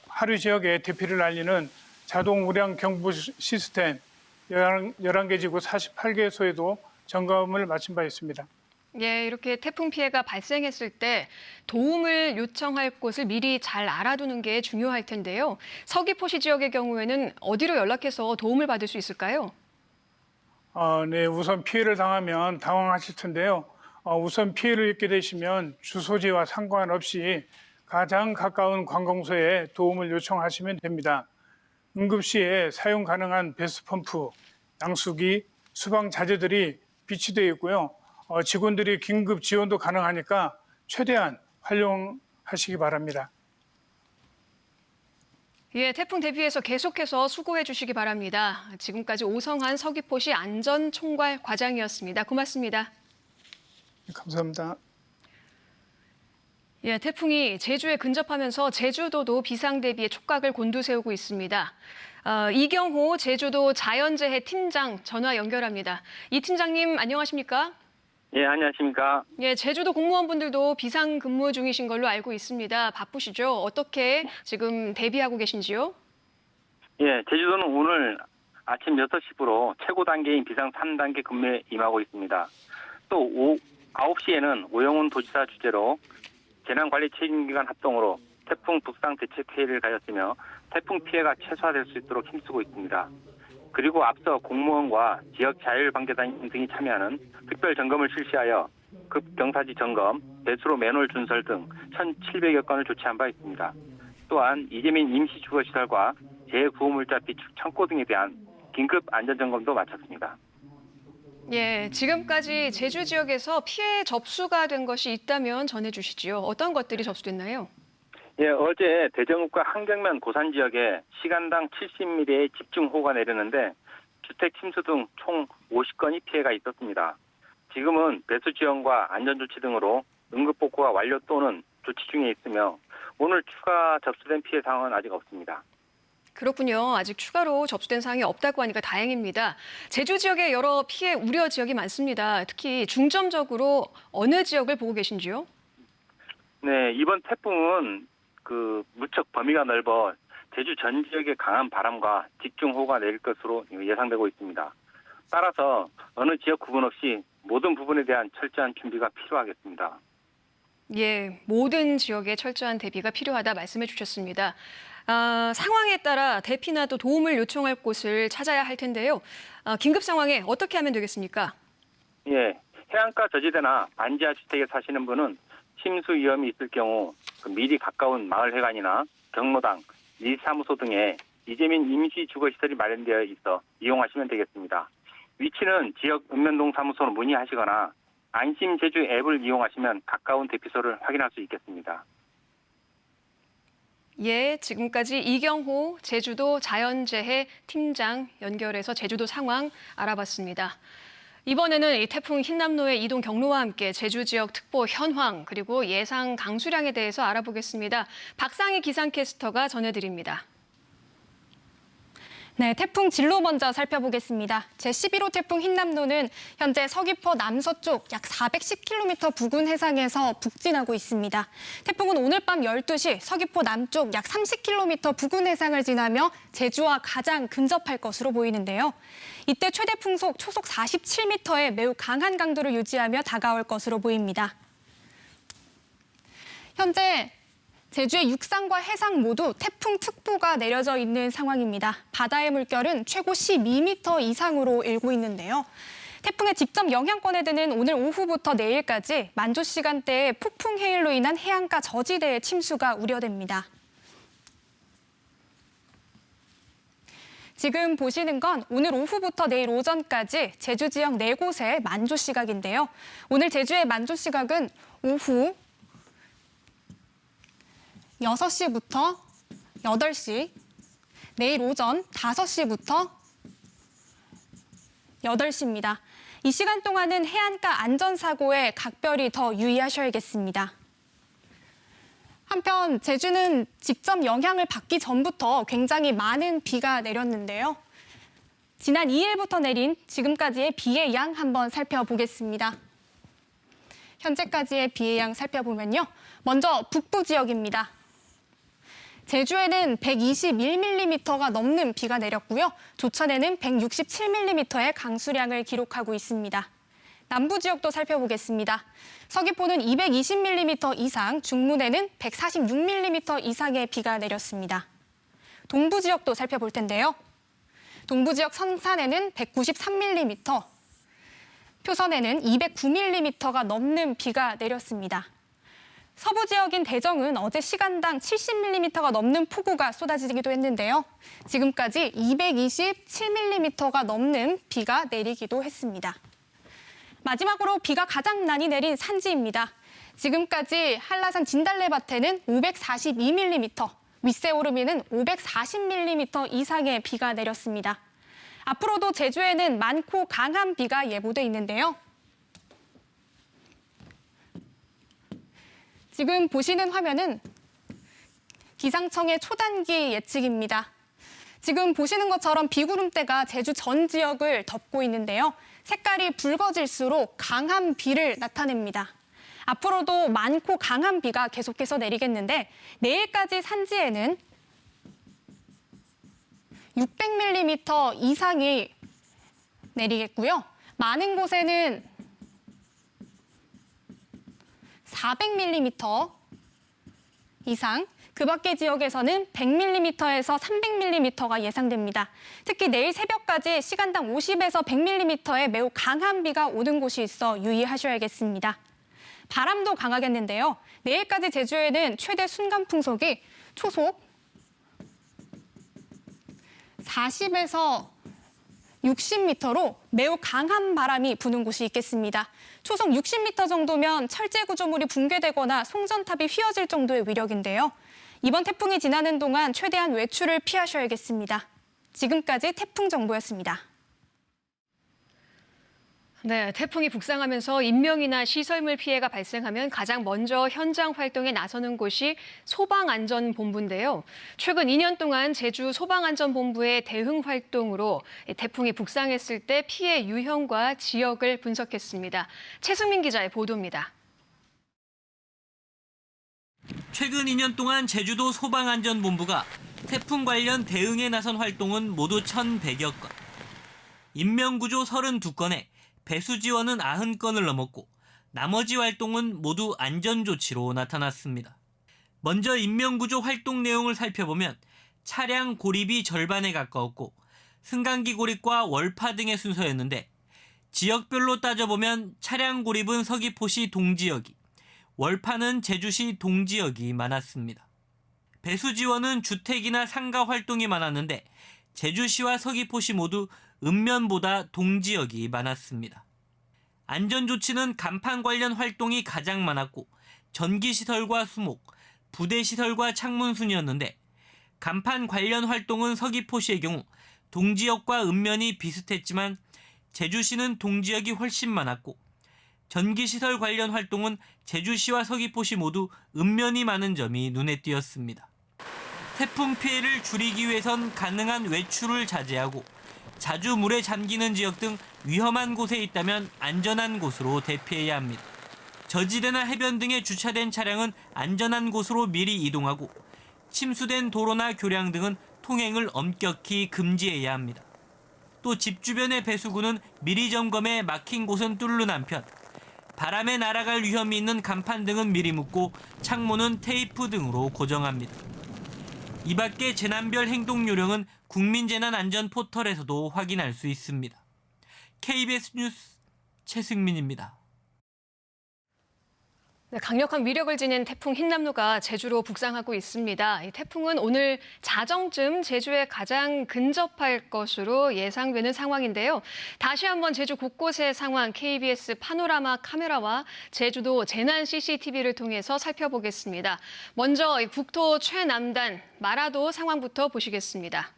하류 지역에 대피를 알리는 자동 우량 경보 시스템 11개 지구 48개소에도 점검을 마친 바 있습니다. 예, 이렇게 태풍 피해가 발생했을 때 도움을 요청할 곳을 미리 잘 알아두는 게 중요할 텐데요. 서귀포시 지역의 경우에는 어디로 연락해서 도움을 받을 수 있을까요? 네, 우선 피해를 당하면 당황하실 텐데요. 우선 피해를 입게 되시면 주소지와 상관없이 가장 가까운 관공서에 도움을 요청하시면 됩니다. 응급시에 사용 가능한 배수펌프, 양수기, 수방 자재들이 비치되어 있고요. 직원들이 긴급 지원도 가능하니까 최대한 활용하시기 바랍니다. 예, 태풍 대비해서 계속해서 수고해 주시기 바랍니다. 지금까지 오성한 서귀포시 안전총괄 과장이었습니다. 고맙습니다. 감사합니다. 예, 태풍이 제주에 근접하면서 제주도도 비상 대비에 촉각을 곤두세우고 있습니다. 이경호 제주도 자연재해 팀장 전화 연결합니다. 이 팀장님 안녕하십니까? 예, 안녕하십니까? 예, 제주도 공무원분들도 비상 근무 중이신 걸로 알고 있습니다. 바쁘시죠? 어떻게 지금 대비하고 계신지요? 예, 제주도는 오늘 아침 6시부로 최고 단계인 비상 3단계 근무에 임하고 있습니다. 또 9시에는 오영훈 도지사 주재로 재난관리 책임기관 합동으로 태풍 북상 대책회의를 가졌으며 태풍 피해가 최소화될 수 있도록 힘쓰고 있습니다. 그리고 앞서 공무원과 지역 자율방재단 등이 참여하는 특별 점검을 실시하여 급경사지 점검, 배수로 맨홀 준설 등 1,700여 건을 조치한 바 있습니다. 또한 이재민 임시주거시설과 재구호물자 비축 창고 등에 대한 긴급 안전점검도 마쳤습니다. 예, 지금까지 제주 지역에서 피해 접수가 된 것이 있다면 전해주시지요. 어떤 것들이 접수됐나요? 예, 어제 대정읍과 한경면 고산 지역에 시간당 70mm의 집중호우가 내렸는데 주택 침수 등 총 50건이 피해가 있었습니다. 지금은 배수 지원과 안전조치 등으로 응급복구가 완료 또는 조치 중에 있으며 오늘 추가 접수된 피해 상황은 아직 없습니다. 그렇군요. 아직 추가로 접수된 사항이 없다고 하니까 다행입니다. 제주 지역에 여러 피해 우려 지역이 많습니다. 특히 중점적으로 어느 지역을 보고 계신지요? 네, 이번 태풍은 무척 범위가 넓어 제주 전 지역에 강한 바람과 집중호우가 내릴 것으로 예상되고 있습니다. 따라서 어느 지역 구분 없이 모든 부분에 대한 철저한 준비가 필요하겠습니다. 예, 모든 지역에 철저한 대비가 필요하다 말씀해 주셨습니다. 상황에 따라 대피나 또 도움을 요청할 곳을 찾아야 할 텐데요. 긴급 상황에 어떻게 하면 되겠습니까? 예, 해안가 저지대나 반지하 주택에 사시는 분은 침수 위험이 있을 경우 미리 가까운 마을회관이나 경로당, 리사무소 등에 이재민 임시주거시설이 마련되어 있어 이용하시면 되겠습니다. 위치는 지역 읍면동 사무소로 문의하시거나 안심제주 앱을 이용하시면 가까운 대피소를 확인할 수 있겠습니다. 예, 지금까지 이경호 제주도 자연재해 팀장 연결해서 제주도 상황 알아봤습니다. 이번에는 이 태풍 흰남노의 이동 경로와 함께 제주 지역 특보 현황 그리고 예상 강수량에 대해서 알아보겠습니다. 박상희 기상캐스터가 전해드립니다. 네, 태풍 진로 먼저 살펴보겠습니다. 제11호 태풍 흰남노는 현재 서귀포 남서쪽 약 410km 부근 해상에서 북진하고 있습니다. 태풍은 오늘 밤 12시 서귀포 남쪽 약 30km 부근 해상을 지나며 제주와 가장 근접할 것으로 보이는데요. 이때 최대 풍속 초속 47m의 매우 강한 강도를 유지하며 다가올 것으로 보입니다. 현재 제주의 육상과 해상 모두 태풍특보가 내려져 있는 상황입니다. 바다의 물결은 최고 12m 이상으로 일고 있는데요. 태풍의 직접 영향권에 드는 오늘 오후부터 내일까지 만조 시간대에 폭풍 해일로 인한 해안가 저지대의 침수가 우려됩니다. 지금 보시는 건 오늘 오후부터 내일 오전까지 제주 지역 4곳의 만조 시각인데요. 오늘 제주의 만조 시각은 오후 6시부터 8시, 내일 오전 5시부터 8시입니다. 이 시간 동안은 해안가 안전사고에 각별히 더 유의하셔야겠습니다. 한편 제주는 직접 영향을 받기 전부터 굉장히 많은 비가 내렸는데요. 지난 2일부터 내린 지금까지의 비의 양 한번 살펴보겠습니다. 현재까지의 비의 양 살펴보면요. 먼저 북부 지역입니다. 제주에는 121mm가 넘는 비가 내렸고요. 조천에는 167mm의 강수량을 기록하고 있습니다. 남부 지역도 살펴보겠습니다. 서귀포는 220mm 이상, 중문에는 146mm 이상의 비가 내렸습니다. 동부 지역도 살펴볼 텐데요. 동부 지역 성산에는 193mm, 표선에는 209mm가 넘는 비가 내렸습니다. 서부 지역인 대정은 어제 시간당 70mm가 넘는 폭우가 쏟아지기도 했는데요. 지금까지 227mm가 넘는 비가 내리기도 했습니다. 마지막으로 비가 가장 많이 내린 산지입니다. 지금까지 한라산 진달래밭에는 542mm, 윗세오름에는 540mm 이상의 비가 내렸습니다. 앞으로도 제주에는 많고 강한 비가 예보돼 있는데요. 지금 보시는 화면은 기상청의 초단기 예측입니다. 지금 보시는 것처럼 비구름대가 제주 전 지역을 덮고 있는데요. 색깔이 붉어질수록 강한 비를 나타냅니다. 앞으로도 많고 강한 비가 계속해서 내리겠는데 내일까지 산지에는 600mm 이상이 내리겠고요. 많은 곳에는 400mm 이상, 그 밖의 지역에서는 100mm에서 300mm가 예상됩니다. 특히 내일 새벽까지 시간당 50에서 100mm의 매우 강한 비가 오는 곳이 있어 유의하셔야겠습니다. 바람도 강하겠는데요. 내일까지 제주에는 최대 순간 풍속이 초속 40에서 60m로 매우 강한 바람이 부는 곳이 있겠습니다. 초속 60m 정도면 철제 구조물이 붕괴되거나 송전탑이 휘어질 정도의 위력인데요. 이번 태풍이 지나는 동안 최대한 외출을 피하셔야겠습니다. 지금까지 태풍 정보였습니다. 네, 태풍이 북상하면서 인명이나 시설물 피해가 발생하면 가장 먼저 현장 활동에 나서는 곳이 소방안전본부인데요. 최근 2년 동안 제주 소방안전본부의 대응 활동으로 태풍이 북상했을 때 피해 유형과 지역을 분석했습니다. 최승민 기자의 보도입니다. 최근 2년 동안 제주도 소방안전본부가 태풍 관련 대응에 나선 활동은 모두 1,100여 건. 인명구조 32건에 배수 지원은 90건을 넘었고 나머지 활동은 모두 안전조치로 나타났습니다. 먼저 인명구조 활동 내용을 살펴보면 차량 고립이 절반에 가까웠고 승강기 고립과 월파 등의 순서였는데 지역별로 따져보면 차량 고립은 서귀포시 동지역이, 월파는 제주시 동지역이 많았습니다. 배수 지원은 주택이나 상가 활동이 많았는데 제주시와 서귀포시 모두 읍면보다 동지역이 많았습니다. 안전조치는 간판 관련 활동이 가장 많았고 전기시설과 수목, 부대시설과 창문 순이었는데 간판 관련 활동은 서귀포시의 경우 동지역과 읍면이 비슷했지만 제주시는 동지역이 훨씬 많았고 전기시설 관련 활동은 제주시와 서귀포시 모두 읍면이 많은 점이 눈에 띄었습니다. 태풍 피해를 줄이기 위해선 가능한 외출을 자제하고 자주 물에 잠기는 지역 등 위험한 곳에 있다면 안전한 곳으로 대피해야 합니다. 저지대나 해변 등에 주차된 차량은 안전한 곳으로 미리 이동하고 침수된 도로나 교량 등은 통행을 엄격히 금지해야 합니다. 또 집 주변의 배수구는 미리 점검해 막힌 곳은 뚫는 한편 바람에 날아갈 위험이 있는 간판 등은 미리 묶고 창문은 테이프 등으로 고정합니다. 이 밖에 재난별 행동 요령은 국민재난안전 포털에서도 확인할 수 있습니다. KBS 뉴스 최승민입니다. 네, 강력한 위력을 지닌 태풍 흰남노가 제주로 북상하고 있습니다. 이 태풍은 오늘 자정쯤 제주에 가장 근접할 것으로 예상되는 상황인데요. 다시 한번 제주 곳곳의 상황 KBS 파노라마 카메라와 제주도 재난 CCTV를 통해서 살펴보겠습니다. 먼저 국토 최남단 마라도 상황부터 보시겠습니다.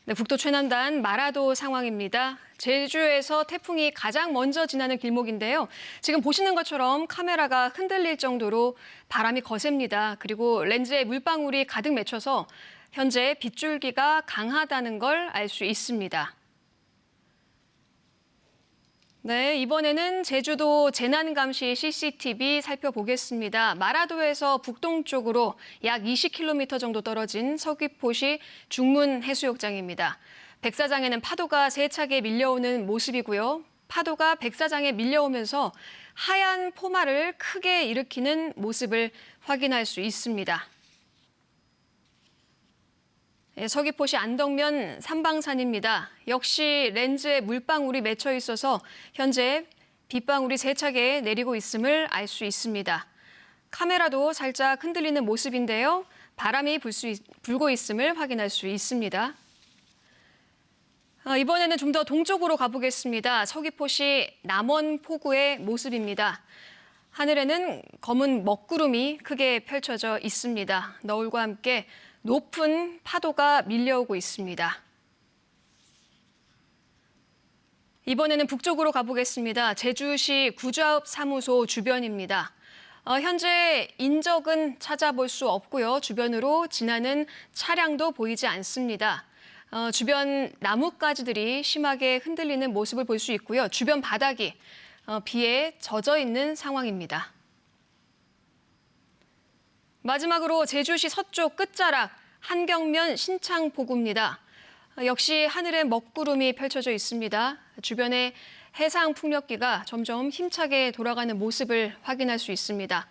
네, 북도 최남단 마라도 상황입니다. 제주에서 태풍이 가장 먼저 지나는 길목인데요. 지금 보시는 것처럼 카메라가 흔들릴 정도로 바람이 거셉니다. 그리고 렌즈에 물방울이 가득 맺혀서 현재 빗줄기가 강하다는 걸 알 수 있습니다. 네, 이번에는 제주도 재난감시 CCTV 살펴보겠습니다. 마라도에서 북동쪽으로 약 20km 정도 떨어진 서귀포시 중문해수욕장입니다. 백사장에는 파도가 세차게 밀려오는 모습이고요. 파도가 백사장에 밀려오면서 하얀 포마를 크게 일으키는 모습을 확인할 수 있습니다. 서귀포시 안덕면 삼방산입니다. 역시 렌즈에 물방울이 맺혀 있어서 현재 빗방울이 세차게 내리고 있음을 알 수 있습니다. 카메라도 살짝 흔들리는 모습인데요. 바람이 불고 있음을 확인할 수 있습니다. 이번에는 좀 더 동쪽으로 가보겠습니다. 서귀포시 남원포구의 모습입니다. 하늘에는 검은 먹구름이 크게 펼쳐져 있습니다. 너울과 함께 높은 파도가 밀려오고 있습니다. 이번에는 북쪽으로 가보겠습니다. 제주시 구좌읍사무소 주변입니다. 현재 인적은 찾아볼 수 없고요. 주변으로 지나는 차량도 보이지 않습니다. 주변 나뭇가지들이 심하게 흔들리는 모습을 볼 수 있고요. 주변 바닥이 비에 젖어 있는 상황입니다. 마지막으로 제주시 서쪽 끝자락 한경면 신창포구입니다. 역시 하늘에 먹구름이 펼쳐져 있습니다. 주변에 해상 풍력기가 점점 힘차게 돌아가는 모습을 확인할 수 있습니다.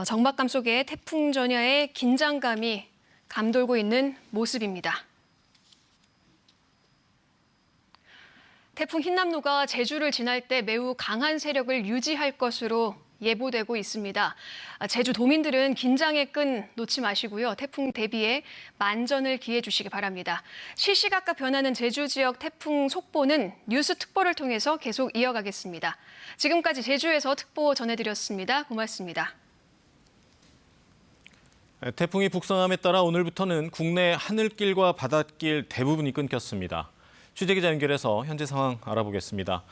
적막감 속에 태풍 전야의 긴장감이 감돌고 있는 모습입니다. 태풍 흰남노가 제주를 지날 때 매우 강한 세력을 유지할 것으로 예보되고 있습니다. 제주 도민들은 긴장의 끈 놓지 마시고요. 태풍 대비에 만전을 기해 주시기 바랍니다. 시시각각 변하는 제주 지역 태풍 속보는 뉴스 특보를 통해서 계속 이어가겠습니다. 지금까지 제주에서 특보 전해드렸습니다. 고맙습니다. 태풍이 북상함에 따라 오늘부터는 국내 하늘길과 바닷길 대부분이 끊겼습니다. 취재기자 연결해서 현재 상황 알아보겠습니다.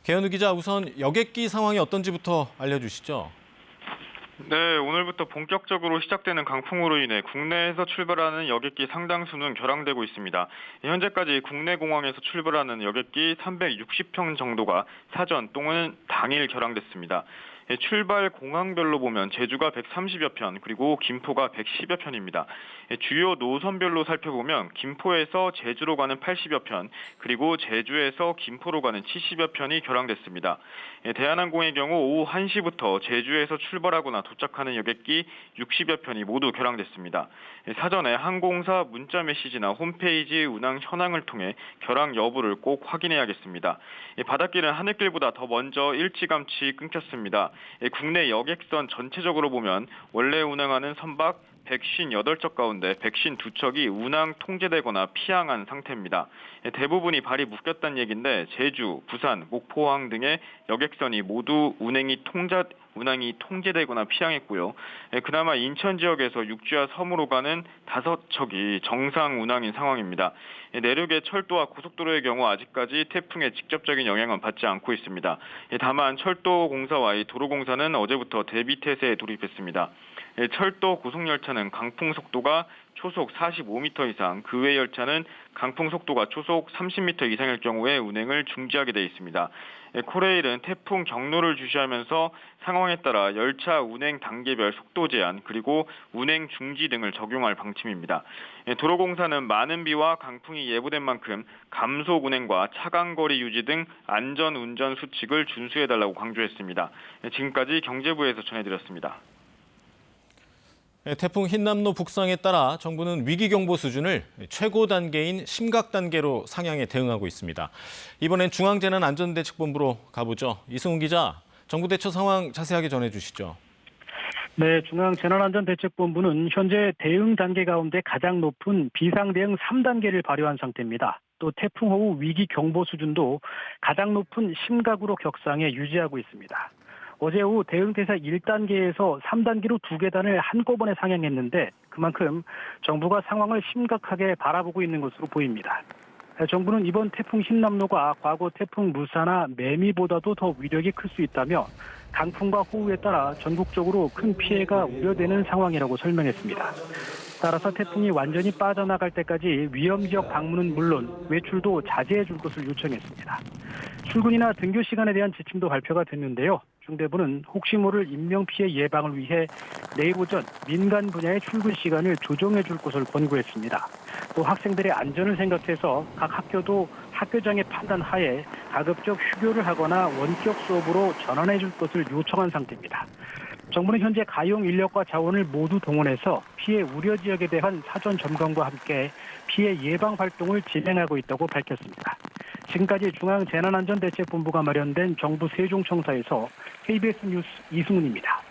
개현우 기자, 우선 여객기 상황이 어떤지부터 알려주시죠. 네, 오늘부터 본격적으로 시작되는 강풍으로 인해 국내에서 출발하는 여객기 상당수는 결항되고 있습니다. 현재까지 국내 공항에서 출발하는 여객기 360편 정도가 사전 또는 당일 결항됐습니다. 출발 공항별로 보면 제주가 130여 편, 그리고 김포가 110여 편입니다. 주요 노선별로 살펴보면 김포에서 제주로 가는 80여 편, 그리고 제주에서 김포로 가는 70여 편이 결항됐습니다. 대한항공의 경우 오후 1시부터 제주에서 출발하거나 도착하는 여객기 60여 편이 모두 결항됐습니다. 사전에 항공사 문자 메시지나 홈페이지 운항 현황을 통해 결항 여부를 꼭 확인해야겠습니다. 바닷길은 하늘길보다 더 먼저 일찌감치 끊겼습니다. 국내 여객선 전체적으로 보면 원래 운항하는 선박 158척 가운데 152척이 운항 통제되거나 피항한 상태입니다. 대부분이 발이 묶였다는 얘기인데 제주, 부산, 목포항 등의 여객선이 모두 운항이 통제되거나 피항했고요. 그나마 인천 지역에서 육지와 섬으로 가는 5척이 정상 운항인 상황입니다. 내륙의 철도와 고속도로의 경우 아직까지 태풍의 직접적인 영향은 받지 않고 있습니다. 다만 철도공사와 이 도로공사는 어제부터 대비태세에 돌입했습니다. 철도 고속열차는 강풍 속도가 초속 45m 이상, 그 외 열차는 강풍 속도가 초속 30m 이상일 경우에 운행을 중지하게 돼 있습니다. 코레일은 태풍 경로를 주시하면서 상황에 따라 열차 운행 단계별 속도 제한, 그리고 운행 중지 등을 적용할 방침입니다. 도로공사는 많은 비와 강풍이 예보된 만큼 감속 운행과 차간거리 유지 등 안전 운전 수칙을 준수해달라고 강조했습니다. 지금까지 경제부에서 전해드렸습니다. 태풍 흰남노 북상에 따라 정부는 위기경보 수준을 최고 단계인 심각 단계로 상향해 대응하고 있습니다. 이번엔 중앙재난안전대책본부로 가보죠. 이승훈 기자, 정부 대처 상황 자세하게 전해주시죠. 네, 중앙재난안전대책본부는 현재 대응 단계 가운데 가장 높은 비상대응 3단계를 발효한 상태입니다. 또 태풍 호우 위기 경보 수준도 가장 높은 심각으로 격상해 유지하고 있습니다. 어제 오후 대응태세 1단계에서 3단계로 2계단을 한꺼번에 상향했는데 그만큼 정부가 상황을 심각하게 바라보고 있는 것으로 보입니다. 정부는 이번 태풍 흰남노가 과거 태풍 무사나 매미보다도 더 위력이 클 수 있다며 강풍과 호우에 따라 전국적으로 큰 피해가 우려되는 상황이라고 설명했습니다. 따라서 태풍이 완전히 빠져나갈 때까지 위험 지역 방문은 물론 외출도 자제해 줄 것을 요청했습니다. 출근이나 등교 시간에 대한 지침도 발표가 됐는데요. 중대부는 혹시 모를 인명피해 예방을 위해 내일 오전 민간 분야의 출근 시간을 조정해 줄 것을 권고했습니다. 또 학생들의 안전을 생각해서 각 학교도 학교장의 판단 하에 가급적 휴교를 하거나 원격 수업으로 전환해 줄 것을 요청한 상태입니다. 정부는 현재 가용 인력과 자원을 모두 동원해서 피해 우려 지역에 대한 사전 점검과 함께 피해 예방 활동을 진행하고 있다고 밝혔습니다. 지금까지 중앙재난안전대책본부가 마련된 정부 세종청사에서 KBS 뉴스 이승훈입니다.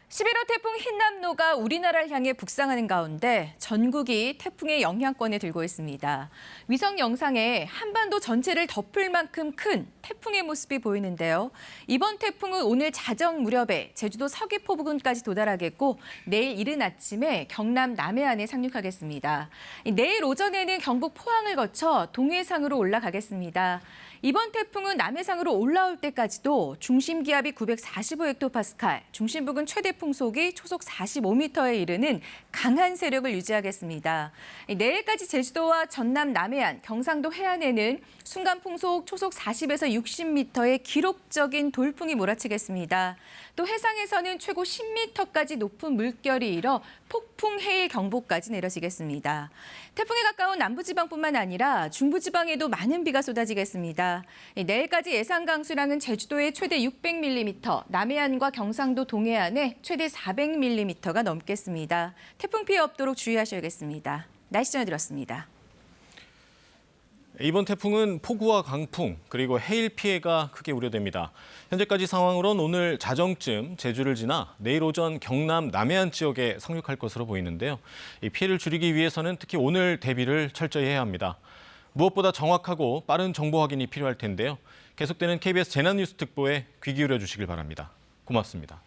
11호 태풍 흰남노가 우리나라를 향해 북상하는 가운데 전국이 태풍의 영향권에 들고 있습니다. 위성 영상에 한반도 전체를 덮을 만큼 큰 태풍의 모습이 보이는데요. 이번 태풍은 오늘 자정 무렵에 제주도 서귀포 부근까지 도달하겠고 내일 이른 아침에 경남 남해안에 상륙하겠습니다. 내일 오전에는 경북 포항을 거쳐 동해상으로 올라가겠습니다. 이번 태풍은 남해상으로 올라올 때까지도 중심 기압이 945헥토파스칼, 중심 부근 최대 풍속이 초속 45m에 이르는 강한 세력을 유지하겠습니다. 내일까지 제주도와 전남 남해안, 경상도 해안에는 순간 풍속 초속 40에서 60m의 기록적인 돌풍이 몰아치겠습니다. 또 해상에서는 최고 10m까지 높은 물결이 일어 폭풍 해일 경보까지 내려지겠습니다. 태풍에 가까운 남부지방뿐만 아니라 중부지방에도 많은 비가 쏟아지겠습니다. 내일까지 예상 강수량은 제주도에 최대 600mm, 남해안과 경상도 동해안에 최대 400mm가 넘겠습니다. 태풍 피해 없도록 주의하셔야겠습니다. 날씨 전해드렸습니다. 이번 태풍은 폭우와 강풍 그리고 해일 피해가 크게 우려됩니다. 현재까지 상황으론 오늘 자정쯤 제주를 지나 내일 오전 경남 남해안 지역에 상륙할 것으로 보이는데요. 이 피해를 줄이기 위해서는 특히 오늘 대비를 철저히 해야 합니다. 무엇보다 정확하고 빠른 정보 확인이 필요할 텐데요. 계속되는 KBS 재난뉴스 특보에 귀 기울여 주시길 바랍니다. 고맙습니다.